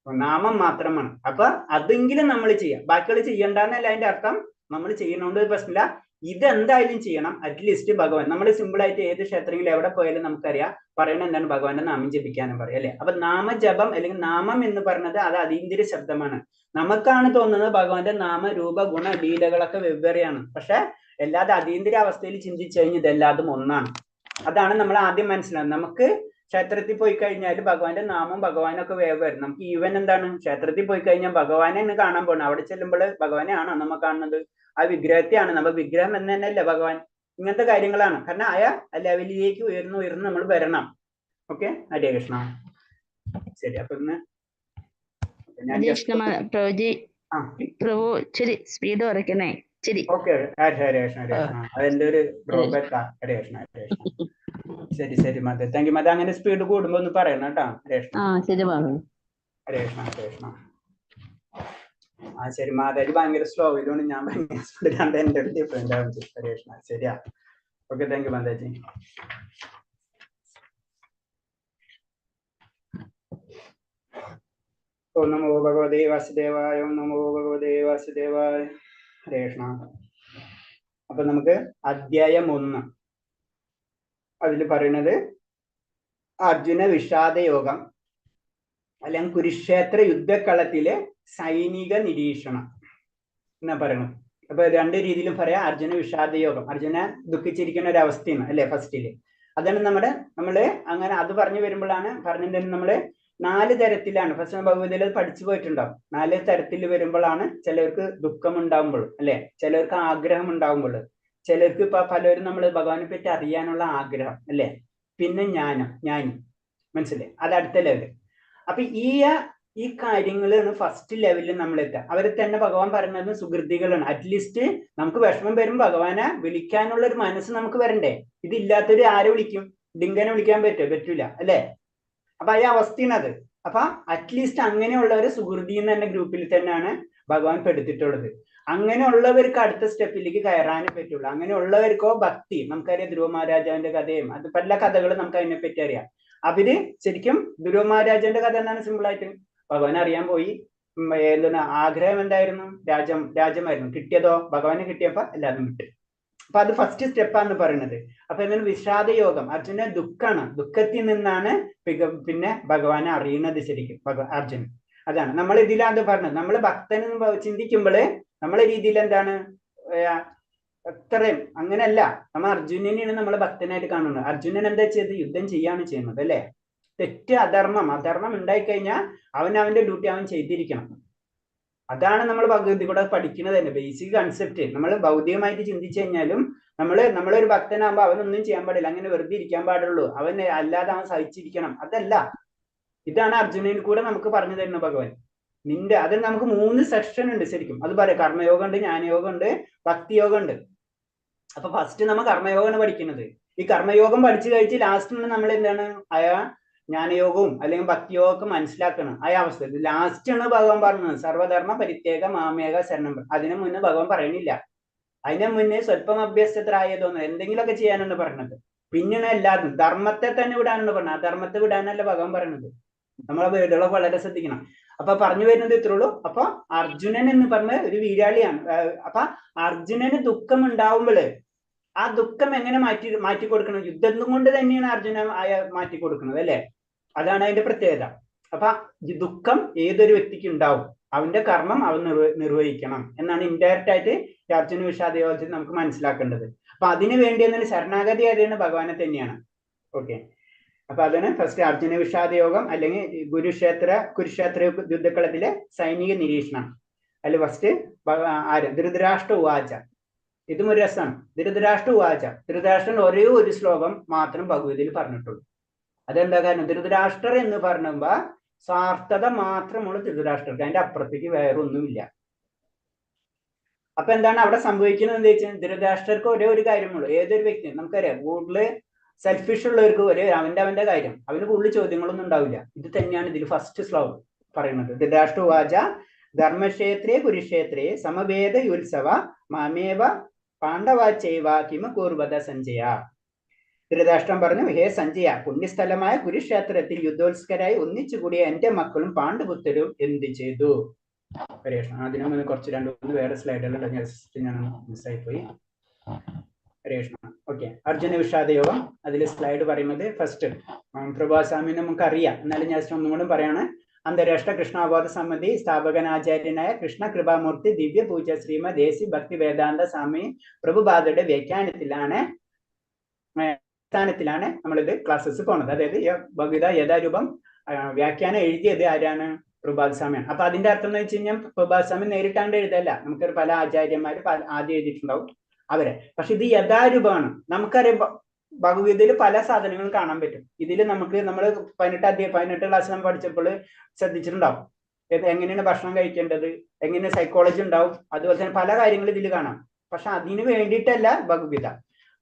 നാമം മാത്രമാണ്. അപ്പൊ അതെങ്കിലും നമ്മൾ ചെയ്യാം, ബാക്കികൾ ചെയ്യണ്ടെന്നല്ല അതിന്റെ അർത്ഥം. നമ്മൾ ചെയ്യണോണ്ട് പ്രശ്നമില്ല, ഇതെന്തായാലും ചെയ്യണം. അറ്റ്ലീസ്റ്റ് ഭഗവാൻ, നമ്മൾ സിമ്പിൾ ആയിട്ട് ഏത് ക്ഷേത്രങ്ങളിൽ എവിടെ പോയാലും നമുക്കറിയാം പറയണത് എന്താണ്? ഭഗവാന്റെ നാമം ജപിക്കാനും പറയും അല്ലെ. അപ്പൊ നാമജപം അല്ലെങ്കിൽ നാമം എന്ന് പറയുന്നത് അത് അതീന്ദ്രിയ ശബ്ദമാണ്. നമുക്കാണ് തോന്നുന്നത് ഭഗവാന്റെ നാമ, രൂപ, ഗുണ, ലീലകളൊക്കെ വെവ്വേറെയാണ്. പക്ഷെ എല്ലാതും അതീന്ദ്രിയ അവസ്ഥയിൽ ചിന്തിച്ചു കഴിഞ്ഞാൽ ഇതെല്ലാതും ഒന്നാണ്. അതാണ് നമ്മൾ ആദ്യം മനസ്സിലാകുന്നത്. നമുക്ക് ക്ഷേത്രത്തിൽ പോയി കഴിഞ്ഞാൽ ഭഗവാന്റെ നാമം, ഭഗവാനൊക്കെ വേവരും. നമുക്ക് ഈവൻ എന്താണ്, ക്ഷേത്രത്തിൽ പോയി കഴിഞ്ഞാൽ ഭഗവാനെ ഒന്ന് കാണാൻ പോകണം. അവിടെ ചെല്ലുമ്പോൾ ഭഗവാനെ ആണോ നമ്മൾ കാണുന്നത്? ആ വിഗ്രഹത്തെയാണ്. നമ്മൾ വിഗ്രഹം എന്ന് തന്നെയല്ലേ ഭഗവാൻ. ഇങ്ങനത്തെ കാര്യങ്ങളാണ്. കാരണം ആ ലെവലിലേക്ക് ഉയർന്ന് നമ്മൾ വരണം. ഓക്കെ, ഹരേ കൃഷ്ണ. ശരി, അപ്പൊ ഇന്ന് പ്രഭു ഇച്ചിരി സ്പീഡ് കുറയ്ക്കണേ. ഓക്കെ, ഹരേ കൃഷ്ണ, ഹരേ കൃഷ്ണ. അതെന്റെ ഒരു ഡ്രോബാക്കാ. ഹരേ കൃഷ്ണ, ഹരേ കൃഷ്ണ. ശരി മത, താങ്ക് യു മത. അങ്ങനെ സ്പീഡ് കൂടുമ്പോ ഒന്ന് പറയണം കേട്ടോ. ഹരേ കൃഷ്ണ, ഹരേ കൃഷ്ണ, ഹരേ കൃഷ്ണ. ശരി മാതാജി ഭയങ്കര സ്ലോ, ഇതുകൊണ്ട് ഞാൻ ഭയങ്കര സ്പീഡിലാണ്. എന്റെ ഒരു ഡിഫറെന്റ് ആവും. ഹരേ കൃഷ്ണ. ശരിയാ, ഓക്കെ, താങ്ക് യു മാതാജി. ഓം നമോ ഭഗവതേ വാസുദേവായ, ഓം നമോ ഭഗവതേ വാസുദേവായ. ഹരേ കൃഷ്ണ. അപ്പൊ നമുക്ക് അധ്യായം 1 അതിൽ പറയുന്നത് അർജുന വിഷാദയോഗം അല്ലെങ്കിൽ കുരുക്ഷേത്ര യുദ്ധക്കളത്തിലെ സൈനിക നിരീക്ഷണം എന്നാ പറയണം. അപ്പൊ 2 രീതിയിലും പറയാം. അർജുന വിഷാദയോഗം, അർജുന ദുഃഖിച്ചിരിക്കുന്ന ഒരു അവസ്ഥയാണ് അല്ലെ ഫസ്റ്റില്. അതാണ് നമ്മള് അങ്ങനെ അത് പറഞ്ഞു വരുമ്പോഴാണ് പറഞ്ഞിട്ടുണ്ടെങ്കിൽ നമ്മള് 4 തരത്തിലാണ്. ഫസ്റ്റ് ഭഗവതിയിൽ പഠിച്ചു പോയിട്ടുണ്ടാവും. 4 തരത്തിൽ വരുമ്പോഴാണ് ചിലർക്ക് ദുഃഖം ഉണ്ടാവുമ്പോൾ അല്ലെ, ചിലർക്ക് ആഗ്രഹം ഉണ്ടാവുമ്പോൾ, ചിലർക്ക് ഇപ്പൊ പലരും നമ്മൾ ഭഗവാനെ പറ്റി അറിയാനുള്ള ആഗ്രഹം അല്ലെ, പിന്നെ ജ്ഞാനി, മനസ്സിലായി, അത് അടുത്ത ലെവല്. അപ്പൊ ഈ കാര്യങ്ങളാണ് ഫസ്റ്റ് ലെവലിൽ നമ്മൾ എത്തുക. അവരെ തന്നെ ഭഗവാൻ പറയുന്നത് സുഹൃത്തികളാണ്. അറ്റ്ലീസ്റ്റ് നമുക്ക് വിഷമം വരും ഭഗവാനെ വിളിക്കാനുള്ള ഒരു മനസ്സ് നമുക്ക് വരണ്ടേ. ഇതില്ലാത്തൊരു ആരെ വിളിക്കും? ഡിങ്കനെ വിളിക്കാൻ പറ്റൂല അല്ലെ. അപ്പൊ ആ അവസ്ഥയാണ് അത്. അപ്പൊ അറ്റ്ലീസ്റ്റ് അങ്ങനെയുള്ള ഒരു സുഹൃതി എന്ന ഗ്രൂപ്പിൽ തന്നെയാണ് ഭഗവാൻ പെടുത്തിട്ടുള്ളത്. അങ്ങനെയുള്ളവർക്ക് അടുത്ത സ്റ്റെപ്പിലേക്ക് കയറാനേ പറ്റുള്ളൂ. അങ്ങനെയുള്ളവർക്കോ ഭക്തി, നമുക്കറിയാം ധ്രുവ മഹാരാജാവിന്റെ കഥയും അത് പല കഥകളും നമുക്ക് അതിനെ പറ്റി അറിയാം. അവര് ശരിക്കും ധ്രുവ മഹാരാജാവിന്റെ കഥ എന്താണ്? സിമ്പിൾ ആയിട്ട് ഭഗവാൻ അറിയാൻ പോയി. എന്താണ് ആഗ്രഹം എന്തായിരുന്നു? രാജ്യമായിരുന്നു. കിട്ടിയതോ? ഭഗവാനെ കിട്ടിയപ്പോ എല്ലാവരും വിട്ടു. അപ്പൊ അത് ഫസ്റ്റ് സ്റ്റെപ്പാന്ന് പറയുന്നത്. അപ്പൊ എന്താണ്? വിഷാദ യോഗം. അർജുന ദുഃഖാണ്, ദുഃഖത്തിൽ നിന്നാണ് പിന്നെ ഭഗവാനെ അറിയുന്നത് ശരിക്കും അർജുനൻ. അതാണ് നമ്മൾ ഇതിലാണ് പറഞ്ഞത്. നമ്മൾ ഭക്തനെന്ന് ചിന്തിക്കുമ്പോൾ നമ്മളെ രീതിയിൽ എന്താണ് അത്രയും അങ്ങനെയല്ല. നമ്മൾ അർജുനനെയാണ് നമ്മൾ ഭക്തനായിട്ട് കാണുന്നത്. അർജുനൻ എന്താ ചെയ്ത്? യുദ്ധം ചെയ്യാണ് ചെയ്യുന്നത് അല്ലെ? തെറ്റ്, അധർമ്മം ഉണ്ടായിക്കഴിഞ്ഞാൽ അവന്റെ ഡ്യൂട്ടി അവൻ ചെയ്തിരിക്കണം. അതാണ് നമ്മൾ ഭഗവത്ഗീത കൂടെ പഠിക്കുന്നത് തന്നെ ബേസിക് കൺസെപ്റ്റ്. നമ്മൾ ഭൗതികമായിട്ട് ചിന്തിച്ചു കഴിഞ്ഞാലും നമ്മളൊരു ഭക്തനാകുമ്പോൾ അവനൊന്നും ചെയ്യാൻ പാടില്ല, അങ്ങനെ വെറുതെ ഇരിക്കാൻ പാടുള്ളൂ, അവൻ അല്ലാതെ അവൻ സഹിച്ചിരിക്കണം. അതല്ല, ഇതാണ് അർജുനനിൽ കൂടെ നമുക്ക് പറഞ്ഞു തരുന്ന ഭഗവാൻ. അതിൽ നമുക്ക് 3 സെക്ഷൻ ഉണ്ട് ശരിക്കും. അത് പറയാം, കർമ്മയോഗം ഉണ്ട്, ജ്ഞാനയോഗം ഉണ്ട്, ഭക്തിയോഗം ഉണ്ട്. അപ്പൊ ഫസ്റ്റ് നമ്മൾ കർമ്മയോഗമാണ് പഠിക്കുന്നത്. ഈ കർമ്മയോഗം പഠിച്ചു കഴിച്ച് ലാസ്റ്റ് നമ്മൾ എന്താണ് ജ്ഞാനയോഗവും അല്ലെങ്കിൽ ഭക്തിയോഗമൊക്കെ മനസ്സിലാക്കണം. ആ അവസ്ഥ ലാസ്റ്റ് ആണ് ഭഗവാൻ പറഞ്ഞത് സർവധർമ്മ പരിത്യേക മാമേക ശരണം. അതിനു മുന്നേ ഭഗവാൻ പറയണില്ല. അതിനു മുന്നേ സ്വല്പം അഭ്യസ്തരായതൊന്നും എന്തെങ്കിലുമൊക്കെ ചെയ്യാനാണ് പറഞ്ഞത്. പിന്നെയാണ് എല്ലാതും ധർമ്മത്തെ തന്നെ വിടാനാണ് പറഞ്ഞത്. അധർമ്മത്തെ വിടാനല്ല ഭഗവാൻ പറയുന്നത്. നമ്മളെ വീടുകളൊക്കെ വളരെ ശ്രദ്ധിക്കണം. അപ്പൊ പറഞ്ഞു വരുന്നത് ഇത്രേ ഉള്ളൂ. അപ്പൊ അർജുനൻ എന്ന് പറഞ്ഞ ഒരു വീരാളിയാണ്. അപ്പൊ അർജുനന് ദുഃഖം ഉണ്ടാവുമ്പോൾ ആ ദുഃഖം എങ്ങനെ മാറ്റി കൊടുക്കണം? യുദ്ധം കൊണ്ട് തന്നെയാണ് അർജുനൻ മാറ്റി കൊടുക്കുന്നത് അല്ലെ? അതാണ് അതിന്റെ പ്രത്യേകത. അപ്പൊ ദുഃഖം ഏതൊരു വ്യക്തിക്ക് ഉണ്ടാവും, അവന്റെ കർമ്മം അവൻ നിർവഹിക്കണം എന്നാണ് ഇൻഡയറക്റ്റ് ആയിട്ട് അർജുന വിഷാദ യോഗത്തിൽ നമുക്ക് മനസ്സിലാക്കേണ്ടത്. അപ്പൊ അതിനു വേണ്ടി എന്താണ് ശരണാഗതി ആയതാണ് ഭഗവാനെ തന്നെയാണ്. ഓക്കെ, അപ്പൊ അതിന് ഫസ്റ്റ് അർജുന വിഷാദ യോഗം അല്ലെങ്കിൽ കുരുക്ഷേത്ര യുദ്ധക്കളത്തിലെ സൈനിക നിരീക്ഷണം. അതിൽ ഫസ്റ്റ് ധൃതരാഷ്ട്ര ഉവാച. ഇതും ഒരു രസമാണ്. ധൃതരാഷ്ട്ര ഉവാച. ധൃതരാഷ്ട്രൻ ഒരേ ഒരു ശ്ലോകം മാത്രം ഭഗവതിയിൽ പറഞ്ഞിട്ടുള്ളൂ. അതെന്താ കാരണം? ധൃതരാഷ്ട്രർ എന്ന് പറയുമ്പോ സ്വാർത്ഥത മാത്രമുള്ള ധൃതരാഷ്ട്രർക്ക്, അതിന്റെ അപ്പുറത്തേക്ക് വേറെ ഒന്നുമില്ല. അപ്പൊ എന്താണ് അവിടെ സംഭവിക്കുന്നത് എന്ന് വെച്ചാൽ ധൃതരാഷ്ട്രർക്ക് ഒരേ ഒരു കാര്യമുള്ളൂ. ഏതൊരു വ്യക്തി നമുക്കറിയാം, കൂടുതൽ സെൽഫിഷ് ഉള്ളവർക്ക് ഒരേ അവന്റെ കാര്യം, അവന് കൂടുതൽ ചോദ്യങ്ങളൊന്നും ഉണ്ടാവില്ല. ഇത് തന്നെയാണ് ഇതിൽ ഫസ്റ്റ് ശ്ലോകം പറയുന്നത്. ധൃതരാഷ്ട്ര ഉവാച ധർമ്മക്ഷേത്രേ കുരുക്ഷേത്രേ സമവേദ യുത്സവ മാമേവ പാണ്ഡവാചൈവ കിമ കൂർവത സഞ്ജയ. ധൃതരാഷ്ട്രം പറഞ്ഞു, ഹേ സഞ്ജയ, പുണ്യസ്ഥലമായ കുരുക്ഷേത്രത്തിൽ യുദ്ധോത്സുകരായി ഒന്നിച്ചുകൂടിയ എന്റെ മക്കളും പാണ്ഡുപുത്രരും എന്ത് ചെയ്തു? ഹരേഷ്ണ. അതിനു മുന്നേ കുറച്ച് 2-3 വേറെ സ്ലൈഡുകളുണ്ട്, ഞാൻ മിസ്സായി പോയി. ഹരേഷ്ണ. ഓക്കെ, അർജുന വിഷാദ യോഗം. അതിൽ സ്ലൈഡ് പറയുന്നത് ഫസ്റ്റ് പ്രഭാസ്വാമിനെ നമുക്ക് അറിയാം, എന്നാലും ഞാൻ ഒന്നും കൂടെ പറയാണ്. അന്താരാഷ്ട്ര കൃഷ്ണാബോധ സമിതി സ്ഥാപകനാചാര്യനായ കൃഷ്ണ കൃപാമൂർത്തി ദിവ്യ പൂജ ശ്രീമദ് ദേശി ഭക്തി വേദാന്ത സ്വാമി പ്രഭുപാദയുടെ വ്യാഖ്യാനത്തിലാണ് നമ്മളിത് ക്ലാസ്സസ് പോണത്. അതായത് ഭഗവത യഥാരൂപം വ്യാഖ്യാനം എഴുതിയത് ആരാണ്? പ്രഭുപാദ സ്വാമിയാണ്. അപ്പൊ അതിന്റെ അർത്ഥം എന്ന് വെച്ച് കഴിഞ്ഞാൽ പ്രഭുപാദ സ്വാമി നേരിട്ടാണ്ട് എഴുതല്ല. നമുക്ക് പല ആചാര്യന്മാര് ആദ്യം എഴുതിയിട്ടുണ്ടാവും അവരെ. പക്ഷെ ഇത് യഥാരൂപമാണ്. നമുക്കറിയാം ഭഗവത്ഗീതയിൽ പല സാധനങ്ങളും കാണാൻ പറ്റും. ഇതിൽ നമ്മൾ 18 ക്ലാസ് നമ്മൾ പഠിച്ചപ്പോൾ ശ്രദ്ധിച്ചിട്ടുണ്ടാവും. എങ്ങനെയാണ് ഭക്ഷണം കഴിക്കേണ്ടത്, എങ്ങനെ സൈക്കോളജി ഉണ്ടാവും, അതുപോലെ തന്നെ പല കാര്യങ്ങളും ഇതിൽ കാണാം. പക്ഷെ അതിന് വേണ്ടിയിട്ടല്ല ഭഗവത്ഗീത.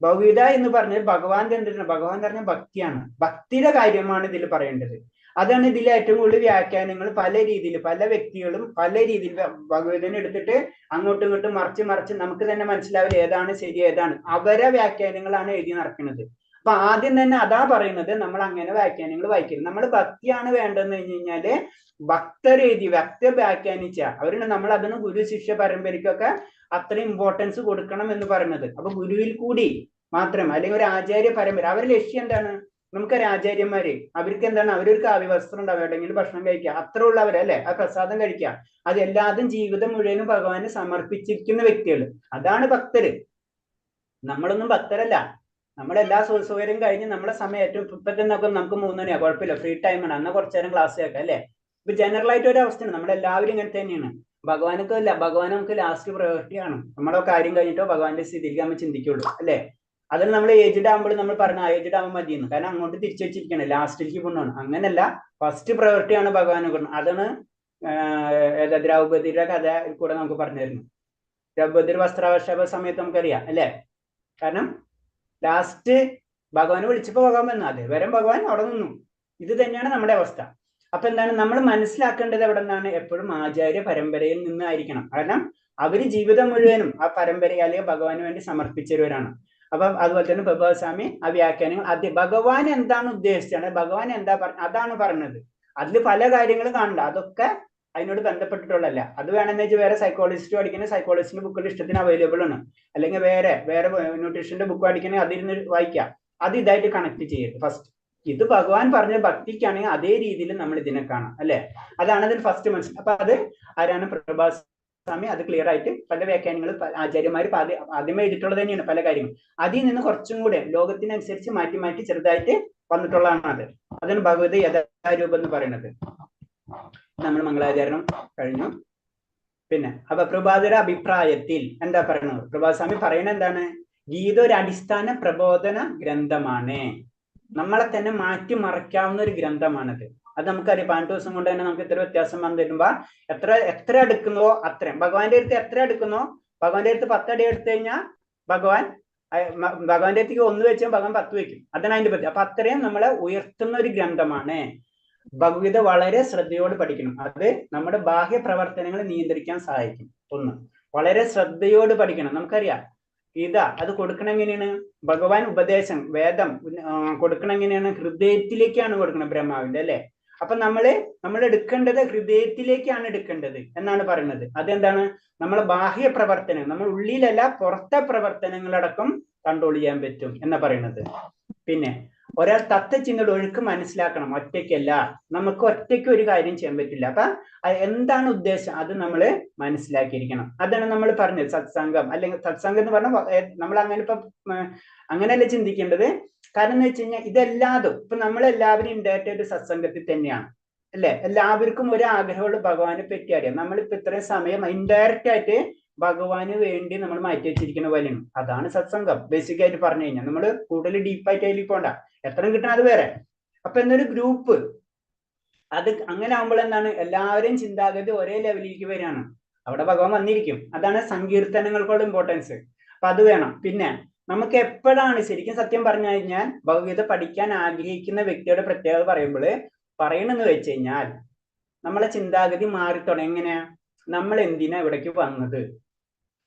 ഭഗവത്ഗീത എന്ന് പറഞ്ഞാൽ ഭഗവാന്റെ ഭഗവാൻ പറഞ്ഞ ഭക്തിയാണ്, ഭക്തിയുടെ കാര്യമാണ് ഇതിൽ പറയേണ്ടത്. അതാണ് ഇതിലെ ഏറ്റവും കൂടുതൽ വ്യാഖ്യാനങ്ങൾ പല രീതിയിൽ പല വ്യക്തികളും പല രീതിയിൽ ഭഗവത്ഗീതനെ എടുത്തിട്ട് അങ്ങോട്ടും ഇങ്ങോട്ടും മറിച്ച് നമുക്ക് തന്നെ മനസ്സിലാവില്ല ഏതാണ് ശരി ഏതാണ്. അവരെ വ്യാഖ്യാനങ്ങളാണ് എഴുതി നടക്കുന്നത്. അപ്പൊ ആദ്യം തന്നെ അതാ പറയുന്നത്, നമ്മൾ അങ്ങനെ വ്യാഖ്യാനങ്ങൾ വായിക്കരുത്. നമ്മൾ ഭക്തിയാണ് വേണ്ടതെന്ന് കഴിഞ്ഞ് കഴിഞ്ഞാല് ഭക്തർ വ്യാഖ്യാനിച്ച അവരുണ്ട്. നമ്മൾ അതിന് ഗുരു ശിഷ്യ പരമ്പരയ്ക്കൊക്കെ അത്ര ഇമ്പോർട്ടൻസ് കൊടുക്കണം എന്ന് പറയുന്നത്. അപ്പൊ ഗുരുവിൽ കൂടി മാത്രം അല്ലെങ്കിൽ ഒരു ആചാര്യ പരമ്പര, അവരുടെ ലക്ഷ്യം എന്താണ്? നമുക്കൊരു ആചാര്യന്മാര് അവർക്ക് എന്താണ്? അവരൊരു കാവ്യവസ്ത്രം ഉണ്ടാവും, എവിടെയെങ്കിലും ഭക്ഷണം കഴിക്കുക, അത്ര ഉള്ളവരല്ലേ, ആ പ്രസാദം കഴിക്കുക. അത് എല്ലാതും ജീവിതം മുഴുവനും ഭഗവാന് സമർപ്പിച്ചിരിക്കുന്ന വ്യക്തികൾ, അതാണ് ഭക്തര്. നമ്മളൊന്നും ഭക്തരല്ല. നമ്മളെല്ലാ സൗകര്യം കഴിഞ്ഞ് നമ്മളെ സമയം ഏറ്റവും ഇപ്പത്തെ നമുക്ക് 3 മണിയാ, കുഴപ്പമില്ല, ഫ്രീ ടൈമാണ്, അന്ന് കുറച്ചു നേരം ക്ലാസ് കേൾക്കാം അല്ലെ. ഇപ്പൊ ജനറൽ ആയിട്ട് ഒരു അവസ്ഥയാണ്, നമ്മളെല്ലാവരും ഇങ്ങനെ തന്നെയാണ്. ഭഗവാനൊക്കെ ഇല്ല, ഭഗവാൻ നമുക്ക് ലാസ്റ്റ് പ്രയോറിറ്റിയാണ്. നമ്മുടെ കാര്യം കഴിഞ്ഞിട്ടോ ഭഗവാന്റെ സ്ഥിതിക്ക് നമ്മൾ ചിന്തിക്കുള്ളൂ അല്ലെ. അതിന് നമ്മൾ ഏജ്ഡ് ആകുമ്പോൾ നമ്മൾ പറഞ്ഞ ഏജ്ഡ് ആകുമ്പോൾ മതിയെന്ന്, കാരണം അങ്ങോട്ട് തിരിച്ചു വെച്ചിരിക്കണം, ലാസ്റ്റിലേക്ക് കൊണ്ടാണ്. അങ്ങനല്ല, ഫസ്റ്റ് പ്രയോറിറ്റിയാണ് ഭഗവാനെ കൊണ്ട്. അതാണ് ദ്രൗപതിയുടെ കഥ കൂടെ നമുക്ക് പറഞ്ഞു തരുന്നു. ദ്രൗപതി വസ്ത്രാവക്ഷേപ സമയത്ത് നമുക്കറിയാം അല്ലെ. കാരണം ലാസ്റ്റ് ഭഗവാനെ വിളിച്ചപ്പോ ഭഗവാൻ വന്നു, അതെ വരം ഭഗവാൻ അവിടെ നിന്നു. ഇത് തന്നെയാണ് നമ്മുടെ അവസ്ഥ. അപ്പൊ എന്താണ് നമ്മൾ മനസ്സിലാക്കേണ്ടത്? എവിടെ നിന്നാണ്? എപ്പോഴും ആചാര്യ പരമ്പരയിൽ നിന്നായിരിക്കണം. കാരണം അവര് ജീവിതം മുഴുവനും ആ പരമ്പരയെ അല്ലെങ്കിൽ ഭഗവാന് വേണ്ടി സമർപ്പിച്ചവരാണ്. അപ്പൊ അതുപോലെ തന്നെ പ്രഭാസ്വാമി ആ വ്യാഖ്യാനങ്ങൾ ഭഗവാൻ എന്താണ് ഉദ്ദേശിച്ചാണ്, ഭഗവാൻ എന്താ അതാണ് പറഞ്ഞത്. അതിൽ പല കാര്യങ്ങളും കാണണ്ട, അതൊക്കെ അതിനോട് ബന്ധപ്പെട്ടിട്ടുള്ളതല്ല. അത് വേണമെന്ന് വെച്ചാൽ വേറെ സൈക്കോളജിസ്റ്റ് പഠിക്കുന്ന സൈക്കോളജിസ്റ്റിന്റെ ബുക്കുകൾ ഇഷ്ടത്തിന് അവൈലബിൾ ആണ്. അല്ലെങ്കിൽ വേറെ ന്യൂട്രീഷന്റെ ബുക്ക് പഠിക്കണമെങ്കിൽ അതിരുന്ന് വായിക്കാം. അത് ഇതായിട്ട് കണക്ട് ചെയ്യരുത്. ഫസ്റ്റ് ഇത് ഭഗവാൻ പറഞ്ഞ ഭക്തിക്കാണെങ്കിൽ അതേ രീതിയിൽ നമ്മൾ ഇതിനെ കാണാം അല്ലെ. അതാണ് അതിന് ഫസ്റ്റ് മനസ്സിൽ. അപ്പൊ അത് ആരാണ്? പ്രഭാസ് സ്വാമി അത് ക്ലിയർ ആയിട്ട് പല വ്യാഖ്യാനങ്ങൾ ആചാര്യന്മാർ ആദ്യമേ എഴുതിയിട്ടുള്ളത് തന്നെയാണ് പല കാര്യങ്ങളും. അതിൽ നിന്ന് കുറച്ചും കൂടെ ലോകത്തിനനുസരിച്ച് മാറ്റി മാറ്റി ചെറുതായിട്ട് വന്നിട്ടുള്ളതാണ് അത്. അതാണ് ഭഗവത് യഥാരൂപം എന്ന് പറയുന്നത്. നമ്മൾ മംഗളാചാരണം കഴിഞ്ഞു. പിന്നെ അപ്പൊ പ്രഭാതയുടെ അഭിപ്രായത്തിൽ എന്താ പറയുന്നത്? പ്രഭാത് സ്വാമി പറയുന്നത് എന്താണ്? ഗീത ഒരു അടിസ്ഥാന പ്രബോധന ഗ്രന്ഥമാണ്. നമ്മളെ തന്നെ മാറ്റി മറിക്കാവുന്ന ഒരു ഗ്രന്ഥമാണത്. അത് നമുക്കറിയാം. 5 ദിവസം കൊണ്ട് തന്നെ നമുക്ക് ഇത്ര വ്യത്യാസം വന്നു തരുമ്പോ എത്ര എടുക്കുന്നോ അത്രയും ഭഗവാന്റെ അടുത്ത് എത്ര എടുക്കുന്നോ, ഭഗവാന്റെ അടുത്ത് 10 അടി എടുത്തു കഴിഞ്ഞാൽ ഭഗവാന്റെ അടുത്തേക്ക് 1 വെച്ചാൽ ഭഗവാൻ 10 വെക്കും. അതാണ് അതിന്റെ പറ്റി. അപ്പൊ അത്രയും നമ്മളെ ഉയർത്തുന്ന ഒരു ഗ്രന്ഥമാണ്. ഭഗവത്ഗീത വളരെ ശ്രദ്ധയോട് പഠിക്കണം. അത് നമ്മുടെ ബാഹ്യ പ്രവർത്തനങ്ങളെ നിയന്ത്രിക്കാൻ സഹായിക്കും. ഒന്ന്, വളരെ ശ്രദ്ധയോട് പഠിക്കണം. നമുക്കറിയാം ഗീത അത് കൊടുക്കണം എങ്ങനെയാണ്? ഭഗവാൻ ഉപദേശം വേദം കൊടുക്കണം എങ്ങനെയാണ്? ഹൃദയത്തിലേക്കാണ് കൊടുക്കണം, ബ്രഹ്മാവിന്റെ അല്ലെ. അപ്പൊ നമ്മൾ എടുക്കേണ്ടത് ഹൃദയത്തിലേക്കാണ് എടുക്കേണ്ടത് എന്നാണ് പറയുന്നത്. അതെന്താണ്? നമ്മളെ ബാഹ്യ പ്രവർത്തനം, നമ്മൾ ഉള്ളിലല്ല പുറത്തെ പ്രവർത്തനങ്ങളടക്കം കൺട്രോൾ ചെയ്യാൻ പറ്റും എന്നാ പറയുന്നത്. പിന്നെ ഒരാൾ തത്വചിന്തയുടെ ഒഴുക്ക് മനസ്സിലാക്കണം. ഒറ്റയ്ക്കല്ല, നമുക്ക് ഒറ്റയ്ക്ക് ഒരു കാര്യം ചെയ്യാൻ പറ്റില്ല. അപ്പൊ എന്താണ് ഉദ്ദേശം അത് നമ്മൾ മനസ്സിലാക്കിയിരിക്കണം. അതാണ് നമ്മൾ പറഞ്ഞത് സത്സംഗം. അല്ലെങ്കിൽ സത്സംഗം എന്ന് പറഞ്ഞാൽ നമ്മൾ അങ്ങനെയല്ല ചിന്തിക്കേണ്ടത്. കാരണം എന്ന് വെച്ച് കഴിഞ്ഞാൽ ഇതെല്ലാതും ഇപ്പൊ നമ്മളെല്ലാവരും ഇൻഡയറക്റ്റ് ആയിട്ട് സത്സംഗത്തിൽ തന്നെയാണ് അല്ലെ. എല്ലാവർക്കും ഒരു ആഗ്രഹമുള്ള ഭഗവാനെ പറ്റി അറിയാം. നമ്മളിപ്പോ ഇത്രയും സമയം ഇൻഡയറക്റ്റ് ആയിട്ട് ഭഗവാന് വേണ്ടി നമ്മൾ മാറ്റി വെച്ചിരിക്കുന്ന പോലെയാണ്. അതാണ് സത്സംഗം. ബേസിക് ആയിട്ട് പറഞ്ഞു കഴിഞ്ഞാൽ നമ്മൾ കൂടുതൽ ഡീപ്പായിട്ട് അതിൽ പോണ്ട, എത്ര കിട്ടണം അത് വേറെ. അപ്പൊ എന്നൊരു ഗ്രൂപ്പ് അത് അങ്ങനെ ആകുമ്പോൾ എന്താണ്? എല്ലാവരും ചിന്താഗതി ഒരേ ലെവലിലേക്ക് വരികയാണ്. അവിടെ ഭഗവാൻ വന്നിരിക്കും. അതാണ് സങ്കീർത്തനങ്ങൾക്കുള്ള ഇമ്പോർട്ടൻസ്. അപ്പൊ അത് വേണം. പിന്നെ നമുക്ക് എപ്പോഴാണ് ശരിക്കും സത്യം പറഞ്ഞു കഴിഞ്ഞാൽ ഭഗവത്ഗീത പഠിക്കാൻ ആഗ്രഹിക്കുന്ന വ്യക്തിയുടെ പ്രത്യേകത പറയണെന്ന് വെച്ച് കഴിഞ്ഞാൽ നമ്മളെ ചിന്താഗതി മാറിത്തുടങ്ങി. എങ്ങനെയാ? നമ്മൾ എന്തിനാ ഇവിടേക്ക് വന്നത്?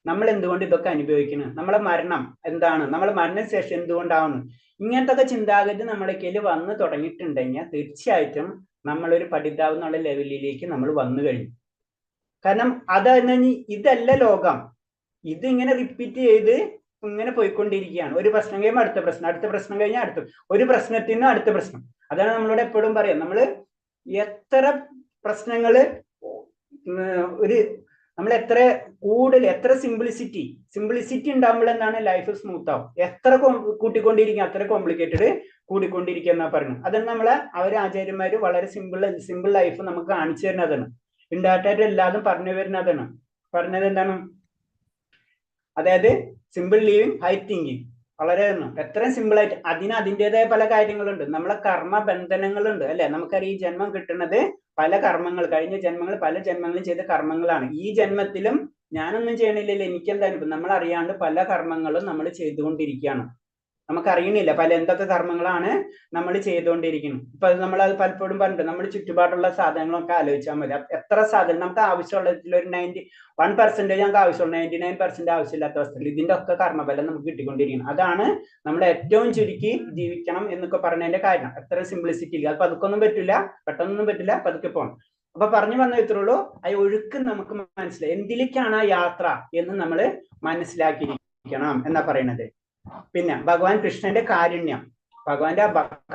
നമ്മൾ എന്തുകൊണ്ട് ഇതൊക്കെ അനുഭവിക്കുന്നത്? നമ്മളെ മരണം എന്താണ്? നമ്മളെ മരണശേഷം എന്തുകൊണ്ടാവുന്നു? ഇങ്ങനത്തെ ചിന്താഗതി നമ്മളെ കയ്യിൽ വന്നു തുടങ്ങിയിട്ടുണ്ടെങ്കിൽ തീർച്ചയായിട്ടും നമ്മളൊരു പഠിതാവ് എന്നുള്ള ലെവലിലേക്ക് നമ്മൾ വന്നു കഴിഞ്ഞു. കാരണം ഇതല്ല ലോകം. ഇതിങ്ങനെ റിപ്പീറ്റ് ചെയ്ത് ഇങ്ങനെ പോയിക്കൊണ്ടിരിക്കുകയാണ്. ഒരു പ്രശ്നം കഴിയുമ്പോൾ അടുത്ത പ്രശ്നം, അടുത്ത പ്രശ്നം കഴിഞ്ഞാൽ അടുത്ത ഒരു പ്രശ്നത്തിൽ നിന്ന് അടുത്ത പ്രശ്നം. അതാണ് നമ്മളോട് എപ്പോഴും പറയാം. നമ്മൾ എത്ര പ്രശ്നങ്ങള് നമ്മൾ എത്ര സിംപ്ലിസിറ്റി ഉണ്ടാകുമ്പോൾ എന്താണ് ലൈഫ് സ്മൂത്ത് ആവും. എത്ര കൂട്ടിക്കൊണ്ടിരിക്കുക അത്ര കോംപ്ലിക്കേറ്റഡ് കൂടിക്കൊണ്ടിരിക്കുക എന്നാ പറയുന്നത്. അതാണ് ആചാര്യന്മാര് വളരെ സിമ്പിൾ ലൈഫ് നമുക്ക് കാണിച്ചു തരുന്നതാണ്. ഇൻഡയറക്റ്റ് എല്ലാതും പറഞ്ഞു വരുന്നതാണ്. പറഞ്ഞത് എന്താണ്? അതായത് സിമ്പിൾ ലിവിങ് ഹൈ തിങ്കിങ്. വളരെ എത്രയും സിമ്പിൾ ആയിട്ട് അതിൻ്റെതായ പല കാര്യങ്ങളുണ്ട്. നമ്മളെ കർമ്മ ബന്ധനങ്ങളുണ്ട് അല്ലെ. നമുക്കറിയാം ഈ ജന്മം കിട്ടുന്നത് പല കർമ്മങ്ങൾ, കഴിഞ്ഞ ജന്മങ്ങൾ പല ജന്മങ്ങളും ചെയ്ത കർമ്മങ്ങളാണ്. ഈ ജന്മത്തിലും ഞാനൊന്നും ചെയ്യണില്ലല്ലോ, എനിക്കെന്തായാലും നമ്മൾ അറിയാണ്ട് പല കർമ്മങ്ങളും നമ്മൾ ചെയ്തുകൊണ്ടിരിക്കുകയാണ്. നമുക്കറിയണില്ല എന്തൊക്കെ കർമ്മങ്ങളാണ് നമ്മൾ ചെയ്തുകൊണ്ടിരിക്കുന്നത്. ഇപ്പൊ അത് പലപ്പോഴും പറഞ്ഞിട്ട് നമ്മുടെ ചുറ്റുപാടുള്ള സാധനങ്ങളൊക്കെ ആലോചിച്ചാൽ മതി. എത്ര സാധനം നമുക്ക് ആവശ്യമുള്ളതിൽ ഒരു 91% നമുക്ക് ആവശ്യമുള്ള 99% ആവശ്യമില്ലാത്ത അവസ്ഥയിൽ ഇതിന്റെ ഒക്കെ കർമ്മഫലം നമുക്ക് കിട്ടിക്കൊണ്ടിരിക്കണം. അതാണ് നമ്മൾ ഏറ്റവും ചുരുക്കി ജീവിക്കണം എന്നൊക്കെ പറഞ്ഞതിന്റെ കാര്യം. എത്ര സിംപ്ലിസിറ്റി ഇല്ല. അത് പതുക്കൊന്നും പറ്റില്ല, പെട്ടെന്നൊന്നും പറ്റില്ല, പതുക്കെ പോകണം. അപ്പൊ പറഞ്ഞു വന്ന ഇത്രയുള്ളൂ. ആ ഒഴുക്ക് നമുക്ക് മനസ്സിലായി. എന്തിലേക്കാണ് ആ യാത്ര എന്ന് നമ്മൾ മനസ്സിലാക്കിയിരിക്കണം എന്നാ പറയുന്നത്. പിന്നെ ഭഗവാൻ കൃഷ്ണന്റെ കാരുണ്യം, ഭഗവാന്റെ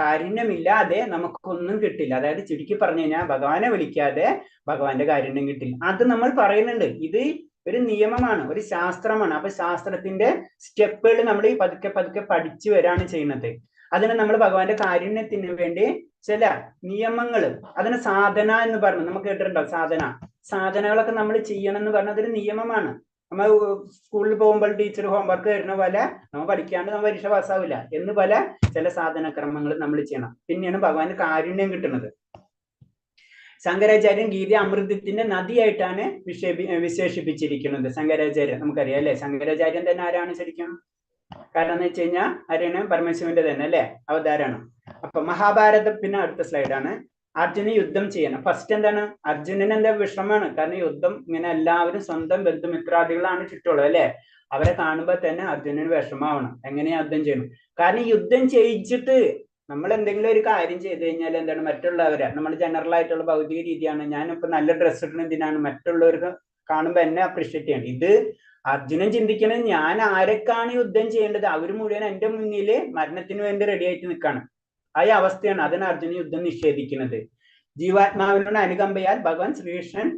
കാരുണ്യമില്ലാതെ നമുക്കൊന്നും കിട്ടില്ല. അതായത് ചുരുക്കി പറഞ്ഞു കഴിഞ്ഞാൽ ഭഗവാനെ വിളിക്കാതെ ഭഗവാന്റെ കാരുണ്യം കിട്ടില്ല. അത് നമ്മൾ പറയുന്നുണ്ട്. ഇത് ഒരു നിയമമാണ്, ഒരു ശാസ്ത്രമാണ്. അപ്പൊ ശാസ്ത്രത്തിന്റെ സ്റ്റെപ്പുകൾ നമ്മൾ ഈ പതുക്കെ പഠിച്ചു വരാണ് ചെയ്യുന്നത്. അതിന് നമ്മൾ ഭഗവാന്റെ കാരുണ്യത്തിന് വേണ്ടി ചില നിയമങ്ങൾ, അതിന് സാധന എന്ന് പറഞ്ഞു നമുക്ക് കേട്ടിട്ടുണ്ടോ? സാധനകളൊക്കെ നമ്മൾ ചെയ്യണം എന്ന് പറഞ്ഞ അതൊരു നിയമമാണ്. നമ്മൾ സ്കൂളിൽ പോകുമ്പോൾ ടീച്ചർ ഹോംവർക്ക് തരുന്ന പോലെ നമ്മൾ പഠിക്കാണ്ട് നമ്മൾ പരീക്ഷ പാസ്സാവില്ല എന്ന് പോലെ ചില സാധനക്രമങ്ങൾ നമ്മൾ ചെയ്യണം. പിന്നെയാണ് ഭഗവാന് കാരുണ്യം കിട്ടുന്നത്. ശങ്കരാചാര്യൻ ഗീത അമൃതത്തിന്റെ നദിയായിട്ടാണ് വിശേഷിപ്പിച്ചിരിക്കുന്നത്. ശങ്കരാചാര്യൻ നമുക്കറിയാം അല്ലെ. ശങ്കരാചാര്യൻ തന്നെ ആരാണ് ശരിക്കും? കാരണം എന്ന് വെച്ച് കഴിഞ്ഞാൽ ആരാണ്? പരമശിവന്റെ തന്നെ അല്ലെ അവതാരാണ്. അപ്പൊ മഹാഭാരതം, പിന്നെ അടുത്ത സ്ലൈഡാണ്. അർജുനൻ യുദ്ധം ചെയ്യണം. ഫസ്റ്റ് എന്താണ്, അർജുനന് എന്താ വിഷമമാണ്, കാരണം യുദ്ധം ഇങ്ങനെ എല്ലാവരും സ്വന്തം ബന്ധുമിത്രാദികളാണ് ചുറ്റുള്ളത് അല്ലെ. അവരെ കാണുമ്പോൾ തന്നെ അർജുനന് വിഷമാവണം. എങ്ങനെയാ യുദ്ധം ചെയ്യണം? കാരണം യുദ്ധം ചെയ്യിച്ചിട്ട് നമ്മൾ എന്തെങ്കിലും ഒരു കാര്യം ചെയ്ത് കഴിഞ്ഞാൽ എന്താണ്, മറ്റുള്ളവരെ, നമ്മൾ ജനറൽ ആയിട്ടുള്ള ഭൗതിക രീതിയാണ്, ഞാനിപ്പോ നല്ല ഡ്രസ്സ് ഇടുന്ന എന്തിനാണ്, മറ്റുള്ളവർക്ക് കാണുമ്പോൾ എന്നെ അപ്രീഷിയേറ്റ് ചെയ്യണം. ഇത് അർജുനൻ ചിന്തിക്കണത് ഞാൻ ആരൊക്കെയാണ് യുദ്ധം ചെയ്യേണ്ടത്, അവർ മുഴുവൻ എന്റെ മുന്നിൽ മരണത്തിന് വേണ്ടി റെഡി ആയിട്ട് നിൽക്കാണ്. ആ അവസ്ഥയാണ്, അതിന് അർജുനൻ യുദ്ധം നിഷേധിക്കുന്നത്. ജീവാത്മാവിനോട് അനുകമ്പയാൽ ഭഗവാൻ ശ്രീകൃഷ്ണൻ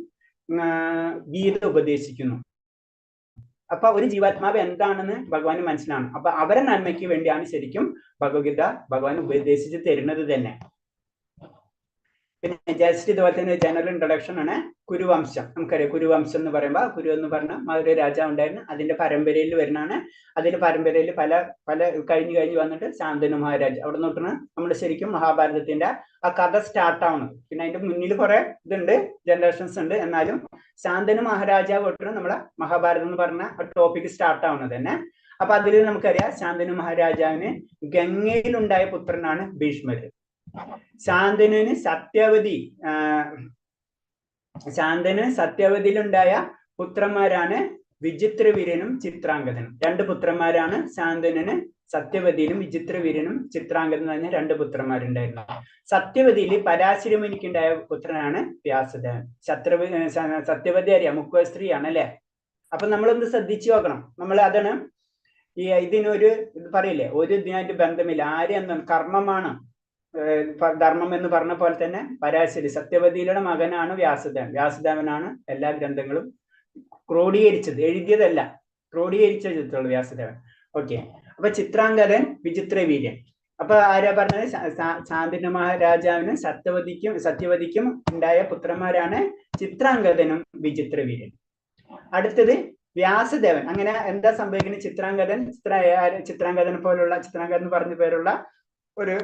ഗീത ഉപദേശിക്കുന്നു. അപ്പൊ ഒരു ജീവാത്മാവ് എന്താണെന്ന് ഭഗവാന് മനസ്സിലാണ്. അപ്പൊ അവരെ നന്മയ്ക്ക് വേണ്ടിയാണ് ശരിക്കും ഭഗവത്ഗീത ഭഗവാൻ ഉപദേശിച്ച് തരുന്നത് തന്നെ. പിന്നെ ജസ്റ്റ് ഇതുപോലെ തന്നെ ജനറൽ ഇൻട്രൊഡക്ഷൻ ആണ്. കുരുവംശം നമുക്കറിയാം. കുരുവംശം എന്ന് പറയുമ്പോൾ കുരു എന്ന് പറഞ്ഞ ഒരു രാജാവ് ഉണ്ടായിരുന്നു, അതിന്റെ പരമ്പരയിൽ വരുന്നതാണ്. അതിന്റെ പരമ്പരയിൽ പല പല കഴിഞ്ഞു വന്നിട്ട് ശാന്തനു മഹാരാജ്, അവിടെ നോട്ടാണ് നമ്മൾ ശരിക്കും മഹാഭാരതത്തിന്റെ ആ കഥ സ്റ്റാർട്ട് ആവുന്നത്. പിന്നെ അതിന്റെ മുന്നിൽ കുറെ ഇതുണ്ട്, ജനറേഷൻസ് ഉണ്ട്, എന്നാലും ശാന്തനു മഹാരാജാവ് തൊട്ടാണ് നമ്മളെ മഹാഭാരതം എന്ന് പറഞ്ഞ ടോപ്പിക് സ്റ്റാർട്ട് ആവുന്നത് തന്നെ. അപ്പൊ അതിൽ നമുക്കറിയാം ശാന്തനു മഹാരാജാവിന് ഗംഗയിലുണ്ടായ പുത്രനാണ് ഭീഷ്മര്. ശാന്തനുവിന് സത്യവതിയിലുണ്ടായ പുത്രന്മാരാണ് വിചിത്രവീരനും ചിത്രാംഗതനും. രണ്ട് പുത്രന്മാരാണ് ശാന്തനുവിന്. സത്യവതിയിലും വിചിത്രവീരനും ചിത്രാംഗതനും പറഞ്ഞ രണ്ട് പുത്രന്മാരുണ്ടായിരുന്നു. സത്യവതിയിൽ പരാശരി മുനിക്കുണ്ടായ പുത്രനാണ് വ്യാസദേവൻ. സത്യവതി അറിയാം, മുക്കുവ സ്ത്രീയാണ് അല്ലെ. അപ്പൊ നമ്മളൊന്ന് ശ്രദ്ധിച്ചു നോക്കണം. നമ്മൾ അതാണ് ഇതിനൊരു പറയില്ലേ, ഒരു ഇതിനായിട്ട് ബന്ധമില്ല. ആര് എന്താണ് കർമ്മമാണ് ധർമ്മം എന്ന് പറഞ്ഞ പോലെ തന്നെ പരാശരി സത്യവതിയുടെ മകനാണ് വ്യാസദേവൻ. വ്യാസദേവനാണ് എല്ലാ ഗ്രന്ഥങ്ങളും ക്രോഡീകരിച്ചത്, എഴുതിയതല്ല, ക്രോഡീകരിച്ചുള്ളൂ വ്യാസദേവൻ. ഓക്കെ. അപ്പൊ ചിത്രാംഗതൻ വിചിത്രവീര്യൻ. അപ്പൊ ആരാ പറഞ്ഞത്? ശാന്തനു മഹാരാജാവിനും സത്യവതിക്കും ഉണ്ടായ പുത്രന്മാരാണ് ചിത്രാംഗതനും വിചിത്രവീര്യനും. അടുത്തത് വ്യാസദേവൻ. അങ്ങനെ എന്താ സംഭവിക്കുന്നത്? ചിത്രാംഗതൻ പറഞ്ഞ പേരുള്ള ഒരു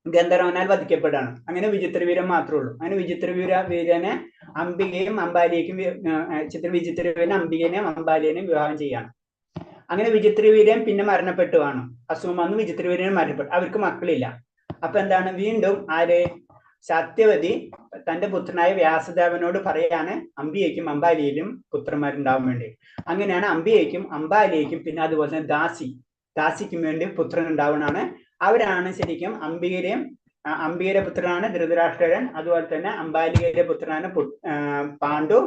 ഗന്ധർവനാൽ വധിക്കപ്പെടാണ്. അങ്ങനെ വിചിത്രവീരൻ മാത്രമേ ഉള്ളൂ. അങ്ങനെ വിചിത്രവീരനെ അംബികയും അംബാലിയേക്കും വിചിത്രവീരൻ അംബികനെയും അംബാലിയെയും വിവാഹം ചെയ്യാണ്. അങ്ങനെ വിചിത്രവീരൻ പിന്നെ മരണപ്പെട്ടു ആണ്. അസുഖം വന്ന് വിചിത്രവീരൻ മരണപ്പെട്ടു. അവർക്ക് മക്കളില്ല. അപ്പൊ എന്താണ്, വീണ്ടും ആര് സത്യവതി തന്റെ പുത്രനായ വ്യാസദേവനോട് പറയാണ് അംബികയ്ക്കും അംബാലിയിലും പുത്രന്മാരുണ്ടാവാൻ വേണ്ടി. അങ്ങനെയാണ് അംബികയ്ക്കും അംബാലിയേക്കും പിന്നെ അതുപോലെ തന്നെ ദാസിക്കും വേണ്ടി പുത്രൻ ഉണ്ടാവണാണ്. അവരാണ് ശരിക്കും അംബികയുടെ പുത്രനാണ് ധൃതരാഷ്ട്രൻ, അതുപോലെ തന്നെ അംബാലികയുടെ പുത്രനാണ് പാണ്ഡു,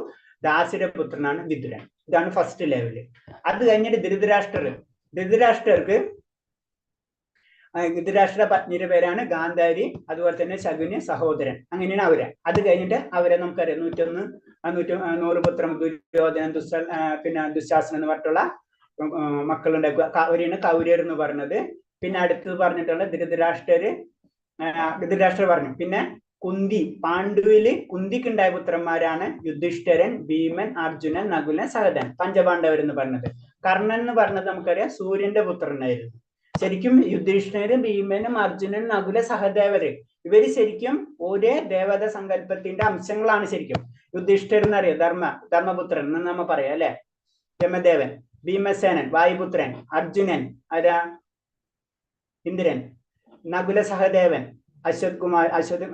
ദാസിയുടെ പുത്രനാണ് വിതുരൻ. ഇതാണ് ഫസ്റ്റ് ലെവല്. അത് കഴിഞ്ഞിട്ട് ധൃതരാഷ്ട്ര പത്നിയുടെ പേരാണ് ഗാന്ധാരി, അതുപോലെ തന്നെ ശകുനി സഹോദരൻ. അങ്ങനെയാണ് അവരെ. അത് കഴിഞ്ഞിട്ട് അവരെ നമുക്കറിയാം 100 പുത്രം ദുര്യോധനൻ, പിന്നെ ദുശാസനൻ എന്ന് പറഞ്ഞിട്ടുള്ള മക്കളുണ്ടാക്കുക. അവരാണ് കൗര്യർ എന്ന് പറഞ്ഞത്. പിന്നെ അടുത്തത് പറഞ്ഞിട്ടുള്ള ധൃതരാഷ്ട്രർ പറഞ്ഞു. പിന്നെ പാണ്ഡുവില് കുന്തിക്കുണ്ടായ പുത്രന്മാരാണ് യുധിഷ്ഠിരൻ, ഭീമൻ, അർജുനൻ, നകുലൻ, സഹദേവൻ, പഞ്ചപാണ്ഡവർ എന്ന് പറഞ്ഞത്. കർണൻ എന്ന് പറഞ്ഞത് നമുക്കറിയാം സൂര്യന്റെ പുത്രനായിരുന്നു. ശരിക്കും യുധിഷ്ഠിരൻ, ഭീമനും, അർജുനൻ, നകുല, സഹദേവര് ഇവര് ശരിക്കും ഒരേ ദേവത സങ്കല്പത്തിന്റെ അംശങ്ങളാണ്. ശരിക്കും യുധിഷ്ഠിരൻ എന്നറിയാം ധർമ്മപുത്രൻ എന്ന് നമ്മ പറയാം അല്ലെ, യമദേവൻ, ഭീമസേനൻ വായുപുത്രൻ, അർജുനൻ ഇന്ദ്രൻ, നകുല സഹദേവൻ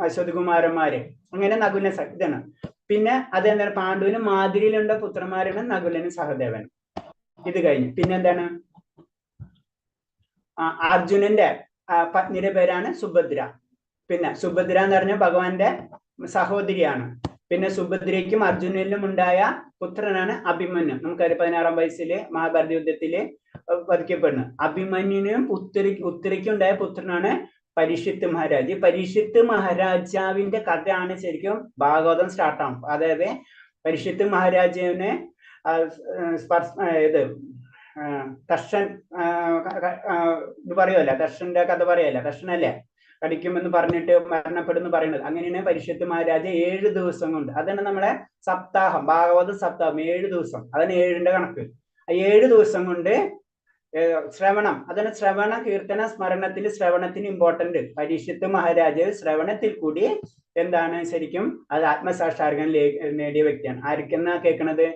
അശ്വത് കുമാരന്മാര്. അങ്ങനെ നകുല ഇതാണ്. പിന്നെ അതെന്താണ്, പാണ്ഡുവിന് മാതിരിയിലുണ്ട പുത്രന്മാരാണ് നകുലനും സഹദേവനും. ഇത് കഴിഞ്ഞു പിന്നെന്താണ്, അർജുനന്റെ പത്നിയുടെ പേരാണ് സുഭദ്ര. പിന്നെ സുഭദ്ര എന്ന് പറഞ്ഞ ഭഗവാന്റെ സഹോദരിയാണ്. പിന്നെ സുഭദ്രയ്ക്കും അർജുനനിലും ഉണ്ടായ പുത്രനാണ് അഭിമന്യു. നമുക്കറിയാം 16-ാം വയസ്സില് മഹാഭാരത യുദ്ധത്തില് വധിക്കപ്പെടുന്നു. അഭിമന്യുനും ഉത്തരയ്ക്കും ഉണ്ടായ പുത്രനാണ് പരീക്ഷിത്ത് മഹാരാജ്. പരീക്ഷിത്ത് മഹാരാജാവിന്റെ കഥയാണ് ശരിക്കും ഭാഗവതം സ്റ്റാർട്ടാണ്. അതായത് പരീക്ഷിത്ത് മഹാരാജാവിനെ ദർശൻ ഇത് പറയുമല്ല, ദർശന്റെ കഥ പറയല്ല, ദർശനല്ലേ കടിക്കുമെന്ന് പറഞ്ഞിട്ട് മരണപ്പെടുന്നു പറയുന്നത്. അങ്ങനെയാണ് പരീക്ഷിത്ത് മഹാരാജ 7 ദിവസം കൊണ്ട്, അതാണ് നമ്മളെ സപ്താഹം, ഭാഗവത സപ്താഹം 7 ദിവസം, അതാണ് 7ന്റെ കണക്ക്. 7 ദിവസം കൊണ്ട് ശ്രവണം, അതാണ് ശ്രവണ കീർത്തന സ്മരണത്തിൽ ശ്രവണത്തിന് ഇമ്പോർട്ടന്റ്. പരീക്ഷിത്ത് മഹാരാജാവ് ശ്രവണത്തിൽ കൂടി എന്താണ് ശരിക്കും അത് ആത്മസാക്ഷാത്കാരം നേടിയ വ്യക്തിയാണ്. ആർക്കെന്നാ കേൾക്കണത്?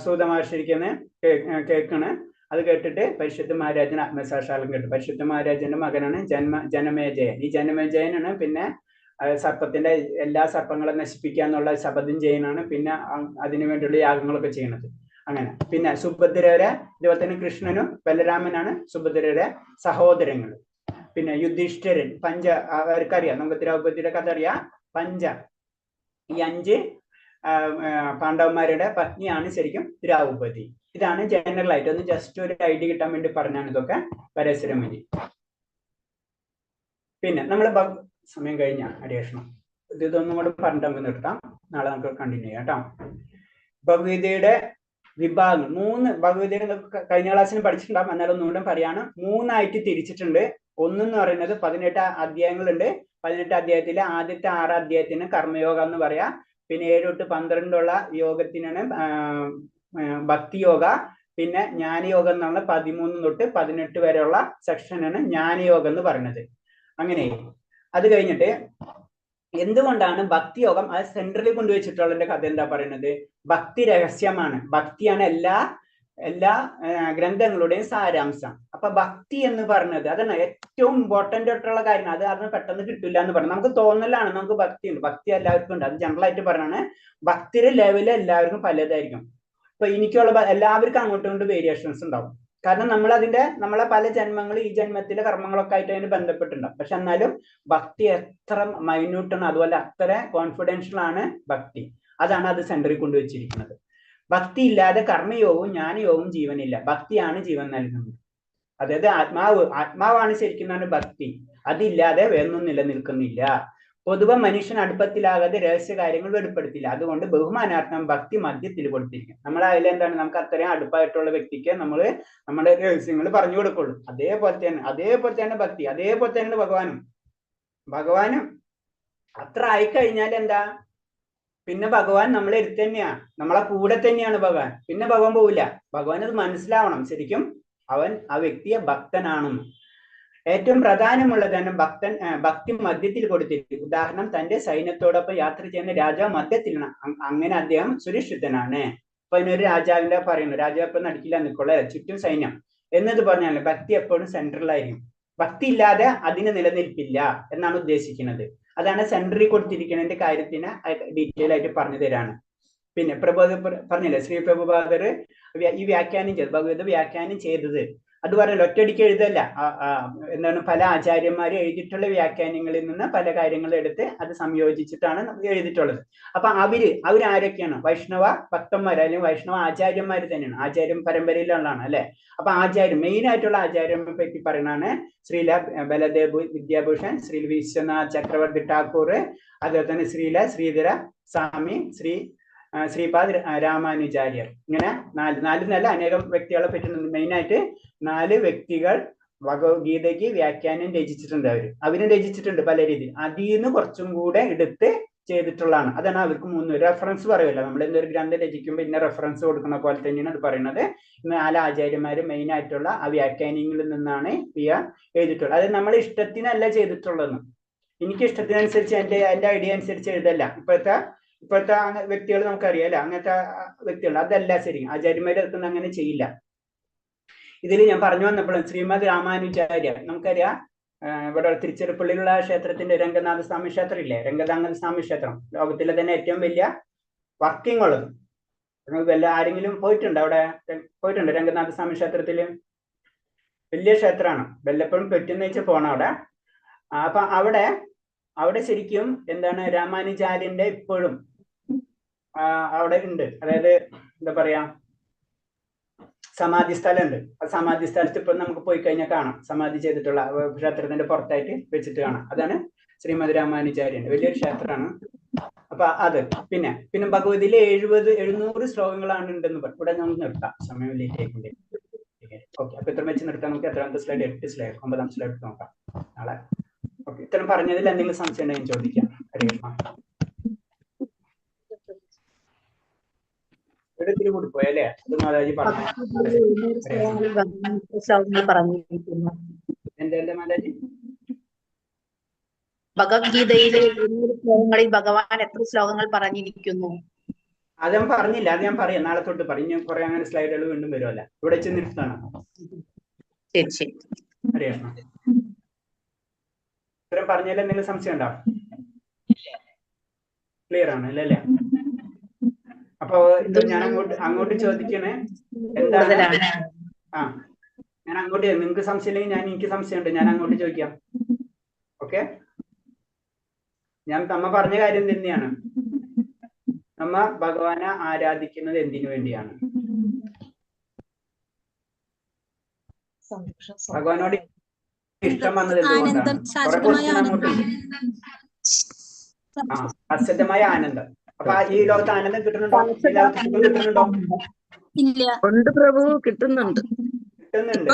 സൂത മഹർഷിരിക്കുന്ന കേൾക്കണ്. അത് കേട്ടിട്ട് പരിശുദ്ധ മഹാരാജൻ ആത്മസാക്ഷാത്കാരം കേട്ടു. പരിശുദ്ധ മഹാരാജന്റെ മകനാണ് ജനമേജയൻ. ഈ ജനമേജയനാണ് പിന്നെ സർപ്പത്തിന്റെ എല്ലാ സർപ്പങ്ങളും നശിപ്പിക്കുക എന്നുള്ള ശപഥം ചെയ്യുന്നതാണ്. പിന്നെ അതിനു വേണ്ടിയുള്ള യാഗങ്ങളൊക്കെ ചെയ്യുന്നത്. അങ്ങനെ പിന്നെ സുഭദ്രയുടെ ഇതുപോലെ തന്നെ കൃഷ്ണനും ബലരാമനാണ് സുഭദ്രയുടെ സഹോദരങ്ങൾ. പിന്നെ യുധിഷ്ഠിരൻ, അവർക്കറിയാം, നമുക്ക് ദ്രൗപദിയുടെ കഥ അറിയാം. ഈ 5 പാണ്ഡവന്മാരുടെ പത്നിയാണ് ശരിക്കും ദ്രൗപദി. ഇതാണ് ജനറൽ ആയിട്ട്, ഒന്ന് ജസ്റ്റ് ഒരു ഐഡിയ കിട്ടാൻ വേണ്ടി പറഞ്ഞാണ് ഇതൊക്കെ പരസ്പരം വേണ്ടി. പിന്നെ നമ്മൾ സമയം കഴിഞ്ഞ അന്വേഷണം ഇതൊന്നും കൂടെ പറഞ്ഞിട്ട് നമുക്ക് നിർത്താം. നാളെ നമുക്ക് കണ്ടിന്യൂ ചെയ്യാം കേട്ടോ. ഭഗവത്ഗീതയുടെ വിഭാഗങ്ങൾ 3 ഭഗവത്ഗീത കഴിഞ്ഞ ക്ലാസ്സിന് പഠിച്ചിട്ടുണ്ടാകും, എന്നാലും ഒന്നുകൂടെ പറയാണ്. 3 തിരിച്ചിട്ടുണ്ട്. ഒന്നെന്ന് പറയുന്നത് 18 അധ്യായങ്ങളുണ്ട്. 18 അധ്യായത്തിലെ ആദ്യത്തെ 6 അധ്യായത്തിന് കർമ്മയോഗം എന്ന് പറയാം. പിന്നെ 7 തൊട്ട് 12 യോഗത്തിനാണ് ഭക്തിയോഗ. പിന്നെ ജ്ഞാനയോഗം എന്നുള്ള 13 തൊട്ട് 18 വരെയുള്ള സെക്ഷനാണ് ജ്ഞാനയോഗം എന്ന് പറയുന്നത്. അങ്ങനെ അത് കഴിഞ്ഞിട്ട് എന്തുകൊണ്ടാണ് ഭക്തിയോഗം അത് സെൻട്രലിൽ കൊണ്ടുവച്ചിട്ടുള്ളതിന്റെ കഥ എന്താ പറയുന്നത്? ഭക്തി രഹസ്യമാണ്. ഭക്തിയാണ് എല്ലാ ഗ്രന്ഥങ്ങളുടെയും സാരാംശം. അപ്പൊ ഭക്തി എന്ന് പറഞ്ഞത് അതാണ് ഏറ്റവും ഇമ്പോർട്ടന്റ് ആയിട്ടുള്ള കാര്യം. അത് പെട്ടെന്ന് കിട്ടില്ല എന്ന് പറഞ്ഞു. നമുക്ക് തോന്നലാണ് നമുക്ക് ഭക്തി ഉണ്ട്, ഭക്തി എല്ലാവർക്കും ഉണ്ട്. അത് ജനറൽ ആയിട്ട് പറയാണ്. ഭക്തിയുടെ ലെവല് എല്ലാവർക്കും പലതായിരിക്കും. ഇപ്പൊ എനിക്കുള്ള എല്ലാവർക്കും അങ്ങോട്ടും ഇങ്ങോട്ടും വേരിയേഷൻസ് ഉണ്ടാവും. കാരണം നമ്മളെ പല ജന്മങ്ങൾ ഈ ജന്മത്തിലെ കർമ്മങ്ങളൊക്കെ ആയിട്ട് അതിന് ബന്ധപ്പെട്ടുണ്ടാവും. പക്ഷെ എന്നാലും ഭക്തി എത്ര മൈന്യൂട്ടാണ്, അതുപോലെ അത്ര കോൺഫിഡൻഷ്യൽ ആണ് ഭക്തി. അതാണ് അത് സെന്ററിൽ കൊണ്ടുവച്ചിരിക്കുന്നത്. ഭക്തി ഇല്ലാതെ കർമ്മയോഗവും ജ്ഞാനയോഗവും ജീവനില്ല. ഭക്തിയാണ് ജീവൻ നൽകുന്നത്. അതായത് ആത്മാവാണ് ശരിക്കും ഭക്തി. അതില്ലാതെ വേറൊന്നും നിലനിൽക്കുന്നില്ല. പൊതുവെ മനുഷ്യൻ അടുപ്പത്തിലാകാതെ രഹസ്യ കാര്യങ്ങൾ വെളിപ്പെടുത്തില്ല. അതുകൊണ്ട് ബഹുമാനാർത്ഥം ഭക്തി മധ്യത്തിൽ കൊടുത്തിരിക്കും. നമ്മൾ അതിലെന്താണ്, നമുക്ക് അത്രയും അടുപ്പായിട്ടുള്ള വ്യക്തിക്ക് നമ്മുടെ രഹസ്യങ്ങൾ പറഞ്ഞു കൊടുക്കുള്ളൂ. അതേപോലെ തന്നെ ഭക്തി, അതേപോലെ തന്നെ ഭഗവാനും അത്ര ആയിക്കഴിഞ്ഞാൽ എന്താ, പിന്നെ ഭഗവാൻ നമ്മളെ അടുത്ത് തന്നെയാണ്, നമ്മളെ കൂടെ തന്നെയാണ് ഭഗവാൻ. പിന്നെ ഭഗവാൻ പോവില്ല. ഭഗവാൻ അത് മനസ്സിലാവണം ശരിക്കും അവൻ ആ വ്യക്തിയെ ഭക്തനാണെന്ന്. ഏറ്റവും പ്രധാനമുള്ളതാണ് ഭക്തി മധ്യത്തിൽ കൊടുത്തിരിക്കും. ഉദാഹരണം, തന്റെ സൈന്യത്തോടൊപ്പം യാത്ര ചെയ്യുന്ന രാജാവ് മധ്യത്തിലാണ്. അങ്ങനെ അദ്ദേഹം സുരക്ഷിതനാണ്. അപ്പൊ അതിനൊരു രാജാവിന്റെ പറയുന്നു, രാജാവ് ഇപ്പൊ നടക്കില്ല നിൽക്കുള്ള ചുറ്റും സൈന്യം എന്നത് പറഞ്ഞാൽ ഭക്തി എപ്പോഴും സെൻട്രലായിരിക്കും. ഭക്തി ഇല്ലാതെ അതിന് നിലനിൽപ്പില്ല എന്നാണ് ഉദ്ദേശിക്കുന്നത്. അതാണ് സെൻട്രലിൽ കൊടുത്തിരിക്കുന്നതിന്റെ കാര്യത്തിന് ഡീറ്റെയിൽ ആയിട്ട് പറഞ്ഞു തരാണ്. പിന്നെ പറഞ്ഞില്ലേ, ശ്രീ പ്രഭുപാദർ ഈ വ്യാഖ്യാനം ചെയ്ത് ഭഗവത് വ്യാഖ്യാനം ചെയ്തത് അത് പറഞ്ഞല്ലോ, ഒറ്റയടിക്ക് എഴുതല്ല. എന്താണ്, പല ആചാര്യന്മാരും എഴുതിയിട്ടുള്ള വ്യാഖ്യാനങ്ങളിൽ നിന്ന് പല കാര്യങ്ങൾ എടുത്ത് അത് സംയോജിച്ചിട്ടാണ് എഴുതിയിട്ടുള്ളത്. അപ്പൊ അവരാരൊക്കെയാണ്? വൈഷ്ണവ ഭക്തന്മാർ അല്ലെങ്കിൽ വൈഷ്ണവ ആചാര്യന്മാർ തന്നെയാണ്. ആചാര്യ പരമ്പരയിലുള്ളതാണ് അല്ലെ. അപ്പൊ ആചാര്യം, മെയിൻ ആയിട്ടുള്ള ആചാര്യനെ പറ്റി പറയുന്നതാണ് ശ്രീല ബലദേവ് വിദ്യാഭൂഷൺ, ശ്രീ വിശ്വനാഥ് ചക്രവർത്തി ഠാക്കൂർ, അതുപോലെ തന്നെ ശ്രീധര സ്വാമി, ശ്രീപാദ് രാമാനുജാര്യർ. ഇങ്ങനെ നാല് അനേകം വ്യക്തികളെ പറ്റുന്നുണ്ട്. മെയിനായിട്ട് 4 വ്യക്തികൾ ഭഗവത്ഗീതയ്ക്ക് വ്യാഖ്യാനം രചിച്ചിട്ടുണ്ട്. അവരും രചിച്ചിട്ടുണ്ട് പല രീതിയിൽ. അതിൽ നിന്ന് കുറച്ചും കൂടെ എടുത്ത് ചെയ്തിട്ടുള്ളതാണ്. അതാണ് അവർക്ക് 3 റെഫറൻസ് പറയുമല്ലോ. നമ്മൾ എന്തൊരു ഗ്രന്ഥം രചിക്കുമ്പോൾ ഇന്ന റെഫറൻസ് കൊടുക്കുന്ന പോലെ തന്നെയാണ് അത് പറയുന്നത്. 4 ആചാര്യന്മാര് മെയിൻ ആയിട്ടുള്ള ആ വ്യാഖ്യാനങ്ങളിൽ നിന്നാണ് എഴുതിയിട്ടുള്ളത്. അത് നമ്മളെ ഇഷ്ടത്തിനല്ല ചെയ്തിട്ടുള്ളതെന്ന്. എനിക്ക് ഇഷ്ടത്തിനനുസരിച്ച് എന്റെ ഐഡിയ അനുസരിച്ച് എഴുതല്ല. ഇപ്പോഴത്തെ വ്യക്തികൾ നമുക്കറിയാലോ, അങ്ങനത്തെ വ്യക്തികൾ അതല്ല ശരി. ആചാര്യന്മാരെ എടുക്കുന്ന അങ്ങനെ ചെയ്യില്ല. ഇതിൽ ഞാൻ പറഞ്ഞു വന്നപ്പോൾ ശ്രീമദ് രാമാനുജാര്യ നമുക്കറിയാം. ഇവിടെ തിരുച്ചിറപ്പള്ളിയിലുള്ള ക്ഷേത്രത്തിന്റെ രംഗനാഥ സ്വാമി ക്ഷേത്രം ഇല്ലേ, രംഗനാഥ സ്വാമി ക്ഷേത്രം ലോകത്തിലെ തന്നെ ഏറ്റവും വലിയ വർക്കിംഗ് ഉള്ളത്. ആരെങ്കിലും പോയിട്ടുണ്ട് അവിടെ? പോയിട്ടുണ്ട് രംഗനാഥ സ്വാമി ക്ഷേത്രത്തില്? വലിയ ക്ഷേത്രമാണ്. വല്ലപ്പോഴും പെട്ടെന്ന് വെച്ച് പോണം അവിടെ. അപ്പൊ അവിടെ ശരിക്കും എന്താണ്, രാമാനുജാര്യന്റെ ഇപ്പോഴും അവിടെ ഉണ്ട്. അതായത് എന്താ പറയാ, സമാധി സ്ഥലമുണ്ട്. ആ സമാധി സ്ഥലത്ത് ഇപ്പൊ നമുക്ക് പോയി കഴിഞ്ഞാൽ കാണാം. സമാധി ചെയ്തിട്ടുള്ള ക്ഷേത്രത്തിന്റെ പുറത്തായിട്ട് വെച്ചിട്ട് കാണാം. അതാണ് ശ്രീമദ് രാമാനുജാര്യന്റെ വലിയൊരു ക്ഷേത്രമാണ്. അപ്പൊ അത് പിന്നെ ഭഗവതിയിലെ 700 ശ്ലോകങ്ങളാണ് ഉണ്ടെന്ന് പറഞ്ഞു. ഇവിടെ നമുക്ക് നിർത്താം, സമയം ലേറ്റ്. ഓക്കെ, അപ്പൊ ഇത്ര വെച്ച് നിർത്താം. നമുക്ക് എത്രാമത്തെ സ്ലൈഡ്? 8 സ്ലൈഡ്, 9ാം സ്ലൈഡ് നോക്കാം നാളെ. ഓക്കെ, ഇത്തരം പറഞ്ഞതിൽ എന്തെങ്കിലും സംശയം ഉണ്ടെങ്കിൽ ചോദിക്കാം. ഇത്തിരി കൂടി പോയല്ലേ? അത് മാതാജി പറഞ്ഞു. എന്താ മാതാജി? ഭഗവത്ഗീതയിലെ 700 ശ്ലോകങ്ങളിൽ ഭഗവാൻ എത്ര ശ്ലോകങ്ങൾ പറഞ്ഞിരിക്കുന്നു? അത് ഞാൻ പറഞ്ഞില്ല, അത് ഞാൻ പറയാം, നാളെ തൊട്ട് പറയും. കുറെ അങ്ങനെ സ്ലൈഡുകൾ വീണ്ടും വരുമല്ല. ഇവിടെ വെച്ച് നിർത്തണം. ശരി ശരി. ഹരേ കൃഷ്ണ. ഇത്രയും പറഞ്ഞാൽ എന്തെങ്കിലും സംശയം ഉണ്ടോ? ക്ലിയർ ആണ് അല്ലേ? അപ്പൊ ഇത് ഞാൻ അങ്ങോട്ട് ചോദിക്കണേ എന്താണ്? ഞാൻ അങ്ങോട്ട്, നിങ്ങൾക്ക് സംശയം ഇല്ലെങ്കിൽ എനിക്ക് സംശയമുണ്ട്, ഞാൻ അങ്ങോട്ട് ചോദിക്കാം. ഓക്കെ, ഞാൻ നമ്മ പറഞ്ഞ കാര്യം തന്നെയാണ്. നമ്മ ഭഗവാനെ ആരാധിക്കുന്നത് എന്തിനു വേണ്ടിയാണ്? ഭഗവാനോട് ഇഷ്ടം വന്നത് എന്തുകൊണ്ടാണ്? കുറെ ക്വസ്റ്റ്യൻ അങ്ങോട്ട്. അസത്യമായ ആനന്ദം. അപ്പൊ ഈ ലോകത്ത് ആനന്ദം കിട്ടുന്നുണ്ടോ? ഈ ലോകത്ത് സുഖം കിട്ടുന്നുണ്ടോ? ഇല്ല. ഉണ്ട് പ്രഭു, കിട്ടുന്നുണ്ട്. കിട്ടുന്നുണ്ട്.